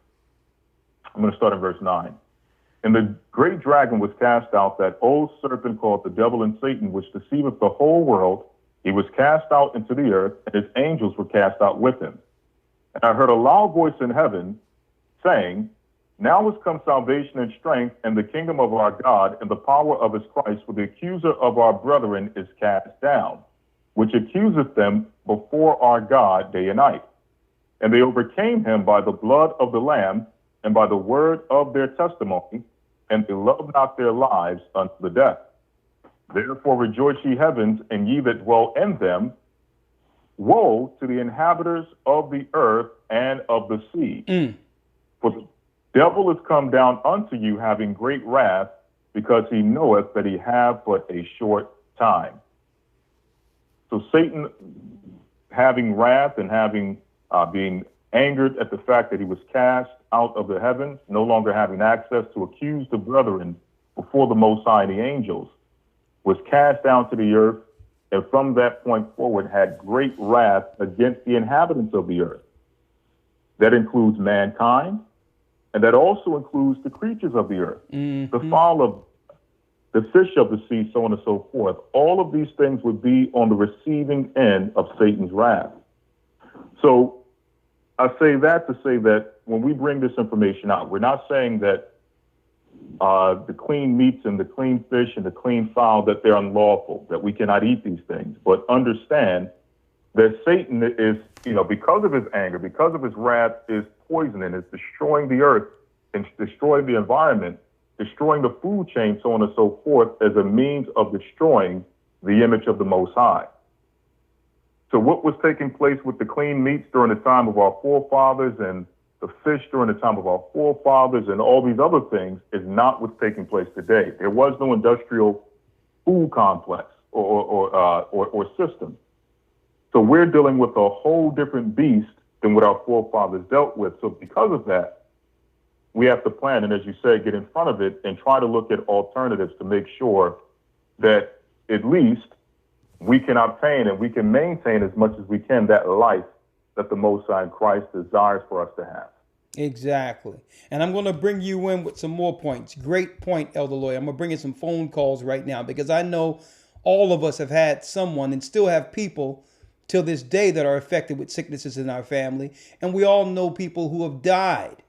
I'm going to start in verse 9. And the great dragon was cast out, that old serpent called the devil and Satan, which deceiveth the whole world. He was cast out into the earth, and his angels were cast out with him. And I heard a loud voice in heaven saying, now is come salvation and strength, and the kingdom of our God, and the power of his Christ, for the accuser of our brethren is cast down, which accuseth them before our God day and night. And they overcame him by the blood of the Lamb, and by the word of their testimony, and they loved not their lives unto the death. Therefore rejoice, ye heavens, and ye that dwell in them. Woe to the inhabitants of the earth and of the sea. For the devil is come down unto you, having great wrath, because he knoweth that he have but a short time. So Satan, having wrath and having being angered at the fact that he was cast out of the heavens, no longer having access to accuse the brethren before the Most High and the angels, was cast down to the earth, and from that point forward had great wrath against the inhabitants of the earth. That includes mankind, and that also includes the creatures of the earth, the fowl of, the fish of the sea, so on and so forth. All of these things would be on the receiving end of Satan's wrath. So I say that to say that when we bring this information out, we're not saying that the clean meats and the clean fish and the clean fowl, that they're unlawful, that we cannot eat these things, but understand that Satan is, because of his anger, because of his wrath, is poisoning, is destroying the earth and destroying the environment, destroying the food chain, so on and so forth, as a means of destroying the image of the Most High. So what was taking place with the clean meats during the time of our forefathers and the fish during the time of our forefathers and all these other things is not what's taking place today. There was no industrial food complex or system. So we're dealing with a whole different beast than what our forefathers dealt with. So because of that, we have to plan and, as you say, get in front of it and try to look at alternatives to make sure that at least we can obtain and we can maintain as much as we can that life that the Most High in Christ desires for us to have. Exactly. And I'm going to bring you in with some more points. Great point, Elder Lawyer. I'm going to bring in some phone calls right now because I know all of us have had someone and still have people till this day that are affected with sicknesses in our family. And we all know people who have died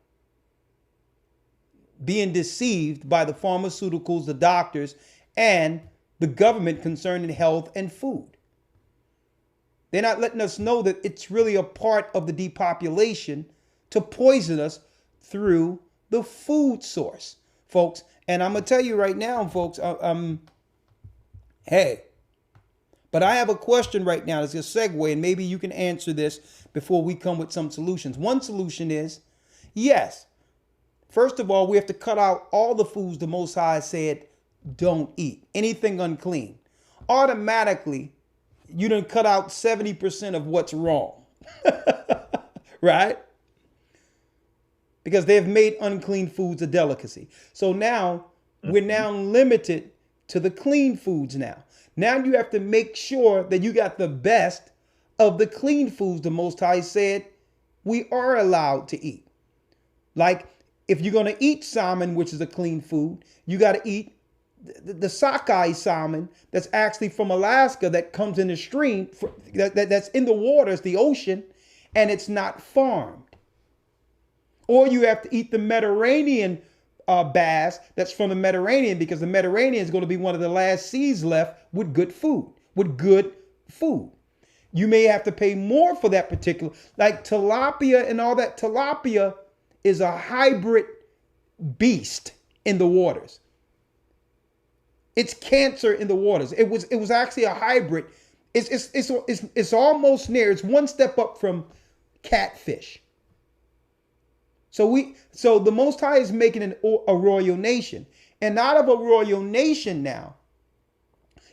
being deceived by the pharmaceuticals, the doctors, and the government concerning health and food. They're not letting us know that it's really a part of the depopulation to poison us through the food source, folks. And I'm going to tell you right now, folks, hey, but I have a question right now that's a segue, and maybe you can answer this before we come with some solutions. One solution is, yes, first of all, we have to cut out all the foods the Most High said don't eat. Anything unclean. Automatically, you done cut out 70% of what's wrong. Right? Because they've made unclean foods a delicacy. So now, we're now limited to the clean foods now. Now you have to make sure that you got the best of the clean foods the Most High said we are allowed to eat. Like, if you're going to eat salmon, which is a clean food, you got to eat the sockeye salmon that's actually from Alaska that comes in the stream, that's in the waters, the ocean, and it's not farmed. Or you have to eat the Mediterranean bass that's from the Mediterranean, because the Mediterranean is going to be one of the last seas left with good food, You may have to pay more for that particular, like tilapia and all that. Tilapia is a hybrid beast in the waters. It's cancer in the waters. It was actually a hybrid. It's almost near. It's one step up from catfish. So the Most High is making a royal nation, and out of a royal nation now,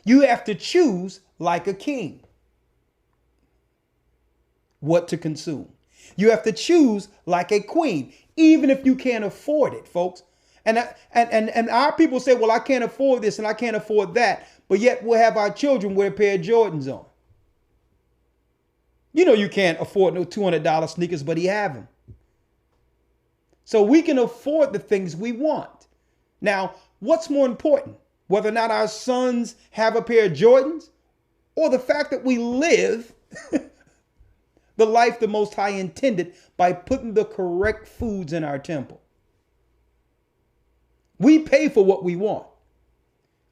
you have to choose like a king what to consume. You have to choose like a queen, even if you can't afford it, folks. And our people say, well, I can't afford this and I can't afford that, but yet we'll have our children wear a pair of Jordans on. You know you can't afford no $200 sneakers, but he have them. So we can afford the things we want. Now, what's more important? Whether or not our sons have a pair of Jordans, or the fact that we live the life the Most High intended by putting the correct foods in our temple. We pay for what we want.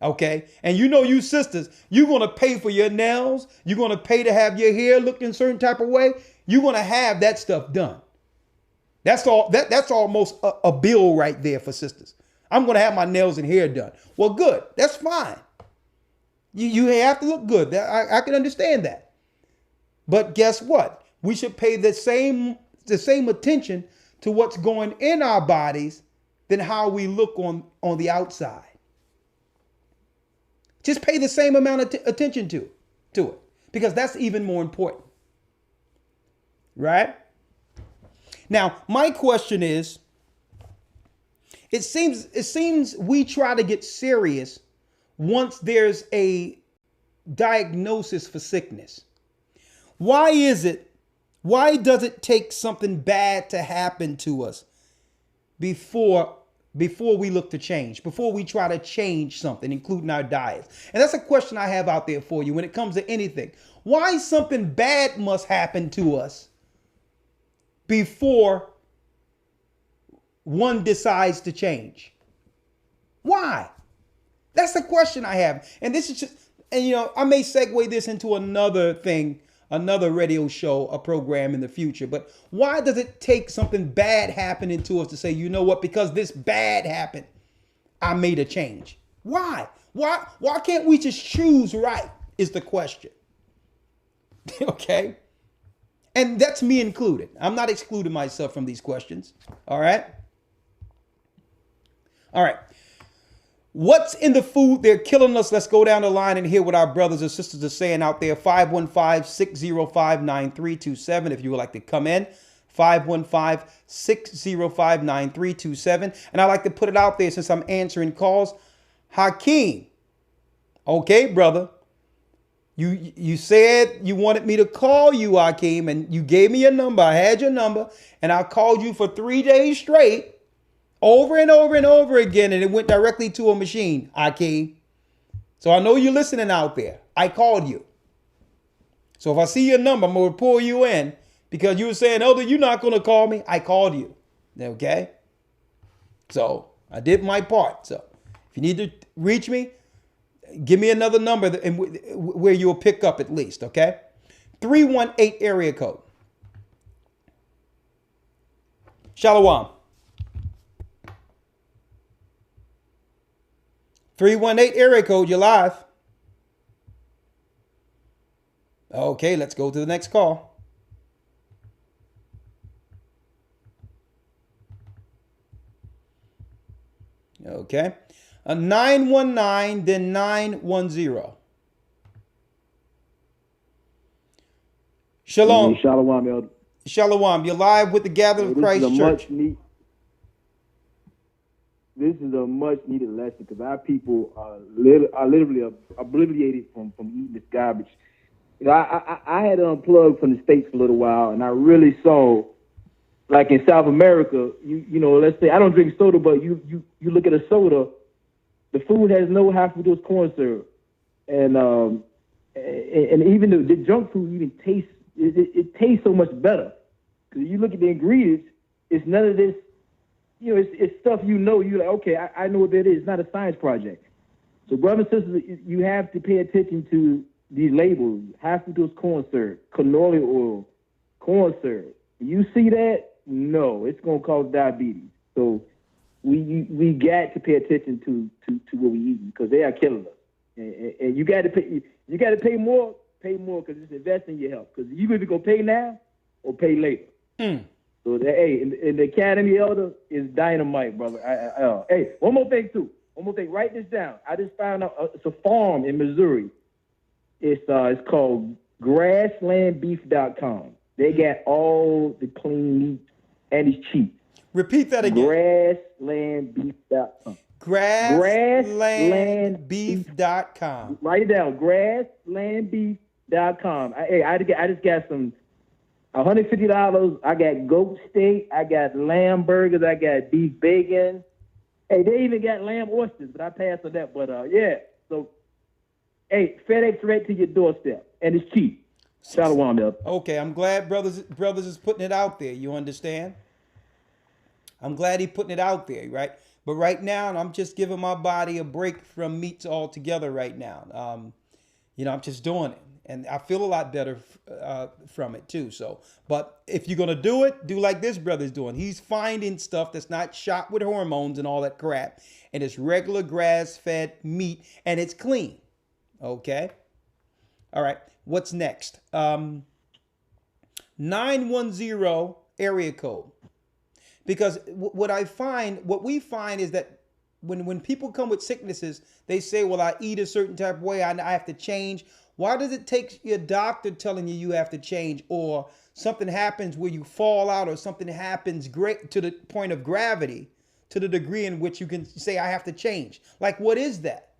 Okay? And you sisters, you're going to pay for your nails. You're going to pay to have your hair look in a certain type of way. You're going to have that stuff done. That's all. That's almost a bill right there for sisters. I'm going to have my nails and hair done. Well, good. That's fine. You have to look good. I can understand that. But guess what? We should pay the same attention to what's going in our bodies than how we look on the outside. Just pay the same amount of attention to it, because that's even more important. Right? Now, my question is, it seems we try to get serious once there's a diagnosis for sickness. Why does it take something bad to happen to us before before we look to change, before we try to change something, including our diets? And that's a question I have out there for you when it comes to anything. Why something bad must happen to us before one decides to change? Why? That's the question I have. And this is just, and you know, I may segue this into another thing, another radio show, a program in the future. But why does it take something bad happening to us to say, you know what, because this bad happened, I made a change? Why? Why can't we just choose right is the question. Okay? And that's me included. I'm not excluding myself from these questions. All right? All right. What's in the food? They're killing us. Let's go down the line and hear what our brothers and sisters are saying out there. 515-605-9327 if you would like to come in. 515-605-9327. And I like to put it out there since I'm answering calls. Hakeem. Okay, brother. You said you wanted me to call you, Hakeem, and you gave me your number. I had your number, and I called you for 3 days straight. Over and over and over again, and it went directly to a machine, Hakeem. So I know you're listening out there. I called you. So if I see your number, I'm going to pull you in because you were saying, Elder, you're not going to call me. I called you. Okay? So I did my part. So if you need to reach me, give me another number where you'll pick up at least, okay? 318 area code. Shalom. 318 area code, you're live. Okay, let's go to the next call. Okay. 919, then 910. Shalom. Hey, Shalom, Elder. Shalom. You're live with the Gathering of Christ Church. This is a much needed lesson because our people are literally obliviated from eating this garbage. You know, I had unplugged from the States for a little while, and I really saw, like in South America, you know, let's say I don't drink soda, but you look at a soda, the food has no high fructose corn syrup, and even the junk food even tastes it tastes so much better because you look at the ingredients, it's none of this. You know, it's stuff you're like, okay, I know what that is. It's not a science project. So, brothers and sisters, you have to pay attention to these labels. High fructose corn syrup, canola oil, corn syrup. You see that? No, it's going to cause diabetes. So, we got to pay attention to what we eat because they are killing us. And you got to pay more because it's investing in your health. Because you either going to pay now or pay later. So, hey, in the Academy, Elder, is dynamite, brother. Hey, one more thing, too. One more thing. Write this down. I just found out it's a farm in Missouri. It's called grasslandbeef.com. They got all the clean meat, and it's cheap. Repeat that again. Grasslandbeef.com. Grasslandbeef.com. Write it down. Grasslandbeef.com. I just got some $150. I got goat steak. I got lamb burgers. I got beef bacon. Hey, they even got lamb oysters, but I passed on that. But yeah, so hey, FedEx right to your doorstep, and it's cheap. Shalom, Elder. Okay, I'm glad brothers is putting it out there. You understand? I'm glad he's putting it out there, right? But right now, I'm just giving my body a break from meats altogether right now. You know, I'm just doing it. And I feel a lot better from it too. So, but if you're going to do it, do like this brother's doing. He's finding stuff that's not shot with hormones and all that crap. And it's regular grass-fed meat and it's clean. Okay. All right. What's next? 910 area code. Because what we find is that when people come with sicknesses, they say, well, I eat a certain type of way. I have to change. Why does it take your doctor telling you have to change, or something happens where you fall out, or something happens great to the point of gravity, to the degree in which you can say, I have to change? Like, what is that?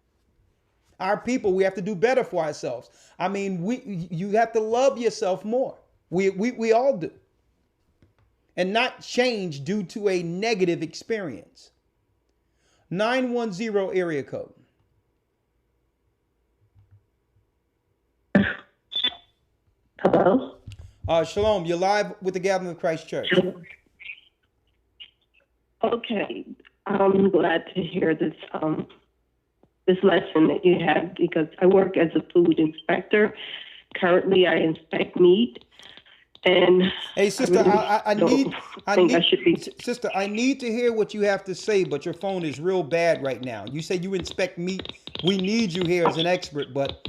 Our people, we have to do better for ourselves. I mean, you have to love yourself more. We all do. And not change due to a negative experience. 910 area code. Hello? Shalom, you're live with the Gathering of Christ Church. Okay, I'm glad to hear this this lesson that you have, because I work as a food inspector. Currently, I inspect meat, and hey, sister, I need to hear what you have to say, but your phone is real bad right now. You say you inspect meat. We need you here as an expert, but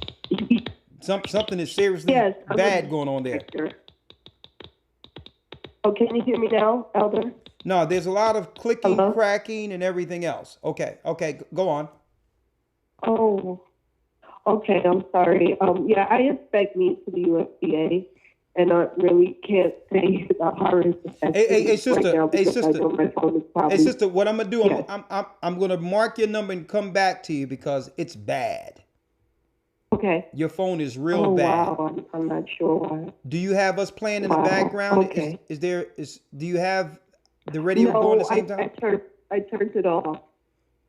something is seriously bad going on there. Oh, can you hear me now, Elder? No, there's a lot of clicking, cracking, and everything else. Okay, go on. Oh, okay, I'm sorry. Yeah, I inspect meat for the USDA, and I really can't say the hardest. Hey, sister. Right now, hey, sister. Probably, hey, sister. What I'm gonna do? Yeah. I'm gonna mark your number and come back to you because it's bad. Okay. Your phone is real bad. Wow, I'm not sure why. Do you have us playing in the background? Okay. Do you have the radio going at the same time? I turned it off.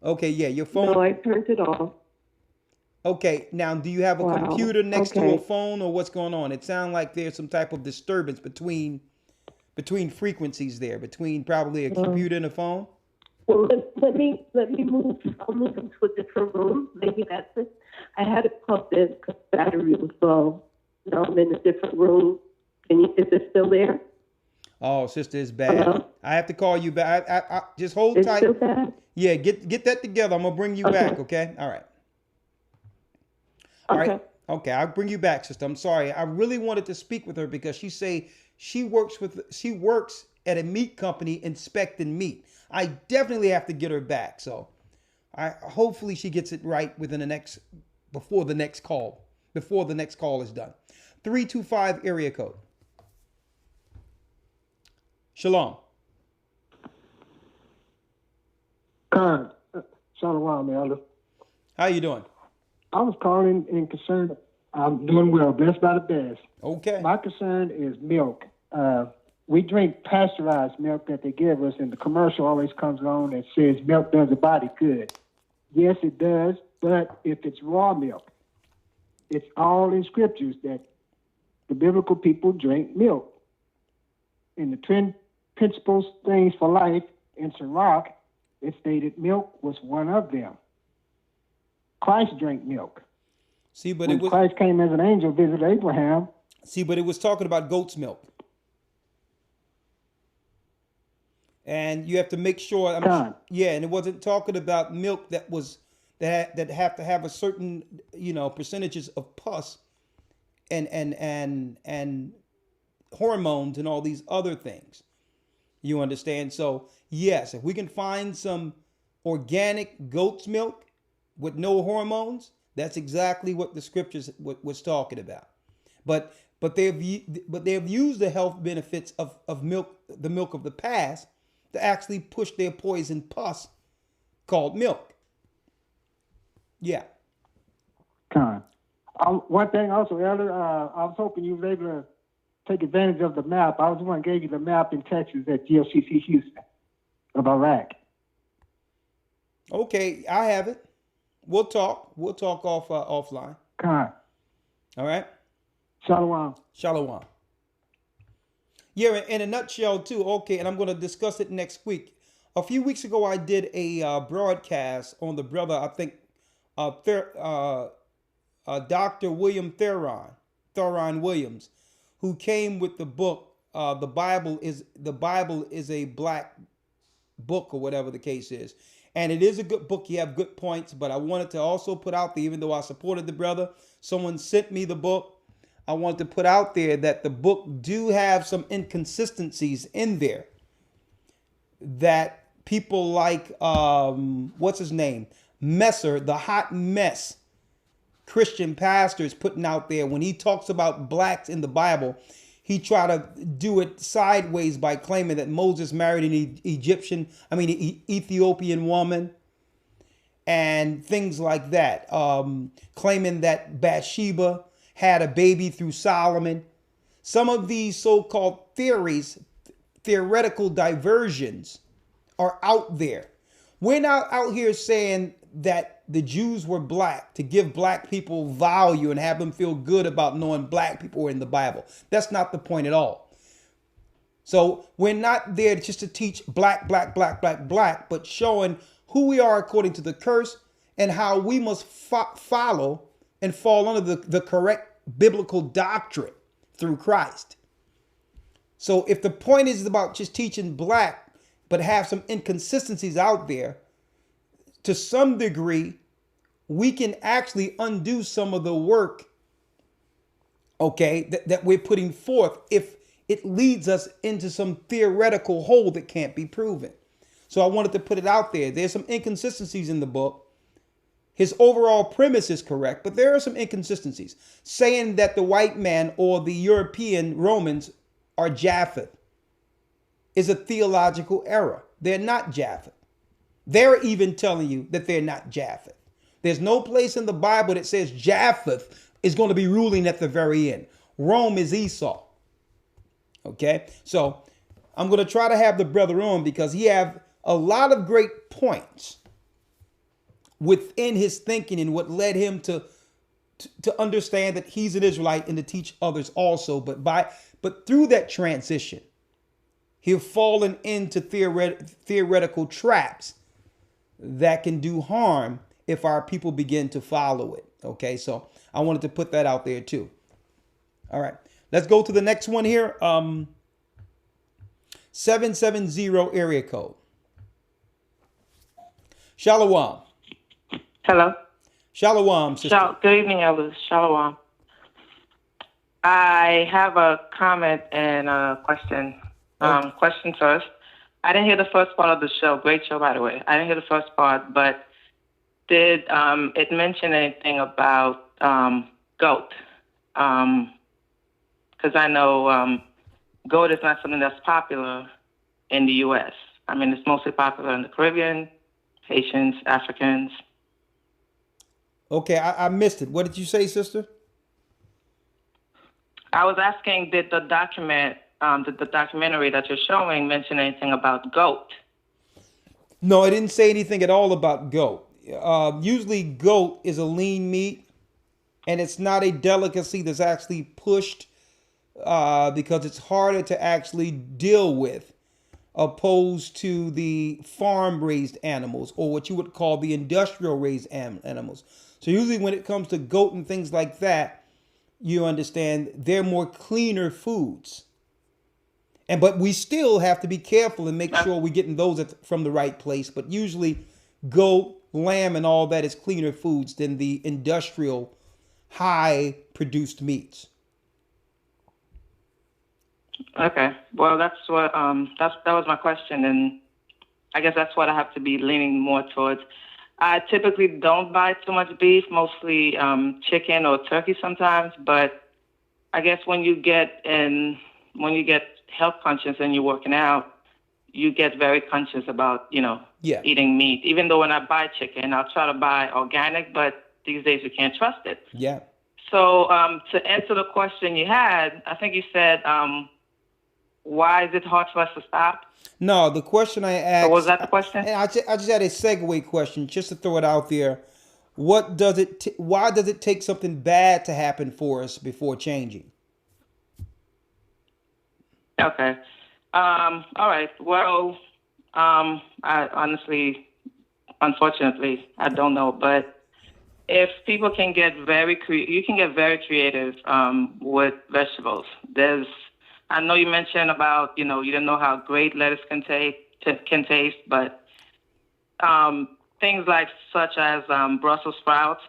Okay, yeah, your phone. No, I turned it off. Okay, now do you have a computer next to a phone, or what's going on? It sounds like there's some type of disturbance between frequencies there, between probably a computer and a phone. Well, let me move. I'll move into a different room. Maybe that's it. I had it plugged in because the battery was low. Now I'm in a different room. Is it still there? Oh, sister, it's bad. Hello? I have to call you back. I just hold it's tight. Still bad? Yeah, get that together. I'm gonna bring you back. Okay. All right. All right. Okay, I'll bring you back, sister. I'm sorry. I really wanted to speak with her because she works at a meat company inspecting meat. I definitely have to get her back. So hopefully she gets it right before the next call is done. 325 area code. Shalom. Khan, Shalom, Elder. How you doing? I was calling in concern. I'm doing well, blessed by the best. Okay. My concern is milk. We drink pasteurized milk that they give us, and the commercial always comes on that says milk does the body good. Yes, it does, but if it's raw milk, it's all in scriptures that the biblical people drink milk. In the 10 principles, things for life in Sirach, it stated milk was one of them. Christ drank milk. See, but when Christ came as an angel, visited Abraham. See, but it was talking about goat's milk. And you have to make sure. And it wasn't talking about milk that have to have a certain, percentages of pus and hormones and all these other things. You understand? So yes, if we can find some organic goat's milk with no hormones, that's exactly what the scriptures was talking about. But they have used the health benefits of milk, the milk of the past, to actually push their poison pus called milk. Yeah. One thing also, Elder, I was hoping you were able to take advantage of the map. I was the one who gave you the map in Texas at GLCC Houston of Iraq. Okay, I have it. We'll talk. We'll talk offline. All right. Shalom. Shalom. Yeah, in a nutshell, too. Okay, and I'm going to discuss it next week. A few weeks ago, I did a broadcast on the brother, I think, Dr. William Theron Williams, who came with the book. The Bible is a black book, or whatever the case is. And it is a good book. You have good points, but I wanted to also put out there, even though I supported the brother, someone sent me the book. I wanted to put out there that the book do have some inconsistencies in there that people like, what's his name? Messer, the hot mess Christian pastor is putting out there. When he talks about blacks in the Bible, he tried to do it sideways by claiming that Moses married an Ethiopian woman and things like that. Claiming that Bathsheba had a baby through Solomon. Some of these so-called theoretical diversions are out there. We're not out here saying that the Jews were black to give black people value and have them feel good about knowing black people were in the Bible. That's not the point at all. So we're not there just to teach black, black, black, black, black, but showing who we are according to the curse and how we must follow and fall under the correct biblical doctrine through Christ. So if the point is about just teaching black, but have some inconsistencies out there, to some degree, we can actually undo some of the work, okay, that we're putting forth if it leads us into some theoretical hole that can't be proven. So I wanted to put it out there. There's some inconsistencies in the book. His overall premise is correct, but there are some inconsistencies. Saying that the white man or the European Romans are Japheth is a theological error. They're not Japheth. They're even telling you that they're not Japheth. There's no place in the Bible that says Japheth is going to be ruling at the very end. Rome is Esau. Okay, so I'm going to try to have the brother on because he have a lot of great points within his thinking and what led him to understand that he's an Israelite and to teach others also. But through that transition, he've fallen into theoretical traps that can do harm if our people begin to follow it. Okay, so I wanted to put that out there too. All right, let's go to the next one here. 770 area code. Shalom. Hello. Shalom, sister. Good evening, elders. Shalom. I have a comment and a question. Question first. I didn't hear the first part of the show. Great show, by the way. I didn't hear the first part, but did it mention anything about goat? Because I know goat is not something that's popular in the U.S. I mean, it's mostly popular in the Caribbean, Haitians, Africans. Okay, I missed it. What did you say, sister? I was asking, did the documentary that you're showing mention anything about goat? No, it didn't say anything at all about goat. Usually goat is a lean meat, and it's not a delicacy that's actually pushed because it's harder to actually deal with opposed to the farm-raised animals or what you would call the industrial-raised animals. So usually when it comes to goat and things like that, you understand they're more cleaner foods. But we still have to be careful and make sure we're getting those from the right place. But usually goat, lamb, and all that is cleaner foods than the industrial, high-produced meats. Okay. Well, that's what that was my question, and I guess that's what I have to be leaning more towards. I typically don't buy too much beef, mostly chicken or turkey sometimes. But I guess when you get health conscious and you're working out, you get very conscious about eating meat. Even though when I buy chicken, I'll try to buy organic, but these days you can't trust it. Yeah. So to answer the question you had, I think you said, why is it hard for us to stop? No, the question I asked. So was that the question? I just had a segue question just to throw it out there. Why does it take something bad to happen for us before changing? Okay. All right. Well, I honestly, unfortunately, I don't know. But if people can get you can get very creative with vegetables. I know you mentioned about, you didn't know how great lettuce can taste, but things such as Brussels sprouts,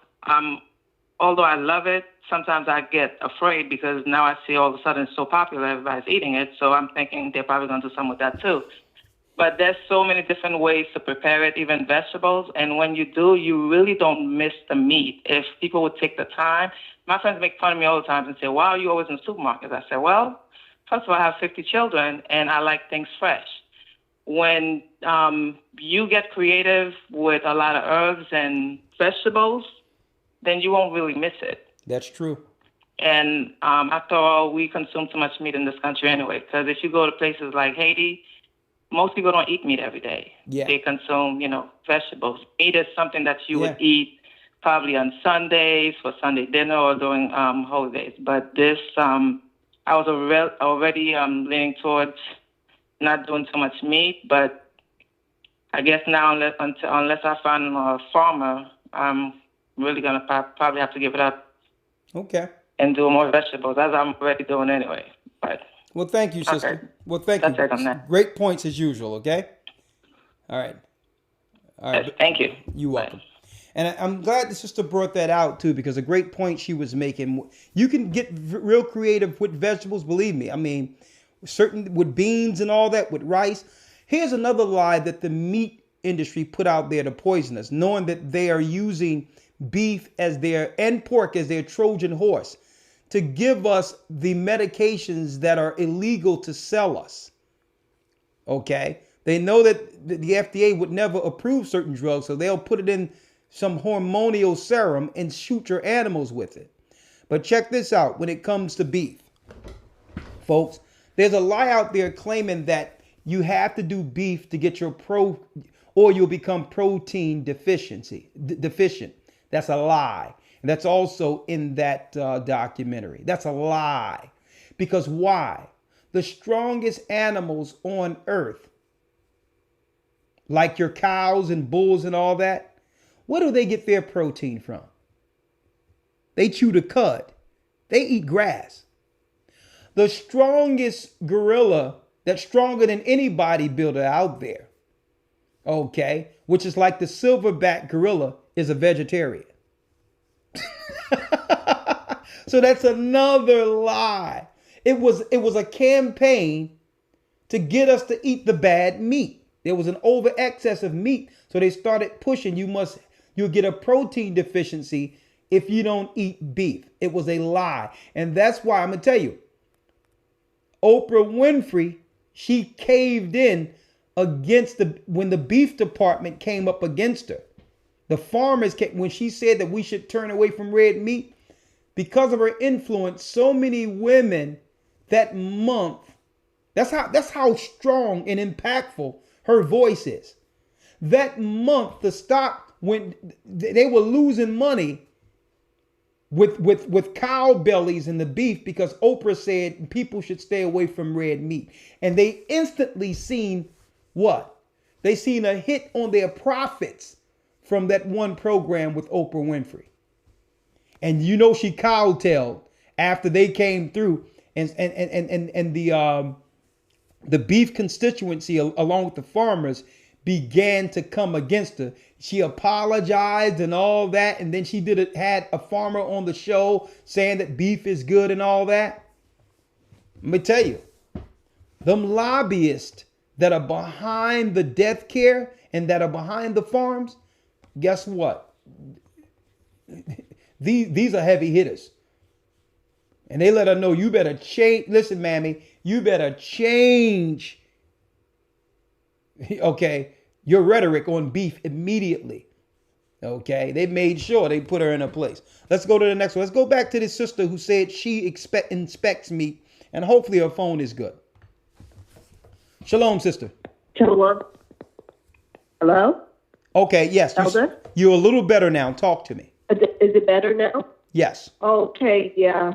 although I love it, sometimes I get afraid because now I see all of a sudden it's so popular, everybody's eating it, so I'm thinking they're probably going to do something with that too. But there's so many different ways to prepare it, even vegetables, and when you do, you really don't miss the meat. If people would take the time, my friends make fun of me all the time and say, why are you always in supermarkets? I say, well, first of all, I have 50 children, and I like things fresh. When you get creative with a lot of herbs and vegetables, then you won't really miss it. That's true. And after all, we consume too much meat in this country anyway, because if you go to places like Haiti, most people don't eat meat every day. Yeah. They consume, vegetables. Meat is something that you Yeah. would eat probably on Sundays for Sunday dinner or during holidays. But this, I was already leaning towards not doing too much meat. But I guess now, unless I find a farmer, I'm really gonna probably have to give it up. Okay. And do more vegetables, as I'm already doing anyway. But well, thank you, sister. Okay. Well, thank That's you. it on that. Great points as usual. Okay. All right. All right. Yes, thank you. You're welcome. And I'm glad the sister brought that out too, because a great point she was making. You can get real creative with vegetables. Believe me. I mean, certain with beans and all that, with rice. Here's another lie that the meat industry put out there to poison us, knowing that they are using beef as and pork as their Trojan horse to give us the medications that are illegal to sell us. Okay. They know that the FDA would never approve certain drugs, so they'll put it in some hormonal serum and shoot your animals with it. But check this out when it comes to beef. Folks, there's a lie out there claiming that you have to do beef to get your or you'll become protein deficient. That's a lie. And that's also in that documentary. That's a lie. Because why? The strongest animals on earth, like your cows and bulls and all that, where do they get their protein from? They chew the cud. They eat grass. The strongest gorilla that's stronger than any bodybuilder out there, okay, which is like the silverback gorilla, is a vegetarian. So that's another lie. It was a campaign to get us to eat the bad meat. There was an over excess of meat, so they started pushing you'll get a protein deficiency if you don't eat beef. It was a lie. And that's why I'm going to tell you, Oprah Winfrey, she caved in when the beef department came up against her. The farmers when she said that we should turn away from red meat, because of her influence, so many women that month, that's how strong and impactful her voice is. That month, the stock when they were losing money with cow bellies and the beef, because Oprah said people should stay away from red meat. And they instantly seen what? They seen a hit on their profits from that one program with Oprah Winfrey. And she cowtailed after they came through, and the beef constituency along with the farmers began to come against her. She apologized and all that, and then she had a farmer on the show saying that beef is good and all that. Let me tell you, them lobbyists that are behind the death care and that are behind the farms, guess what? These are heavy hitters. And they let her know, you better change. Listen, mammy, you better change, okay, your rhetoric on beef immediately. Okay, they made sure they put her in her place. Let's go to the next one. Let's go back to this sister who said she inspects meat, and hopefully her phone is good. Shalom, sister. Shalom. Hello? Okay, yes. Elder? You're a little better now. Talk to me. Is it better now? Yes. Okay, yeah.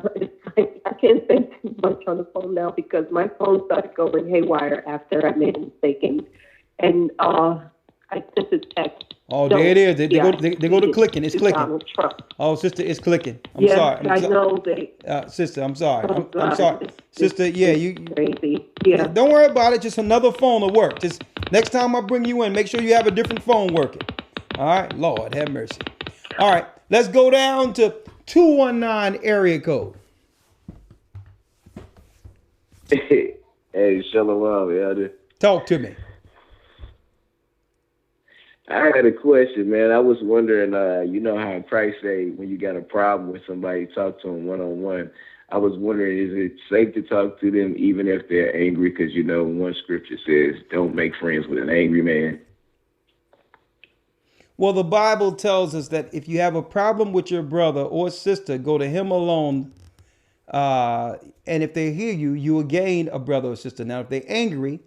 I can't say too much on the phone now because my phone started going haywire after I made a mistake. And I sent a text. Oh, there it is. They go to clicking. It's clicking. Donald Trump. Oh, sister, it's clicking. I'm sorry. I know sister, I'm sorry. Oh, I'm sorry. Sister, you crazy. Yeah. Don't worry about it. Just another phone will work. Just next time I bring you in, make sure you have a different phone working. All right, Lord, have mercy. All right, let's go down to 219 area code. Hey, shalom, Elder. Talk to me. I had a question, man. I was wondering, you know how Christ say when you got a problem with somebody, talk to them one-on-one. I was wondering, is it safe to talk to them even if they're angry? Because, one scripture says, don't make friends with an angry man. Well, the Bible tells us that if you have a problem with your brother or sister, go to him alone. And if they hear you, you will gain a brother or sister. Now, if they're angry,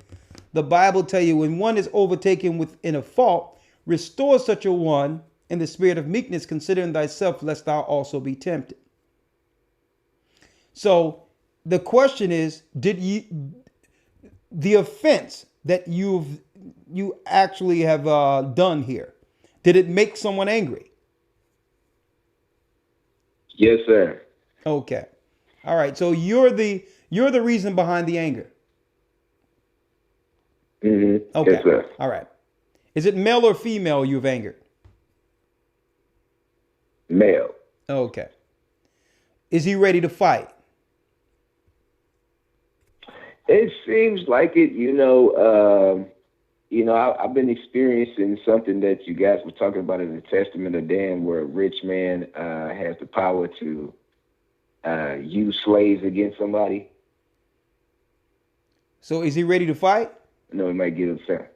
the Bible tell you when one is overtaken within a fault, restore such a one in the spirit of meekness, considering thyself, lest thou also be tempted. So the question is, did you, the offense that you actually have done here, did it make someone angry? Yes, sir. Okay. All right. So you're the reason behind the anger. Mm-hmm. Okay. Yes, sir. All right. Is it male or female you've angered? Male. Okay. Is he ready to fight? It seems like it, I've been experiencing something that you guys were talking about in the Testament of Dan, where a rich man has the power to use slaves against somebody. So is he ready to fight? No, he might get upset.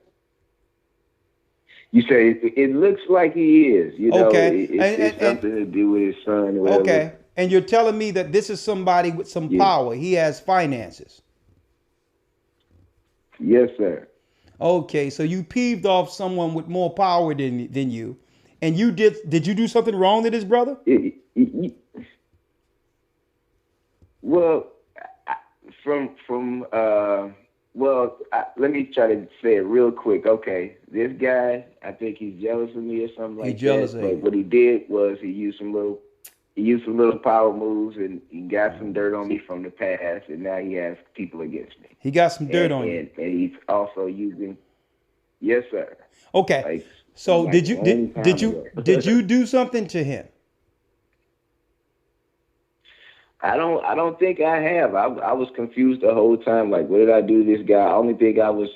You say it looks like he is. Okay. It's something to do with his son. Or whatever. Okay. And you're telling me that this is somebody with some power. He has finances. Yes, sir. Okay, so you peeved off someone with more power than you, and you did you do something wrong to this brother? Well, let me try to say it real quick. Okay, this guy, I think he's jealous of me or something like that. He's jealous of you. But what he did was he used some little power moves, and he got some dirt on me from the past, and now he has people against me. He got some dirt on you. And he's also using. Yes, sir. Okay. Like, so did you do something to him? I don't think I have. I was confused the whole time. Like, what did I do to this guy? I only think I was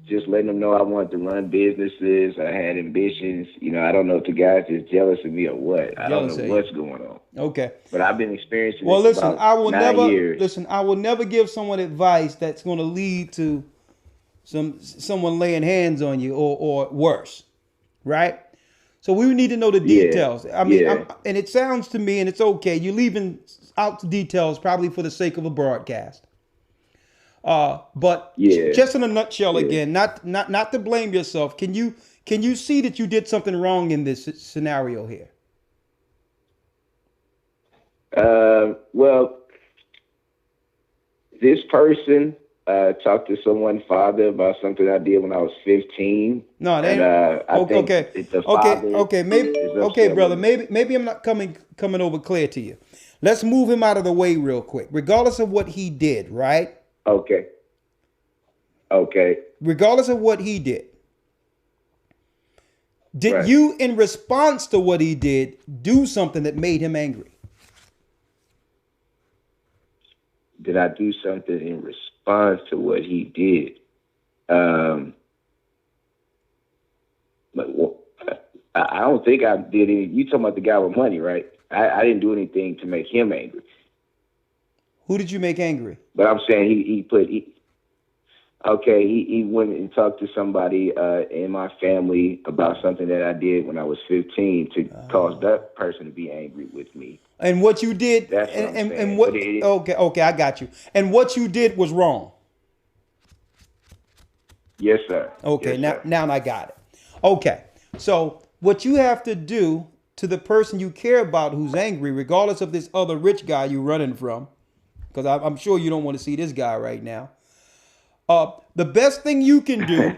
just letting him know I wanted to run businesses. I had ambitions. I don't know if the guy's just jealous of me or what. I don't know what's going on. Okay. But I've been experiencing well, this listen, about I will 9 never years. listen. I will never give someone advice that's going to lead to someone laying hands on you or worse, right? So we need to know the details. I mean, and it sounds to me, and it's okay. You're leaving out the details probably for the sake of a broadcast. But just in a nutshell, again, not to blame yourself. Can you see that you did something wrong in this scenario here? Well, this person talked to someone's father about something I did when I was 15. No, they okay, brother. Maybe I'm not coming over clear to you. Let's move him out of the way real quick, regardless of what he did, right? Okay. Regardless of what he did. Did you, in response to what he did, do something that made him angry? Did I do something in response to what he did? I don't think I did any. You talking about the guy with money, right? I didn't do anything to make him angry. Who did you make angry? But I'm saying he went and talked to somebody in my family about something that I did when I was 15 to cause that person to be angry with me. And what you did, That's and what? Okay, I got you. And what you did was wrong. Yes, sir. Okay, yes, now I got it. Okay, so what you have to do to the person you care about who's angry, regardless of this other rich guy you're running from, because I'm sure you don't want to see this guy right now. The best thing you can do,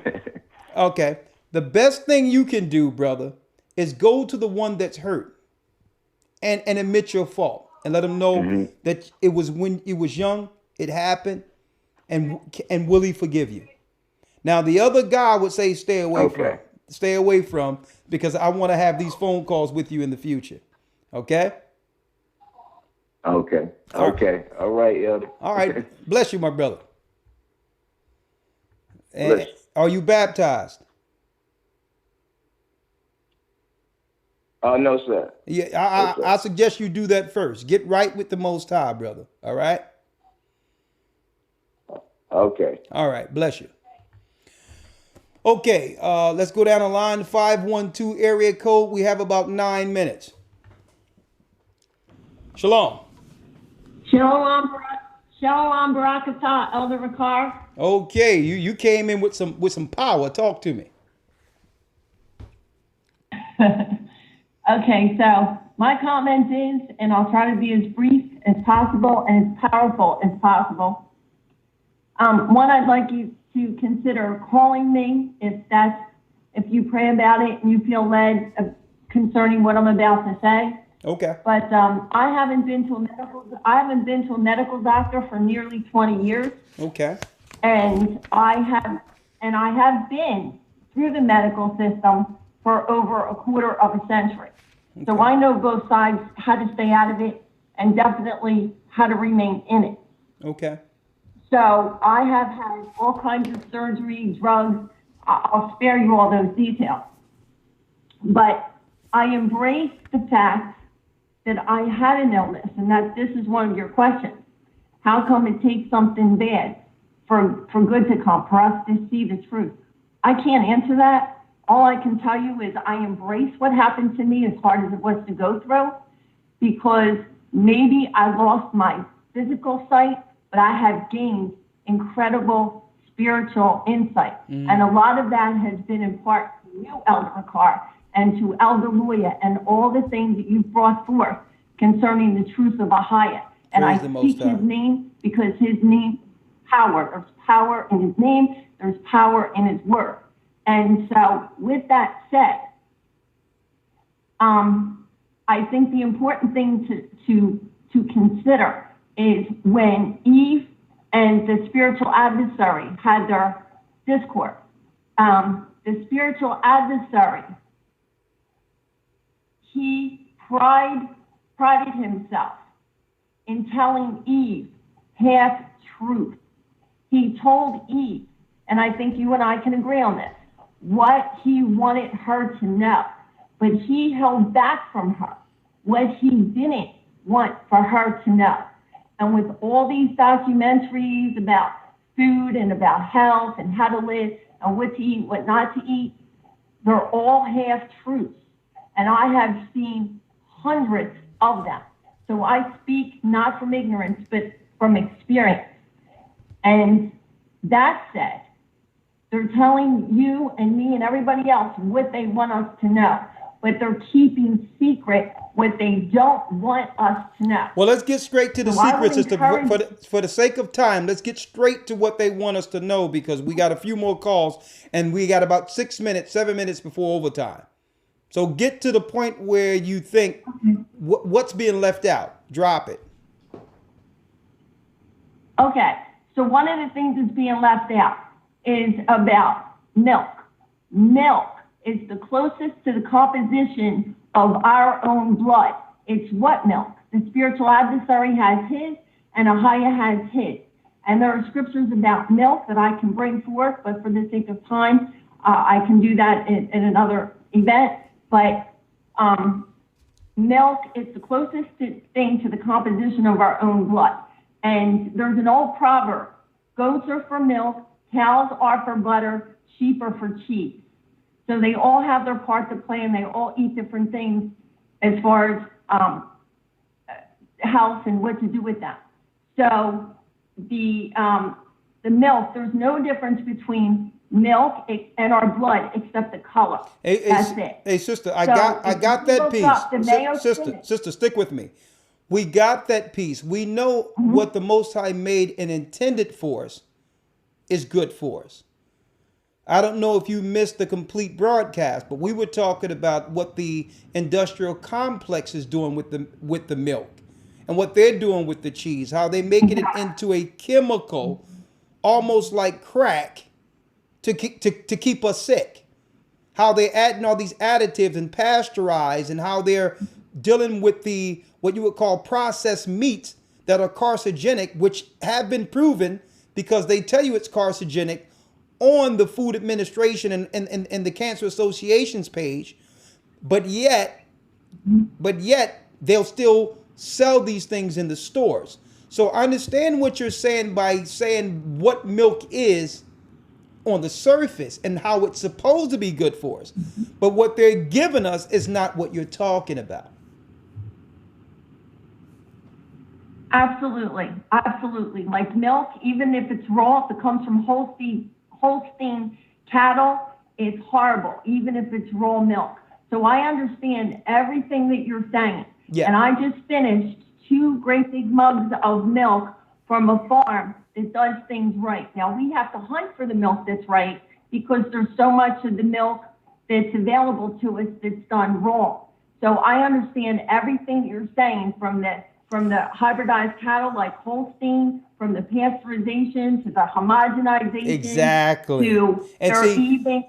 the best thing you can do, brother, is go to the one that's hurt and admit your fault and let them know that it was when you was young, it happened, and will he forgive you? Now, the other guy would say stay away from, because I want to have these phone calls with you in the future. Okay? Okay. All right, Elder. All right. Bless you, my brother. And are you baptized? No, sir. Yeah, I suggest you do that first. Get right with the Most High, brother. All right? Okay. All right. Bless you. Okay, let's go down the line. 512 area code. We have about 9 minutes. Shalom. Shalom, Barakatah, Elder Ricard. Okay, you came in with some power. Talk to me. Okay, so my comment is, and I'll try to be as brief as possible and as powerful as possible. One, I'd like you to consider calling me if you pray about it and you feel led concerning what I'm about to say. Okay. But I haven't been to a medical doctor for nearly 20 years. Okay. And I have been through the medical system for over a quarter of a century. Okay. So I know both sides, how to stay out of it, and definitely how to remain in it. Okay. So I have had all kinds of surgery, drugs. I'll spare you all those details. But I embrace the fact that I had an illness, and that this is one of your questions. How come it takes something bad for good to come, for us to see the truth? I can't answer that. All I can tell you is I embrace what happened to me, as hard as it was to go through, because maybe I lost my physical sight, but I have gained incredible spiritual insight. And a lot of that has been in part to you, Elder Ricard, and to Elder Loya, and all the things that you've brought forth concerning the truth of Ahaya. And I speak his name because his name, power. There's power in his name. There's power in his word. And so with that said, I think the important thing to consider is when Eve and the spiritual adversary had their discourse, the spiritual adversary, he prided himself in telling Eve half truth. He told Eve, and I think you and I can agree on this, what he wanted her to know, but he held back from her what he didn't want for her to know. And with all these documentaries about food and about health and how to live and what to eat, what not to eat, they're all half truths. And I have seen hundreds of them. So I speak not from ignorance, but from experience. And that said, they're telling you and me and everybody else what they want us to know, but they're keeping secret what they don't want us to know. Well, let's get straight to the secret, sister. For the sake of time, let's get straight to what they want us to know, because we got a few more calls and we got about 7 minutes before overtime. So get to the point where you think what's being left out. Drop it. Okay. So one of the things that's being left out is about milk. Milk is the closest to the composition of our own blood. It's what milk? The spiritual adversary has his, and Ahaya has his. And there are scriptures about milk that I can bring forth, but for the sake of time, I can do that in another event. But milk is the closest thing to the composition of our own blood. And there's an old proverb: goats are for milk, cows are for butter, sheep are for cheese. So they all have their part to play, and they all eat different things as far as health and what to do with them. So the milk, there's no difference between milk and our blood except the color. That's it. Hey, sister, I got that piece. Sister, stick with me. We got that piece. We know what the Most High made and intended for us is good for us. I don't know if you missed the complete broadcast, but we were talking about what the industrial complex is doing with the milk and what they're doing with the cheese, how they're making it into a chemical, almost like crack, to keep us sick. How they're adding all these additives and pasteurize, and how they're dealing with what you would call processed meats that are carcinogenic, which have been proven because they tell you it's carcinogenic on the Food Administration and the Cancer Association's page, but yet they'll still sell these things in the stores. So I understand what you're saying by saying what milk is on the surface and how it's supposed to be good for us. But what they're giving us is not what you're talking about. Absolutely, absolutely. Like milk, even if it's raw, if it comes from Holstein cattle, it's horrible, even if it's raw milk. So I understand everything that you're saying. Yeah. And I just finished 2 great big mugs of milk from a farm that does things right. Now, we have to hunt for the milk that's right because there's so much of the milk that's available to us that's done raw. So I understand everything you're saying from the hybridized cattle like Holstein, from the pasteurization to the homogenization. Exactly. To And they're eating.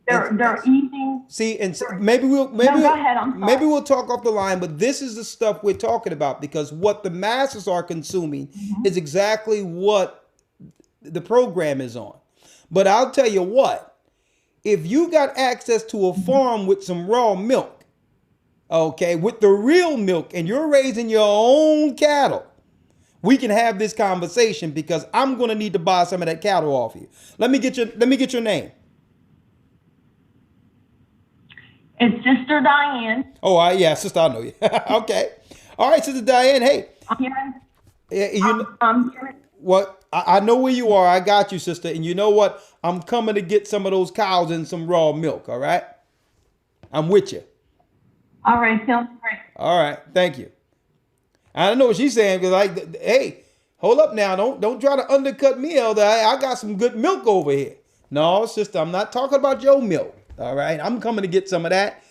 They're eating. See, and maybe No, go ahead. I'm sorry. maybe we'll talk off the line, but this is the stuff we're talking about, because what the masses are consuming is exactly what the program is on. But I'll tell you what, if you got access to a farm with some raw milk, okay, with the real milk, and you're raising your own cattle, we can have this conversation, because I'm going to need to buy some of that cattle off you. Let me get your name. It's Sister Diane. Oh, yeah, Sister, I know you. Okay. All right, Sister Diane, hey. I'm hearing. What? I know where you are. I got you, Sister. And you know what? I'm coming to get some of those cows and some raw milk, all right? I'm with you. All right, sounds great. All right, thank you. I don't know what she's saying, because like, hey, hold up now. Don't try to undercut me, Elder. I got some good milk over here. No, Sister, I'm not talking about your milk. All right, I'm coming to get some of that,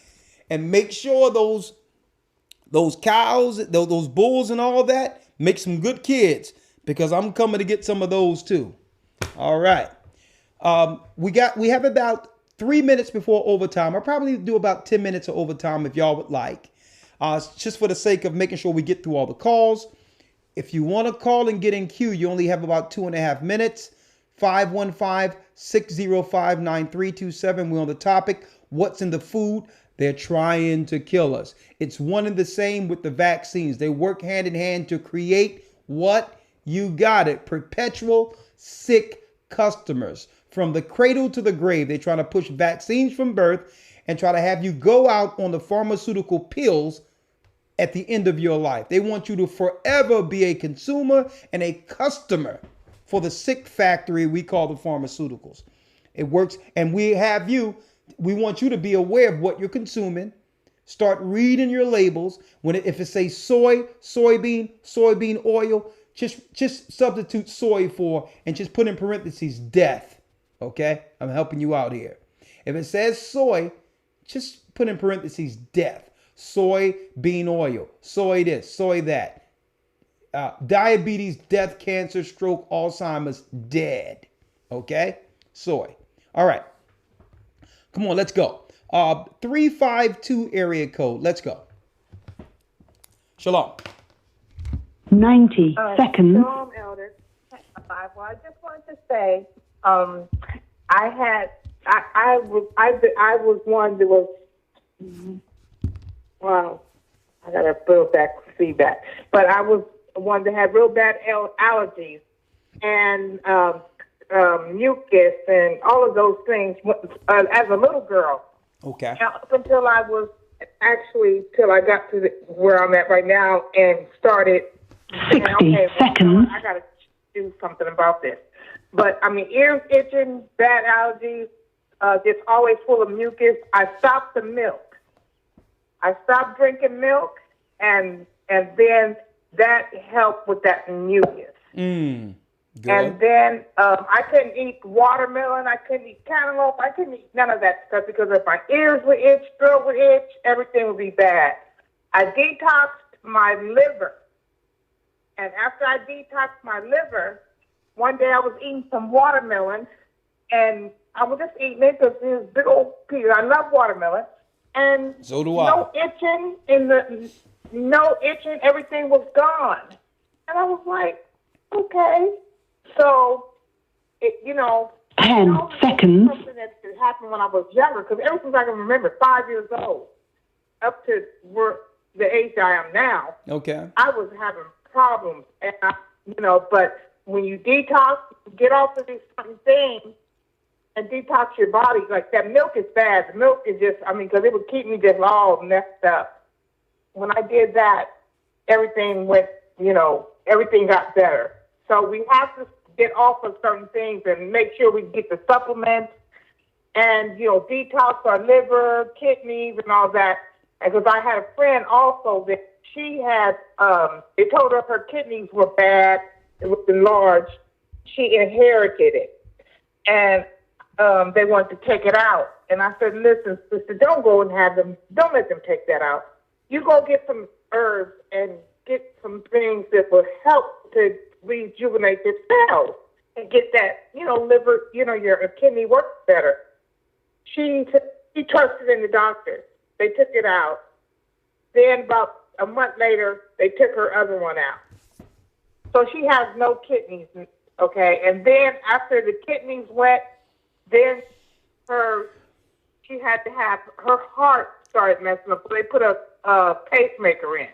and make sure those cows, those bulls and all that, make some good kids, because I'm coming to get some of those too. All right. We have about 3 minutes before overtime. I'll probably do about 10 minutes of overtime if y'all would like. Just for the sake of making sure we get through all the calls. If you want to call and get in queue, you only have about 2.5 minutes. 515-605-9327. We're on the topic, what's in the food? They're trying to kill us. It's one and the same with the vaccines. They work hand in hand to create what? You got it. Perpetual sick customers. From the cradle to the grave, they're trying to push vaccines from birth and try to have you go out on the pharmaceutical pills at the end of your life. They want you to forever be a consumer and a customer for the sick factory we call the pharmaceuticals. It works, and we want you to be aware of what you're consuming. Start reading your labels. If it says soybean oil, just substitute soy for, and just put in parentheses, death. Okay? I'm helping you out here. If it says soy, just put in parentheses, death. Soybean oil, soy this, soy that. Diabetes, death, cancer, stroke, Alzheimer's, dead. Okay? Soy. All right. Come on, let's go. 352 area code. Let's go. Shalom. 90 seconds. Shalom, Elder. Well, I just wanted to say, I was one that was, wow, I got to build back feedback, but I was one that had real bad allergies and mucus and all of those things as a little girl. Okay. Up until I got to where I'm at right now and started. 60 seconds. I got to do something about this. But I mean, ears itching, bad allergies, just always full of mucus. I stopped the milk. I stopped drinking milk, and then that helped with that mucus. Good. And then I couldn't eat watermelon. I couldn't eat cantaloupe. I couldn't eat none of that stuff because if my ears would itch, throat would itch, everything would be bad. I detoxed my liver. And after I detoxed my liver, one day I was eating some watermelon, and I was just eating it because it was big old piece. I love watermelon. And so do I. No itching, everything was gone. And I was like, okay. So, 10 seconds. Something that happened when I was younger, because ever since I can remember, 5 years old, up to the age I am now, okay, I was having problems. And but when you detox, get off of these certain things and detox your body, like that milk is bad. The milk is just, because it would keep me just all messed up. When I did that, everything went, everything got better. So we have to get off of certain things and make sure we get the supplements and, detox our liver, kidneys, and all that. And because I had a friend also that she had, they told her her kidneys were bad, it was enlarged. She inherited it. And they wanted to take it out. And I said, listen, sister, don't go and don't let them take that out. You go get some herbs and get some things that will help to rejuvenate the cells and get that, liver, your kidney works better. She trusted in the doctor. They took it out. Then about a month later, they took her other one out. So she has no kidneys, okay? And then after the kidneys went, then she had to have, her heart started messing up. So they put a pacemaker in.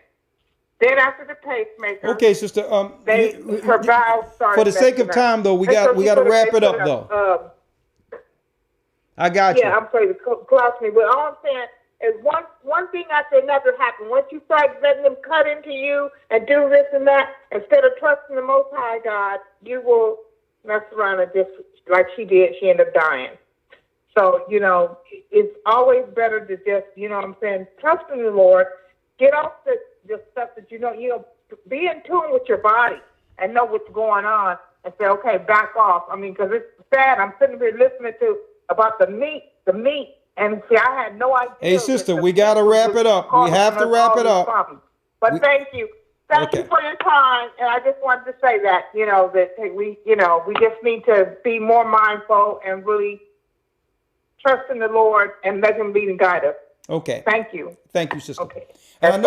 Then after the pacemaker, okay, sister. her valves started. For the sake of time, though, we got to wrap it up, though. I got you. Yeah, I'm sorry to cross me, but all I'm saying is one thing after another happened. Once you start letting them cut into you and do this and that, instead of trusting the Most High God, you will mess around and just like she did. She ended up dying. So it's always better to just trust in the Lord. Get off the stuff that be in tune with your body and know what's going on and say, okay, back off. I mean, because it's sad. I'm sitting here listening to about the meat, and see, I had no idea. Hey, sister, we got to wrap it up. We have to wrap it up. But thank you. Thank you for your time. And I just wanted to say that, that we just need to be more mindful and really trust in the Lord and let him lead and guide us. Okay. Thank you. Thank you, sister. Okay. And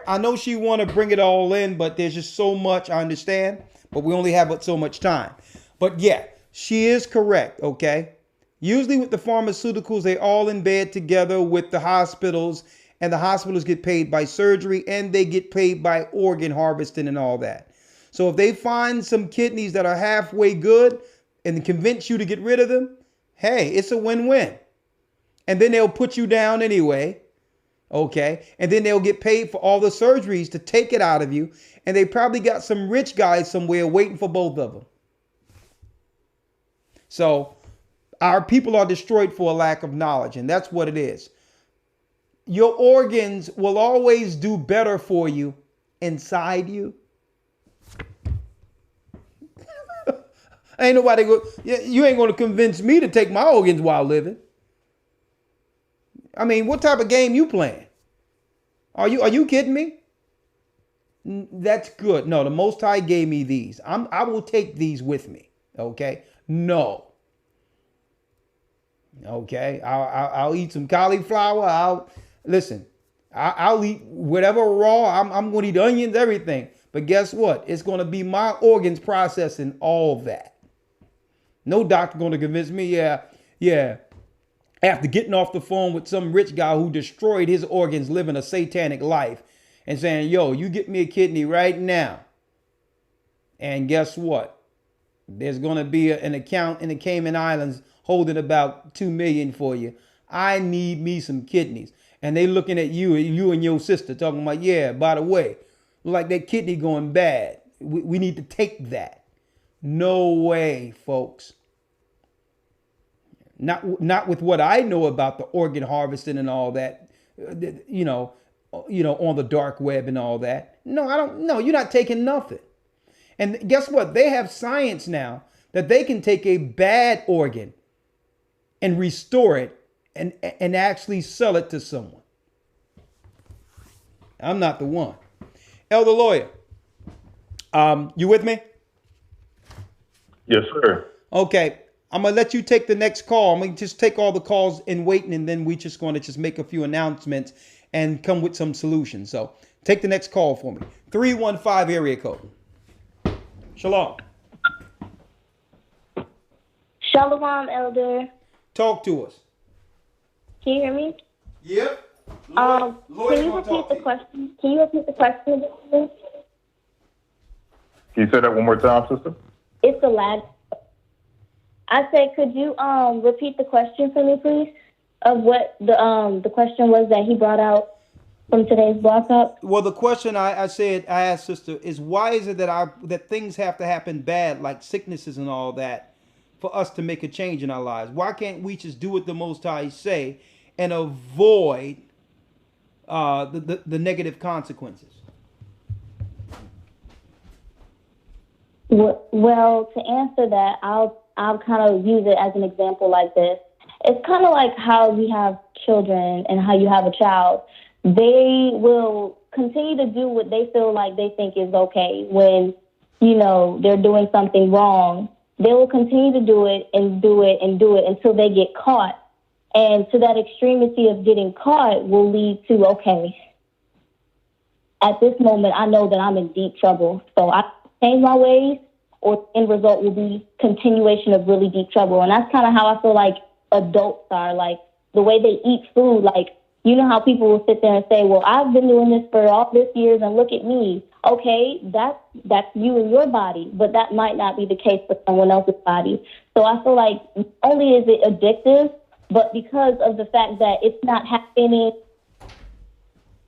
I know she want to bring it all in, but there's just so much. I understand, but we only have so much time. But yeah, she is correct. Okay. Usually with the pharmaceuticals, they all in bed together with the hospitals, and the hospitals get paid by surgery and they get paid by organ harvesting and all that. So if they find some kidneys that are halfway good and convince you to get rid of them, hey, it's a win-win. And then they'll put you down anyway. Okay. And then they'll get paid for all the surgeries to take it out of you. And they probably got some rich guys somewhere waiting for both of them. So our people are destroyed for a lack of knowledge. And that's what it is. Your organs will always do better for you inside you. Ain't nobody you ain't going to convince me to take my organs while living. I mean, what type of game you playing? Are you kidding me? That's good. No, the Most High gave me these. I will take these with me. Okay? No. Okay? I'll eat some cauliflower. I'll eat whatever raw. I'm going to eat onions, everything. But guess what? It's going to be my organs processing all of that. No doctor going to convince me, yeah. After getting off the phone with some rich guy who destroyed his organs living a satanic life and saying, yo, you get me a kidney right now. And guess what? There's going to be an account in the Cayman Islands holding about $2 million for you. I need me some kidneys. And they looking at you and your sister talking about, yeah, by the way, like that kidney going bad. We need to take that. No way, folks. Not with what I know about the organ harvesting and all that, on the dark web and all that. No, I don't. No, you're not taking nothing. And guess what? They have science now that they can take a bad organ and restore it and actually sell it to someone. I'm not the one. Elder Lawyer, you with me? Yes, sir. Okay. I'm going to let you take the next call. I'm going to just take all the calls in waiting, and then we're just going to just make a few announcements and come with some solutions. So take the next call for me. 315 area code. Shalom. Shalom, Elder. Talk to us. Can you hear me? Yep. Can you repeat the question? Can you repeat the question again, please? Can you say that one more time, sister? It's a lag. I said, could you repeat the question for me, please? Of what the question was that he brought out? from today's Blog Talk? Well, the question I asked sister is, why is it that things have to happen bad, like sicknesses and all that, for us to make a change in our lives? Why can't we just do what the Most High say and avoid the negative consequences? Well, to answer that, I'll kind of use it as an example like this. It's kind of like how we have children and how you have a child. They will continue to do what they feel like they think is okay when, they're doing something wrong. They will continue to do it and do it and do it until they get caught. And to that extremity of getting caught will lead to, okay, at this moment, I know that I'm in deep trouble. So I change my ways, or the end result will be continuation of really deep trouble. And that's kind of how I feel like adults are, like the way they eat food. Like, how people will sit there and say, well, I've been doing this for all this years and look at me. Okay, that's you and your body, but that might not be the case for someone else's body. So I feel like not only is it addictive, but because of the fact that it's not happening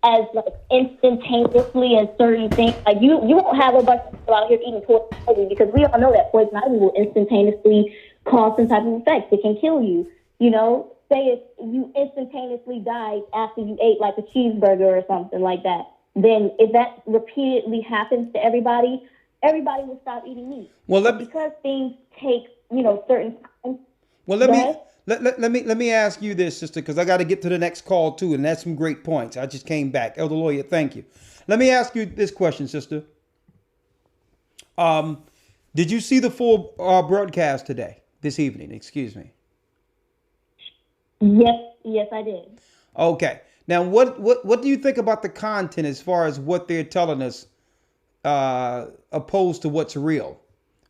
as like instantaneously as certain things, like you won't have a bunch of people out here eating poison ivy, because we all know that poison ivy will instantaneously cause some type of effects. It can kill you. Say if you instantaneously died after you ate like a cheeseburger or something like that, then if that repeatedly happens to everybody will stop eating meat. Well, because things take certain time. Well, let me ask you this, sister, because I got to get to the next call too, and that's some great points. I just came back, Elder Lawyer. Thank you. Let me ask you this question, sister. Did you see the full broadcast this evening? Excuse me. Yes, I did. Okay. Now, what do you think about the content as far as what they're telling us, opposed to what's real,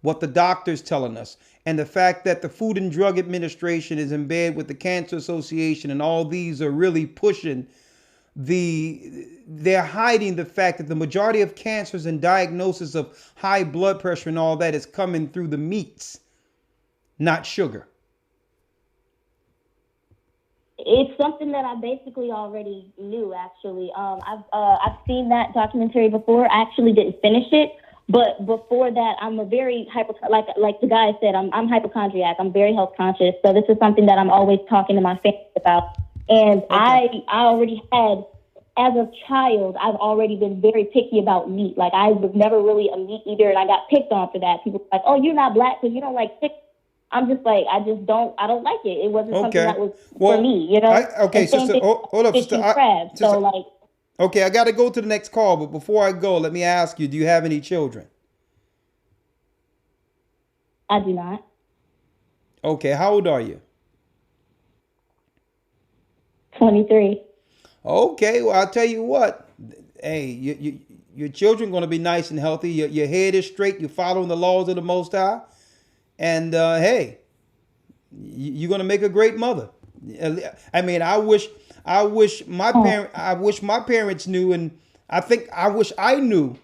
what the doctor's telling us, and the fact that the Food and Drug Administration is in bed with the Cancer Association, and all these are really pushing they're hiding the fact that the majority of cancers and diagnosis of high blood pressure and all that is coming through the meats, not sugar. It's something that I basically already knew, actually. I've seen that documentary before. I actually didn't finish it, but before that, I'm a very like the guy said, I'm hypochondriac. I'm very health conscious. So this is something that I'm always talking to my family about. And okay. I already had, as a child, I've already been very picky about meat. Like, I was never really a meat eater, and I got picked on for that. People were like, oh, you're not black because you don't like chicken. I'm just like, I don't like it. It wasn't something that was for me, Sister, hold up, sister. Okay, I got to go to the next call, but before I go, let me ask you, do you have any children? I do not. Okay, how old are you? 23. Okay, well, I'll tell you what. Hey, your children going to be nice and healthy. Your head is straight. You're following the laws of the Most High. And hey, you're gonna make a great mother. I mean, I wish my parents knew, and I wish I knew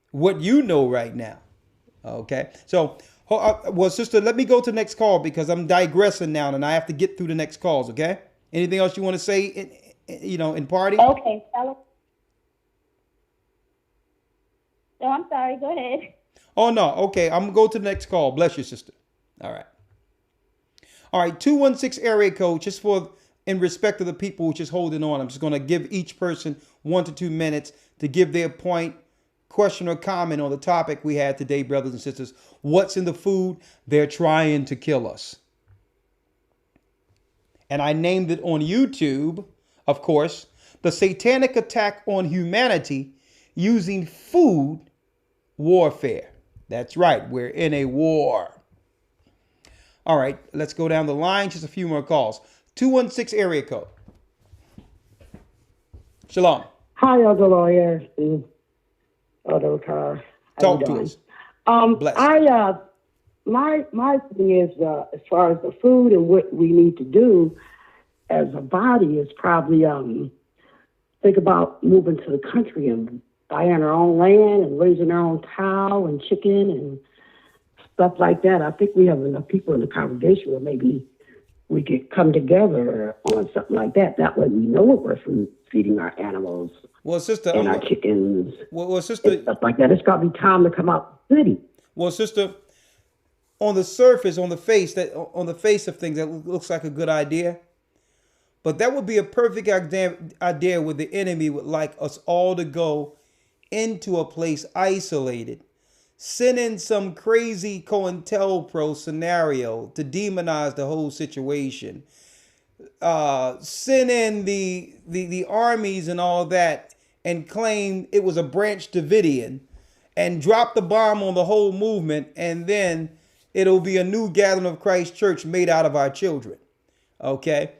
what you know right now. Okay, so well, sister, let me go to the next call because I'm digressing now, and I have to get through the next calls. Okay, anything else you want to say? In parting? Okay, no, I'm sorry. Go ahead. Oh, no. Okay. I'm going to go to the next call. Bless you, sister. All right. All right. 216 area code, just in respect of the people who just holding on. I'm just going to give each person 1 to 2 minutes to give their point, question, or comment on the topic we had today, brothers and sisters. What's in the food? They're trying to kill us. And I named it on YouTube, of course, the Satanic attack on humanity using food warfare. That's right. We're in a war. All right. Let's go down the line. Just a few more calls. 216 area code. Shalom. Hi, Elder Lawyer. Elder Talk to us. My thing is, as far as the food and what we need to do as a body is probably think about moving to the country and buying our own land and raising our own cow and chicken and stuff like that. I think we have enough people in the congregation where maybe we could come together on something like that. That way we know what we're feeding our animals Well, sister, and our chickens sister, and stuff like that. It's got to be time to come out the city. Well, sister, on the surface, on the face of things, that looks like a good idea. But that would be a perfect idea where the enemy would like us all to go into a place isolated, send in some crazy COINTELPRO scenario to demonize the whole situation, send in the armies and all that and claim it was a Branch Davidian and drop the bomb on the whole movement, and then it'll be a new gathering of Christ Church made out of our children. Okay?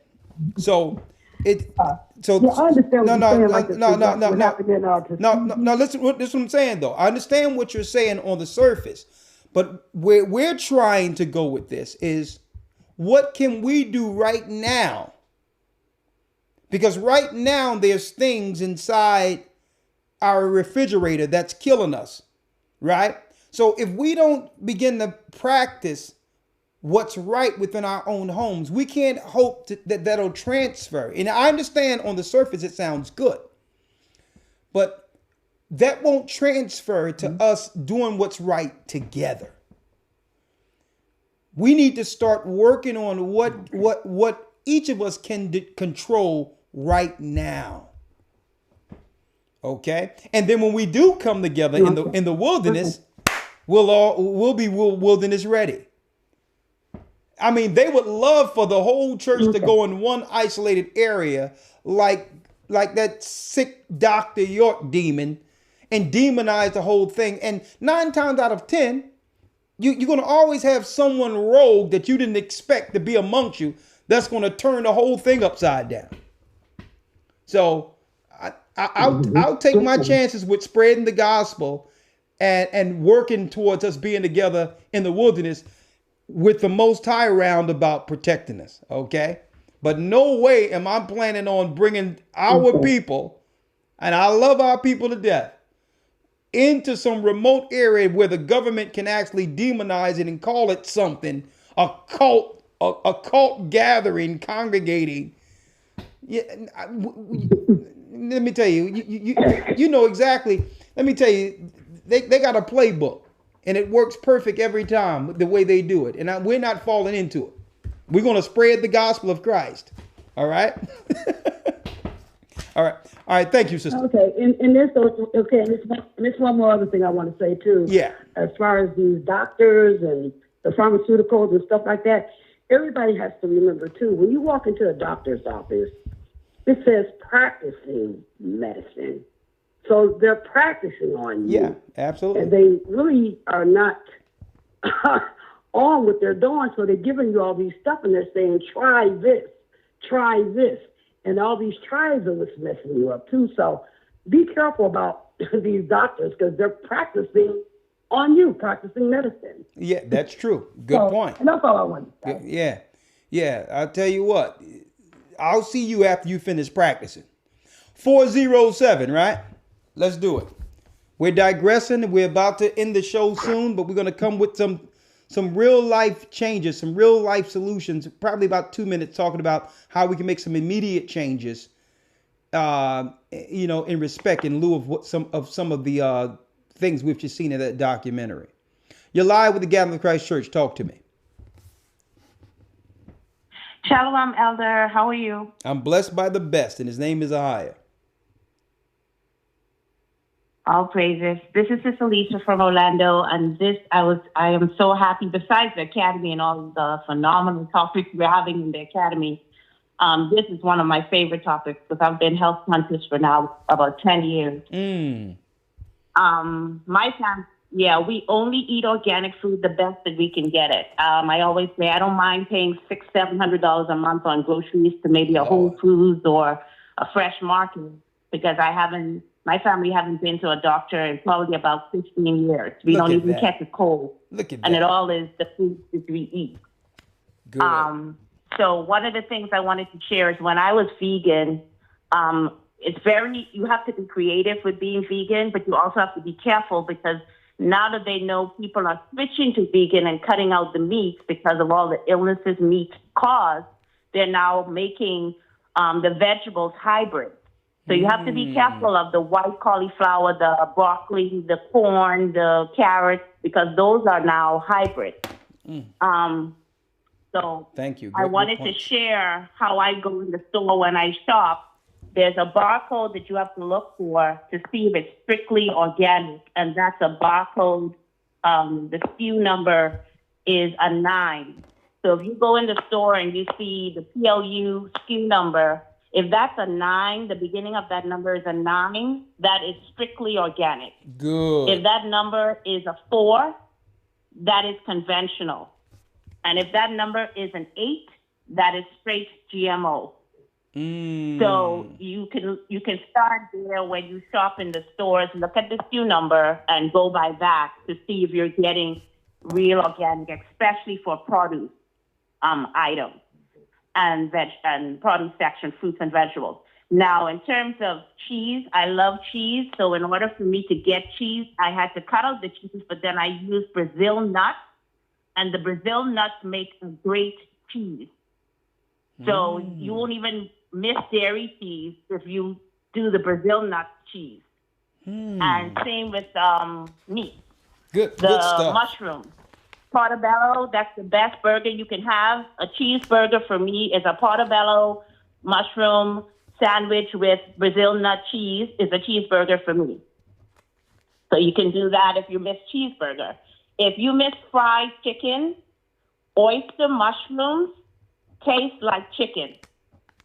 So it so yeah, I understand what you're saying, listen what I'm saying though. I understand what you're saying on the surface, but where we're trying to go with this is what can we do right now? Because right now there's things inside our refrigerator that's killing us, right? So if we don't begin to practice what's right within our own homes, we can't hope that that'll transfer. And I understand on the surface it sounds good, but that won't transfer to us doing what's right together. We need to start working on what each of us can control right now. Okay? And then when we do come together in the wilderness, we'll be wilderness ready. I mean, they would love for the whole church to go in one isolated area like that sick Dr. York demon and demonize the whole thing. And 9 times out of 10, you're going to always have someone rogue that you didn't expect to be amongst you that's going to turn the whole thing upside down. So I'll take my chances with spreading the gospel and working towards us being together in the wilderness with the Most High around about protecting us, okay? But no way am I planning on bringing our people, and I love our people to death, into some remote area where the government can actually demonize it and call it something, a cult gathering, congregating. Yeah, let me tell you, you know exactly. Let me tell you, they got a playbook. And it works perfect every time the way they do it. And we're not falling into it. We're going to spread the gospel of Christ. All right? All right. All right. Thank you, sister. Okay. And there's one more other thing I want to say, too. Yeah. As far as these doctors and the pharmaceuticals and stuff like that, everybody has to remember, too, when you walk into a doctor's office, it says practicing medicine. So they're practicing on you. Yeah, absolutely. And they really are not on what they're doing. So they're giving you all these stuff and they're saying, try this. And all these tries are what's messing you up too. So be careful about these doctors because they're practicing on you, practicing medicine. Yeah, that's true. Good point. And that's all I want to say. Yeah. Yeah. I'll tell you what. I'll see you after you finish practicing. 407, right? Let's do it. We're digressing. We're about to end the show soon, but we're going to come with some real life changes, some real life solutions, probably about 2 minutes talking about how we can make some immediate changes, in respect in lieu of some of the things we've just seen in that documentary. You're live with the Gathering of Christ Church. Talk to me. Shalom, Elder. How are you? I'm blessed by the best, and his name is Ahia. All praises. This is Sister Lisa from Orlando, and I am so happy. Besides the Academy and all the phenomenal topics we're having in the Academy, this is one of my favorite topics because I've been health conscious for now about 10 years. My family, we only eat organic food the best that we can get it. I always say I don't mind paying $600-700 a month on groceries to maybe a Whole Foods or a Fresh Market because my family haven't been to a doctor in probably about 15 years. We don't even catch a cold. Look at and that. It all is the food that we eat. Good. So one of the things I wanted to share is when I was vegan, you have to be creative with being vegan, but you also have to be careful because now that they know people are switching to vegan and cutting out the meats because of all the illnesses meat cause, they're now making the vegetables hybrid. So you have to be careful of the white cauliflower, the broccoli, the corn, the carrots, because those are now hybrid. So thank you. I wanted to share how I go in the store when I shop. There's a barcode that you have to look for to see if it's strictly organic, and that's a barcode. The SKU number is a 9. So if you go in the store and you see the PLU SKU number, if that's a 9, the beginning of that number is a 9, that is strictly organic. Good. If that number is a 4, that is conventional. And if that number is an 8, that is straight GMO. So you can start there when you shop in the stores, look at the SKU number and go by that to see if you're getting real organic, especially for produce items and produce section, fruits and vegetables. Now, in terms of cheese, I love cheese. So in order for me to get cheese, I had to cut out the cheese, but then I used Brazil nuts, and the Brazil nuts make a great cheese. So you won't even miss dairy cheese if you do the Brazil nut cheese. And same with meat. Good stuff. Mushrooms. Portobello, that's the best burger you can have. A cheeseburger for me is a portobello mushroom sandwich with Brazil nut cheese is a cheeseburger for me. So you can do that if you miss cheeseburger. If you miss fried chicken, oyster mushrooms taste like chicken.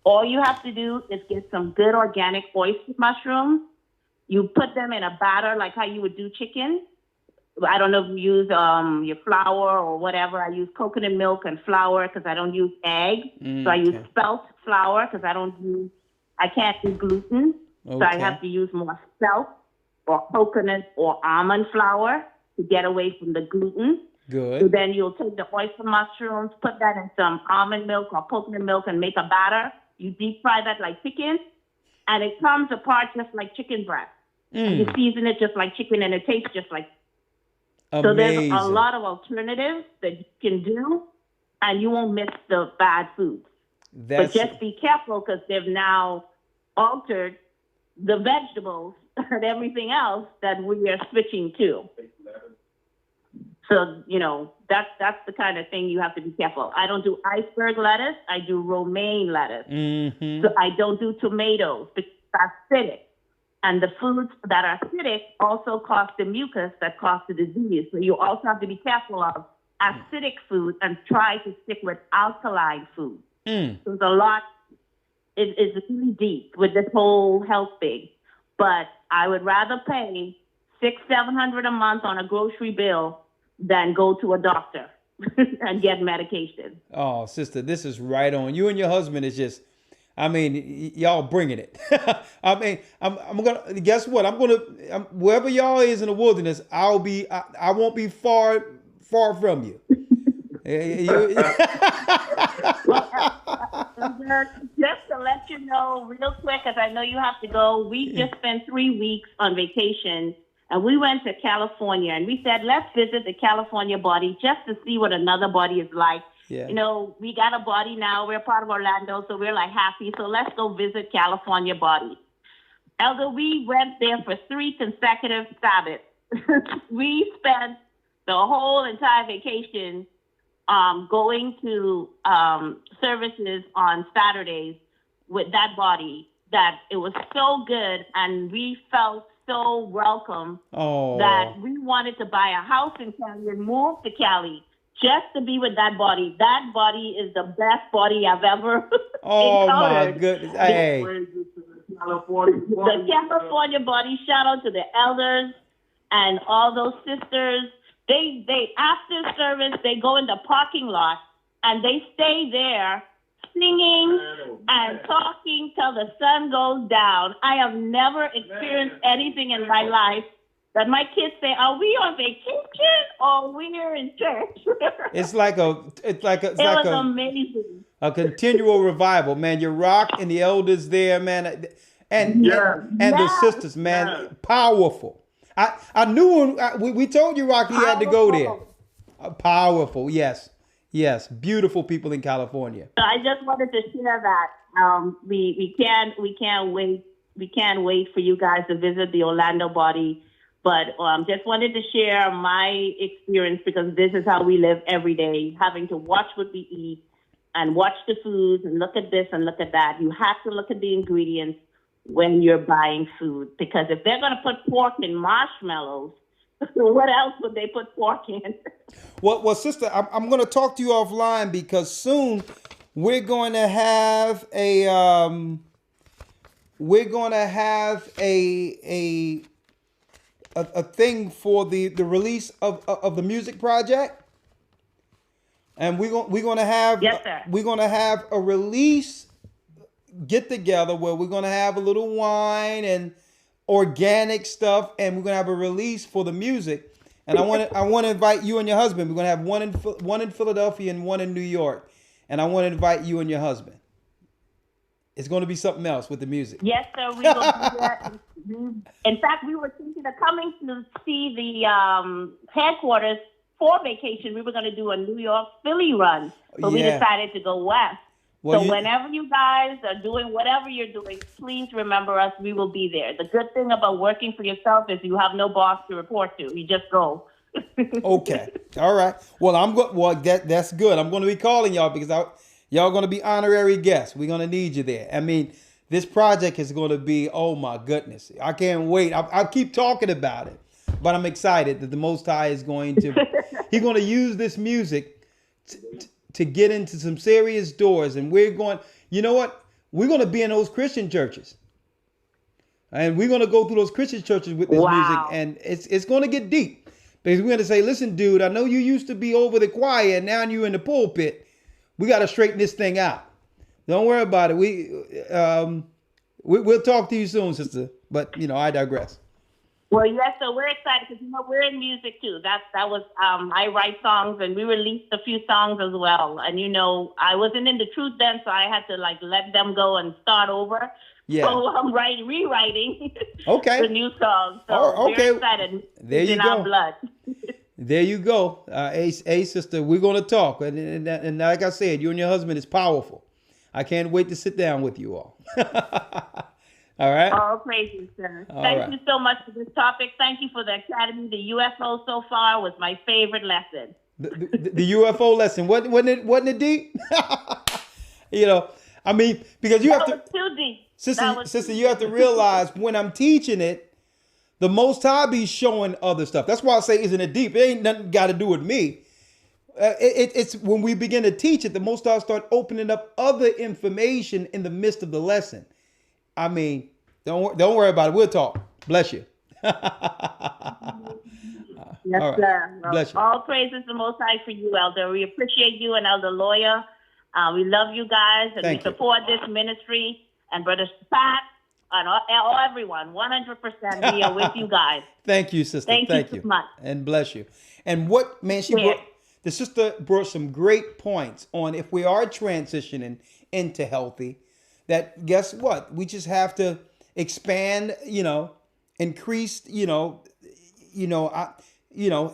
All you have to do is get some good organic oyster mushrooms. You put them in a batter like how you would do chicken. I don't know if you use your flour or whatever. I use coconut milk and flour because I don't use egg. So I use spelt flour because I can't do gluten. So I have to use more spelt or coconut or almond flour to get away from the gluten. Good. So then you'll take the oyster mushrooms, put that in some almond milk or coconut milk and make a batter. You deep fry that like chicken, and it comes apart just like chicken breast. And you season it just like chicken, and it tastes just like. So there's a lot of alternatives that you can do, and you won't miss the bad foods. But just be careful because they've now altered the vegetables and everything else that we are switching to. So, that's the kind of thing you have to be careful. I don't do iceberg lettuce. I do romaine lettuce. So I don't do tomatoes because that's acidic. And the foods that are acidic also cause the mucus that cause the disease. So you also have to be careful of acidic food and try to stick with alkaline food. So there's a lot. It's really deep with this whole health thing. But I would rather pay $600-700 a month on a grocery bill than go to a doctor and get medication. Oh, sister, this is right on. You and your husband is just, y'all bringing it. I'm gonna guess what? Wherever y'all is in the wilderness, I won't be far from you. Just to let you know real quick, because I know you have to go, we just spent 3 weeks on vacation. And we went to California, and we said, let's visit the California body just to see what another body is like. Yeah. We got a body now. We're part of Orlando, so we're like happy. So let's go visit California body. Elder, we went there for 3 consecutive Sabbaths. We spent the whole entire vacation going to services on Saturdays with that body that it was so good, and we felt so welcome that we wanted to buy a house in Cali and move to Cali just to be with that body. That body is the best body I've ever encountered. My goodness. Hey. The California body, shout out to the elders and all those sisters. They after service, they go in the parking lot and they stay there singing and talking till the sun goes down. I have never experienced anything in my life that my kids say, "Are we on vacation or we're in church?" It was amazing. A continual revival, man. Your rock and the elders there, man, and the sisters, man, powerful. I knew when we told you, Rock, he had to go there. Powerful, yes. Yes, beautiful people in California. So I just wanted to share that. We can't wait for you guys to visit the Orlando body. But just wanted to share my experience because this is how we live every day, having to watch what we eat and watch the foods and look at this and look at that. You have to look at the ingredients when you're buying food, because if they're going to put pork in marshmallows, what else would they put pork in? Well, sister, I'm going to talk to you offline because soon we're going to have a thing for the release of the music project, and we're going to have a release get together where we're going to have a little wine and organic stuff, and we're going to have a release for the music. And I want to invite you and your husband. We're going to have one in Philadelphia and one in New York, and I want to invite you and your husband. It's going to be something else with the music. Yes, sir. We will do that. In fact, we were thinking of coming to see the headquarters for vacation. We were going to do a New York Philly run, but we decided to go west. Well, so whenever you guys are doing whatever you're doing, please remember us. We will be there. The good thing about working for yourself is you have no boss to report to. You just go. Okay. All right. Well, that's good. I'm going to be calling y'all because y'all going to be honorary guests. We're going to need you there. I mean, this project is going to be, oh my goodness. I can't wait. I'll keep talking about it, but I'm excited that the Most High is going to, he's going to use this music to get into some serious doors. And we're going, you know what? We're going to be in those Christian churches. And we're going to go through those Christian churches with this music. And it's going to get deep. Because we're going to say, listen, dude, I know you used to be over the choir and now you're in the pulpit. We got to straighten this thing out. Don't worry about it. We'll talk to you soon, sister. But, I digress. Well, yes, so we're excited because, we're in music too. That was, I write songs and we released a few songs as well. And, I wasn't in the truth then, so I had to let them go and start over. Yeah. So I'm rewriting the new songs. So we're excited. There you go. In our blood. There you go. Hey, sister, we're going to talk. And like I said, you and your husband is powerful. I can't wait to sit down with you all. All right. All praises, sir. Thank you so much for this topic. Thank you for the Academy. The UFO so far was my favorite lesson. The UFO lesson. Wasn't it deep? Because you have to. Was too deep. Sister, you have to realize when I'm teaching it, the Most High be showing other stuff. That's why I say, isn't it deep? It ain't nothing got to do with me. It's when we begin to teach it, the Most High start opening up other information in the midst of the lesson. I mean, don't worry about it. We'll talk. Bless you. Yes, right. sir. Well, bless you. All praises the Most High for you, Elder. We appreciate you and Elder Lawyer. We love you guys, and we support this ministry. And Brother Pat and everyone, 100%. We are with you guys. Thank you, sister. Thank you so much. And bless you. And the sister brought some great points on if we are transitioning into healthy. That guess what? We just have to expand, increase,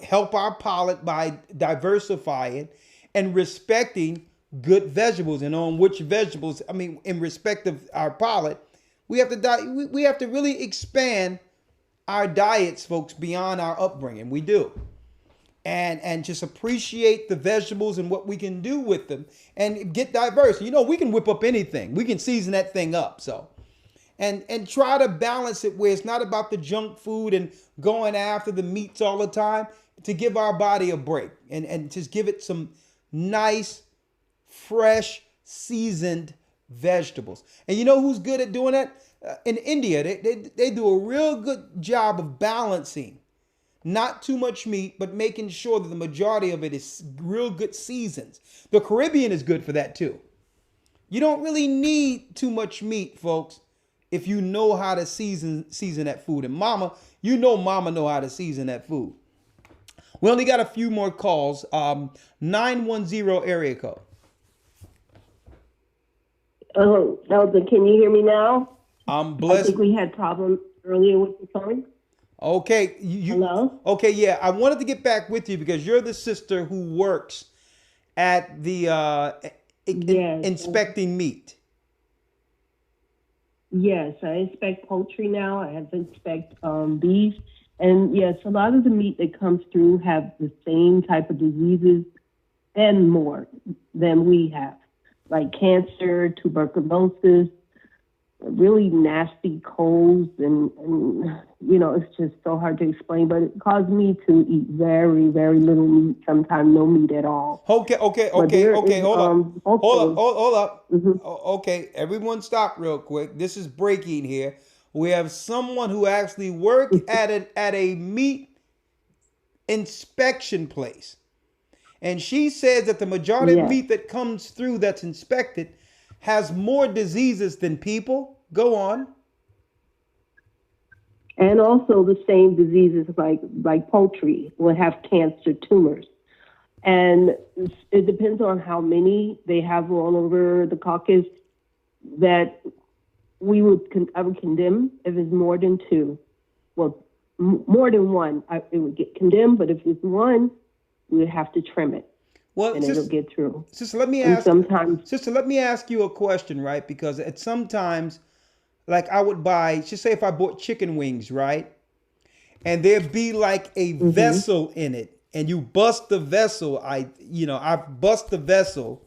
help our palate by diversifying and respecting good vegetables. And on which vegetables, in respect of our palate, we have to really expand our diets, folks, beyond our upbringing. We do. And just appreciate the vegetables and what we can do with them and get diverse. We can whip up anything. We can season that thing up. So, and try to balance it where it's not about the junk food and going after the meats all the time, to give our body a break and just give it some nice, fresh, seasoned vegetables. And you know who's good at doing that? In India, they do a real good job of balancing. Not too much meat, but making sure that the majority of it is real good seasons. The Caribbean is good for that too. You don't really need too much meat, folks, if you know how to season that food. And mama know how to season that food. We only got a few more calls. 910 area code. Oh, Elder, can you hear me now? I'm blessed. I think we had problems earlier with the phone. Okay. Hello? Okay, yeah. I wanted to get back with you because you're the sister who works at the inspecting meat? Yes, I inspect poultry now. I have to inspect beef. And yes, a lot of the meat that comes through have the same type of diseases and more than we have, like cancer, tuberculosis, really nasty colds, and it's just so hard to explain, but it caused me to eat very, very little meat, sometimes no meat at all. Okay. Hold up. Okay, everyone stop real quick. This is breaking here. We have someone who actually worked at a meat inspection place. And she says that the majority of meat that comes through that's inspected has more diseases than people. Go on. And also the same diseases like poultry will have cancer tumors. And it depends on how many they have all over the caucus that I would condemn if it's more than two. Well, more than one, it would get condemned, but if it's one, we would have to trim it. Well, and it'll get through. Sister, let me ask you a question, right? Because at sometimes, like I would buy, just say if I bought chicken wings, right? And there'd be like a vessel in it, and you bust the vessel. I bust the vessel,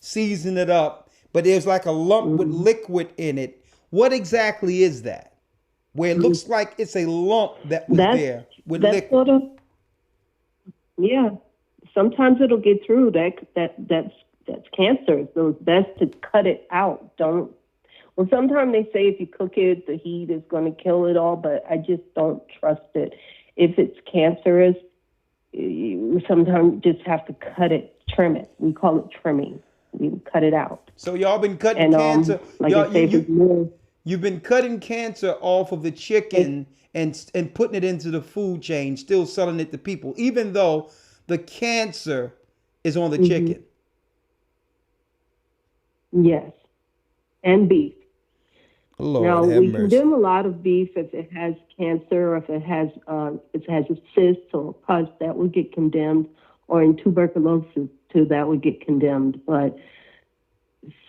season it up, but there's like a lump with liquid in it. What exactly is that? Where it looks like it's a lump that was there with liquid. Yeah. Sometimes it'll get through. That's cancer. So it's best to cut it out. Well, sometimes they say if you cook it, the heat is going to kill it all, but I just don't trust it. If it's cancerous, you sometimes just have to cut it, trim it. We call it trimming. You cut it out. So y'all been cutting cancer. You've been cutting cancer off of the chicken and putting it into the food chain, still selling it to people, even though the cancer is on the chicken. Yes. And beef. Lord now, have we mercy. condemn a lot of beef if it has cancer, or if it has a cyst or a pus, that would get condemned, or in tuberculosis too, that would get condemned. But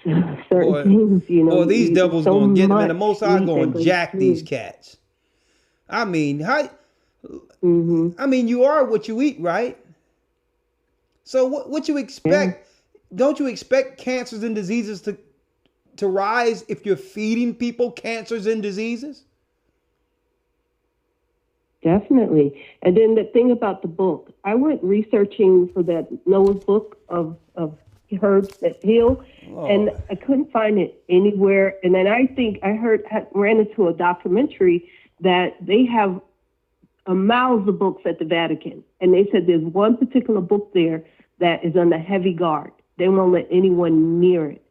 certain things, these devils gonna get them, and the Most High gonna jack these cats. I mean, you are what you eat, right? So what you expect? Don't you expect cancers and diseases to rise if you're feeding people cancers and diseases? Definitely. And then the thing about the book, I went researching for that Noah's book of herbs that heal, and I couldn't find it anywhere. And then I think I ran into a documentary that they have mouths of books at the Vatican, and they said there's one particular book there that is under heavy guard. They won't let anyone near it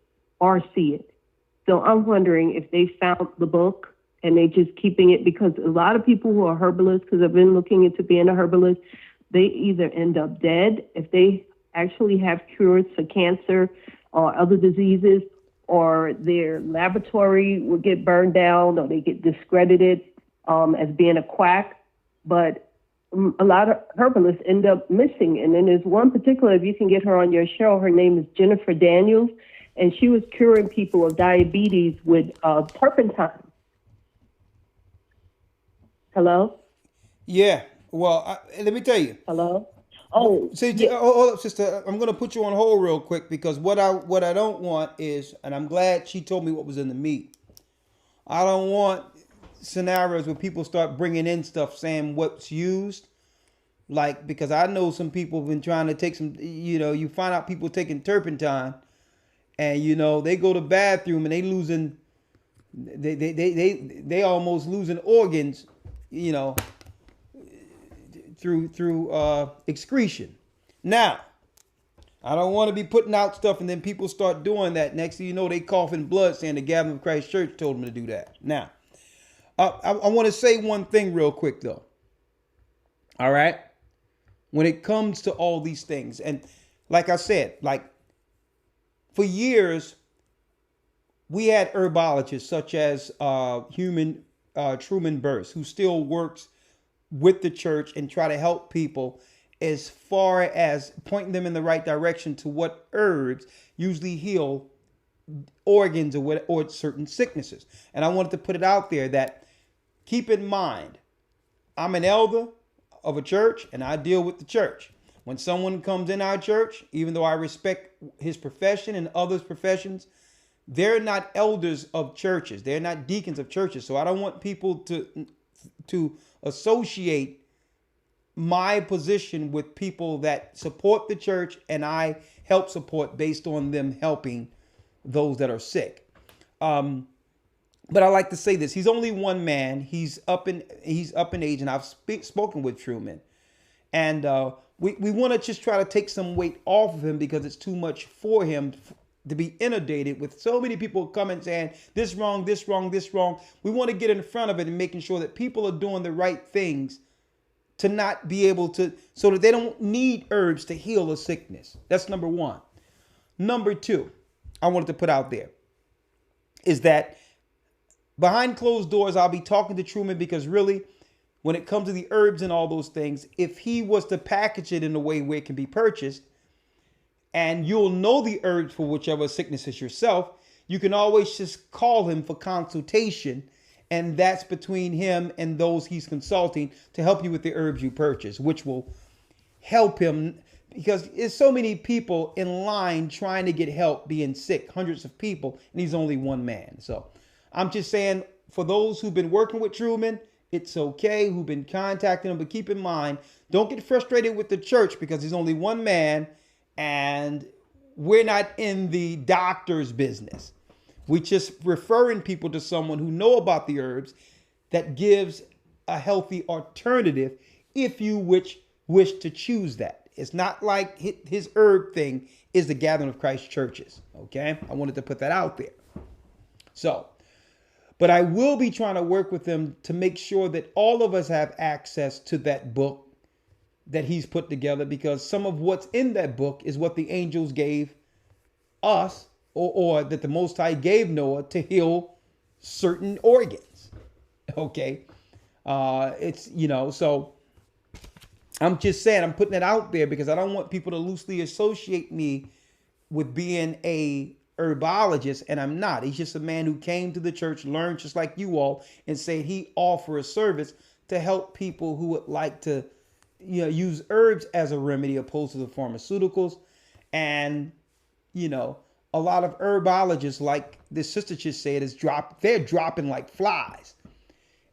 or see it. So I'm wondering if they found the book and they just keeping it, because a lot of people who are herbalists, because I've been looking into being a herbalist, they either end up dead if they actually have cures for cancer or other diseases, or their laboratory will get burned down, or they get discredited as being a quack. But a lot of herbalists end up missing. And then there's one particular, if you can get her on your show, her name is Jennifer Daniels, and she was curing people of diabetes with turpentine. Hello? Yeah. Well, let me tell you. Hello? Hold up, sister. I'm going to put you on hold real quick, because what I don't want is, and I'm glad she told me what was in the meat. I don't want scenarios where people start bringing in stuff saying what's used, because I know some people have been trying to take some, you find out people taking turpentine, and they go to the bathroom and they almost losing organs, through excretion. Now, I don't want to be putting out stuff and then people start doing that. Next thing you know, they coughing blood saying the Gathering of Christ Church told them to do that. Now, I want to say one thing real quick, though. All right? When it comes to all these things, and like I said, for years, we had herbologists such as Truman Burst, who still works with the church and try to help people as far as pointing them in the right direction to what herbs usually heal organs or certain sicknesses. And I wanted to put it out there that keep in mind, I'm an elder of a church and I deal with the church. When someone comes in our church, even though I respect his profession and others' professions, they're not elders of churches. They're not deacons of churches. So I don't want people to associate my position with people that support the church and I help support based on them helping those that are sick. But I like to say this: he's only one man. He's up in age, and I've spoken with Truman, and we want to just try to take some weight off of him because it's too much for him to be inundated with so many people coming saying this wrong, this wrong, this wrong. We want to get in front of it and making sure that people are doing the right things to not be able to, so that they don't need herbs to heal a sickness. That's number one. Number two, I wanted to put out there is that behind closed doors, I'll be talking to Truman because really, when it comes to the herbs and all those things, if he was to package it in a way where it can be purchased, and you'll know the herbs for whichever sickness is yourself, you can always just call him for consultation. And that's between him and those he's consulting to help you with the herbs you purchase, which will help him because there's so many people in line trying to get help being sick, hundreds of people, and he's only one man. So I'm just saying, for those who've been working with Truman, it's okay, who've been contacting him, but keep in mind, don't get frustrated with the church because he's only one man and we're not in the doctor's business. We just referring people to someone who know about the herbs that gives a healthy alternative if you wish to choose that. It's not like his herb thing is the Gathering of Christ churches. Okay, I wanted to put that out there. So, but I will be trying to work with them to make sure that all of us have access to that book that he's put together, because some of what's in that book is what the angels gave us, or that the Most High gave Noah to heal certain organs. Okay. It's, so I'm just saying, I'm putting it out there because I don't want people to loosely associate me with being a herbologist, and I'm not. He's just a man who came to the church, learned just like you all, and said he offer a service to help people who would like to, use herbs as a remedy opposed to the pharmaceuticals. And, a lot of herbologists, like this sister just said, they're dropping like flies.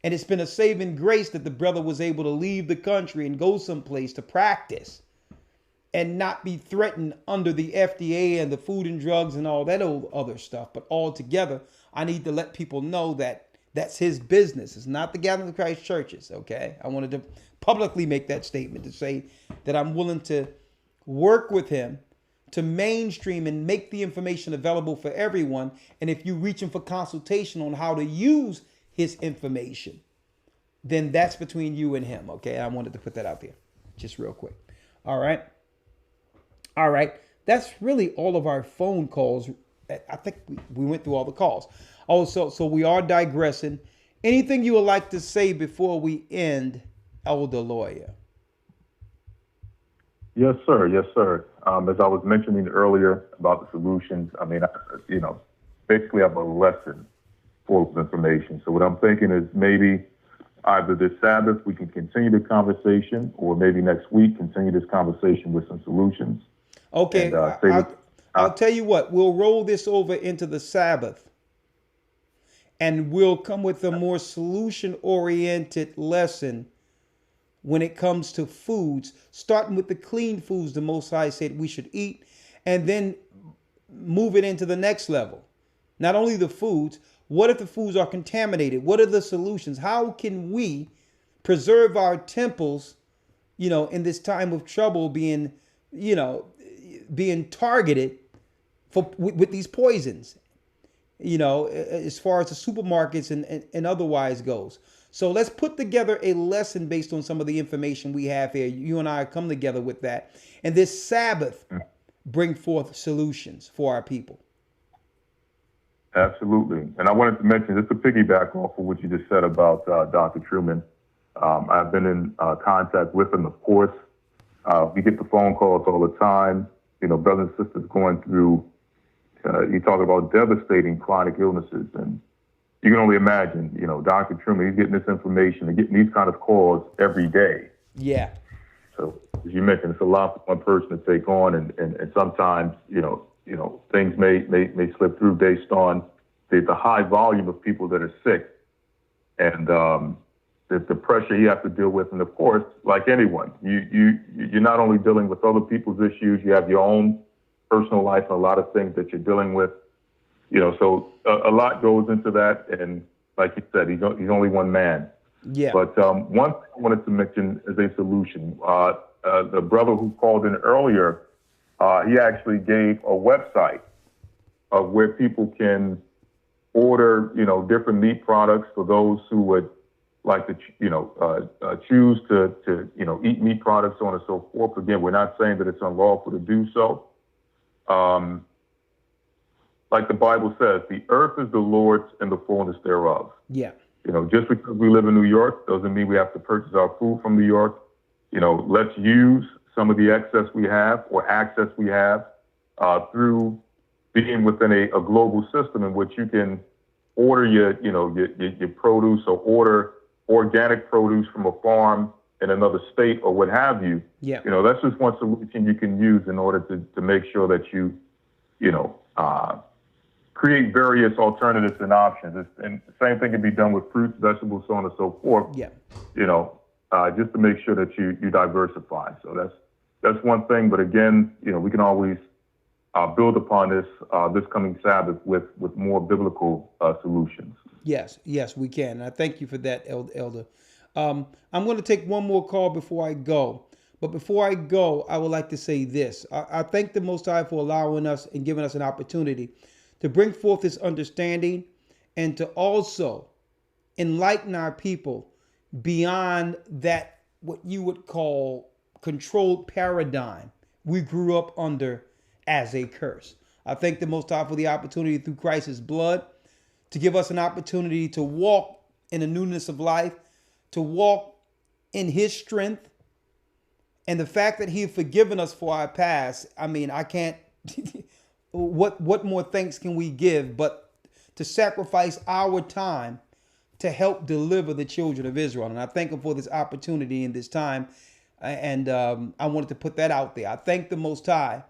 And it's been a saving grace that the brother was able to leave the country and go someplace to practice and not be threatened under the FDA and the Food and Drugs and all that old other stuff. But altogether, I need to let people know that that's his business. It's not the Gathering of Christ churches, okay? I wanted to publicly make that statement to say that I'm willing to work with him to mainstream and make the information available for everyone. And if you're reaching for consultation on how to use his information, then that's between you and him, okay? I wanted to put that out there just real quick. All right. That's really all of our phone calls. I think we went through all the calls. Also, so we are digressing. Anything you would like to say before we end, Elder Lawyer? Yes, sir. Yes, sir. As I was mentioning earlier about the solutions, basically I have a lesson full of information. So what I'm thinking is maybe either this Sabbath we can continue the conversation, or maybe next week continue this conversation with some solutions. Okay, and, I'll tell you what, we'll roll this over into the Sabbath and we'll come with a more solution-oriented lesson when it comes to foods, starting with the clean foods the Most High said we should eat, and then move it into the next level. Not only the foods, what if the foods are contaminated? What are the solutions? How can we preserve our temples, in this time of trouble being targeted with these poisons, as far as the supermarkets and otherwise goes. So let's put together a lesson based on some of the information we have here. You and I come together with that. And this Sabbath bring forth solutions for our people. Absolutely. And I wanted to mention, just to piggyback off of what you just said about Dr. Truman, I've been in contact with him, of course. We get the phone calls all the time. Brothers and sisters going through, you talk about devastating chronic illnesses. And you can only imagine, Dr. Truman, he's getting this information and getting these kind of calls every day. Yeah. So as you mentioned, it's a lot for one person to take on. And sometimes, things may slip through based on the high volume of people that are sick and the pressure you have to deal with. And of course, like anyone, you're not only dealing with other people's issues, you have your own personal life and a lot of things that you're dealing with. So a lot goes into that. And like you said, he's only one man. Yeah. But one thing I wanted to mention as a solution, the brother who called in earlier, he actually gave a website of where people can order, different meat products for those who would like to, choose to eat meat products, so on and so forth. Again, we're not saying that it's unlawful to do so. Like the Bible says, the earth is the Lord's and the fullness thereof. Yeah. Just because we live in New York doesn't mean we have to purchase our food from New York. Let's use some of the excess we have or access we have through being within a global system in which you can order your produce or order organic produce from a farm in another state or what have you. Yeah. That's just one solution you can use in order to make sure that you create various alternatives and options. And the same thing can be done with fruits, vegetables, so on and so forth. Yeah. Just to make sure that you diversify. So that's one thing. But again, we can always build upon this coming Sabbath with more biblical solutions. Yes, we can. And I thank you for that, Elder. I'm going to take one more call before I go. But before I go, I would like to say this. I thank the Most High for allowing us and giving us an opportunity to bring forth this understanding and to also enlighten our people beyond that, what you would call controlled paradigm we grew up under as a curse. I thank the Most High for the opportunity through Christ's blood to give us an opportunity to walk in the newness of life, to walk in his strength. And the fact that he has forgiven us for our past, I can't, what more thanks can we give but to sacrifice our time to help deliver the children of Israel. And I thank him for this opportunity in this time. And I wanted to put that out there. I thank the Most High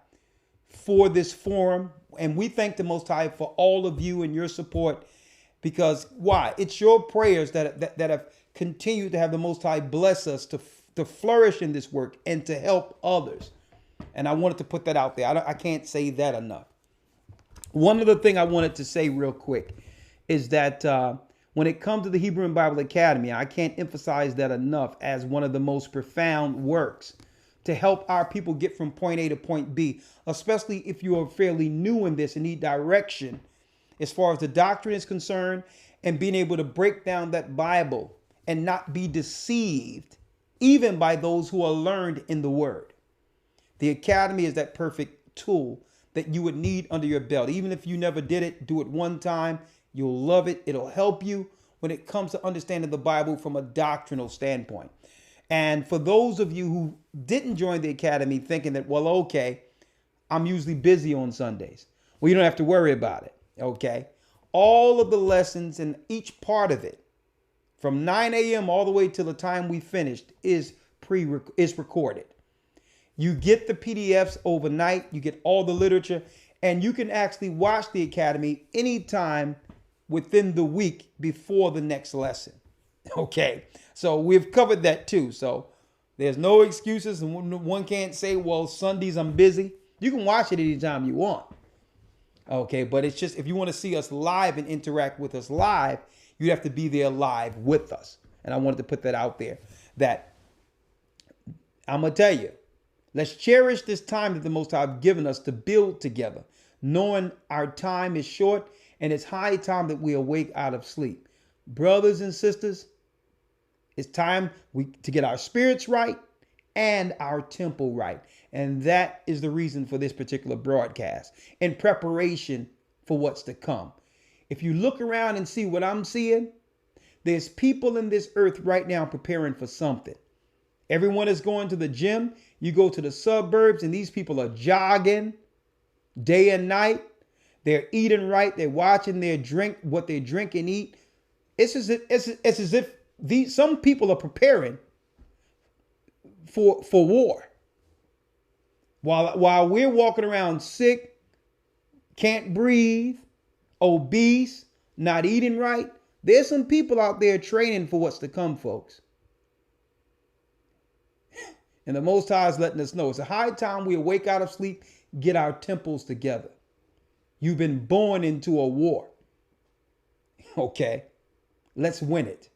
for this forum. And we thank the Most High for all of you and your support. Because why? It's your prayers that have continued to have the Most High bless us to flourish in this work and to help others. And I wanted to put that out there. I can't say that enough. One other thing I wanted to say real quick is that when it comes to the Hebrew and Bible Academy, I can't emphasize that enough as one of the most profound works to help our people get from point A to point B, especially if you are fairly new in this and need direction as far as the doctrine is concerned and being able to break down that Bible and not be deceived even by those who are learned in the word. The Academy is that perfect tool that you would need under your belt. Even if you never did it, do it one time. You'll love it. It'll help you when it comes to understanding the Bible from a doctrinal standpoint. And for those of you who didn't join the Academy thinking that, well, okay, I'm usually busy on Sundays. Well, you don't have to worry about it, okay? All of the lessons and each part of it, from 9 a.m. all the way till the time we finished, is recorded. You get the PDFs overnight, you get all the literature, and you can actually watch the Academy anytime within the week before the next lesson. Okay, so we've covered that too. So there's no excuses, and one can't say, well, Sundays I'm busy. You can watch it anytime you want. Okay, but it's just, if you want to see us live and interact with us live, you'd have to be there live with us. And I wanted to put that out there, that I'm going to tell you, let's cherish this time that the Most High have given us to build together, knowing our time is short and it's high time that we awake out of sleep. Brothers and sisters, it's time to get our spirits right and our temple right. And that is the reason for this particular broadcast, in preparation for what's to come. If you look around and see what I'm seeing, there's people in this earth right now preparing for something. Everyone is going to the gym. You go to the suburbs and these people are jogging day and night. They're eating right. They're watching their drink, what they drink and eat. It's as if some people are preparing for war. While we're walking around sick, can't breathe, obese, not eating right, there's some people out there training for what's to come, folks. And the Most High is letting us know it's a high time we awake out of sleep, get our temples together. You've been born into a war. Okay, let's win it.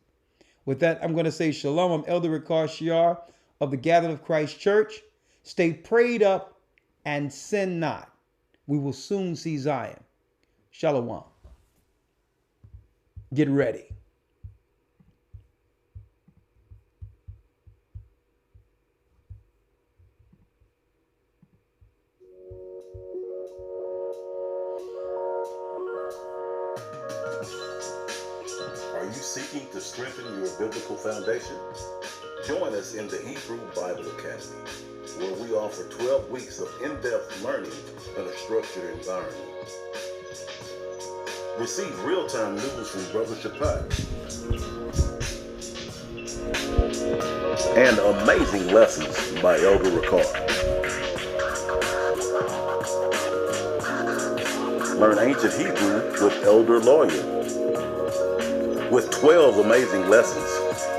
With that, I'm going to say shalom. I'm Elder Ricard Shiar of the Gathered of Christ Church. Stay prayed up and sin not. We will soon see Zion. Shalom. Get ready. Are you seeking to strengthen your biblical foundation? Join us in the Hebrew Bible Academy, where we offer 12 weeks of in-depth learning in a structured environment. Receive real-time news from Brother Shapat and amazing lessons by Elder Ricard. Learn ancient Hebrew with Elder Lawyer. With 12 amazing lessons,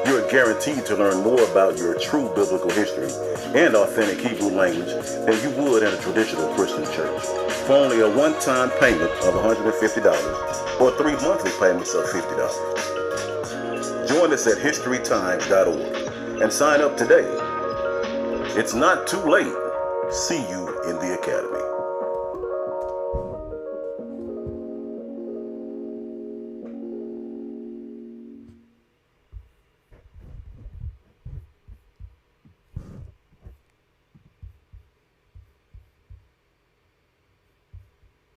you are guaranteed to learn more about your true biblical history and authentic Hebrew language than you would in a traditional Christian church for only a one-time payment of $150 or 3 monthly payments of $50. Join us at historytimes.org and sign up today. It's not too late. See you in the academy.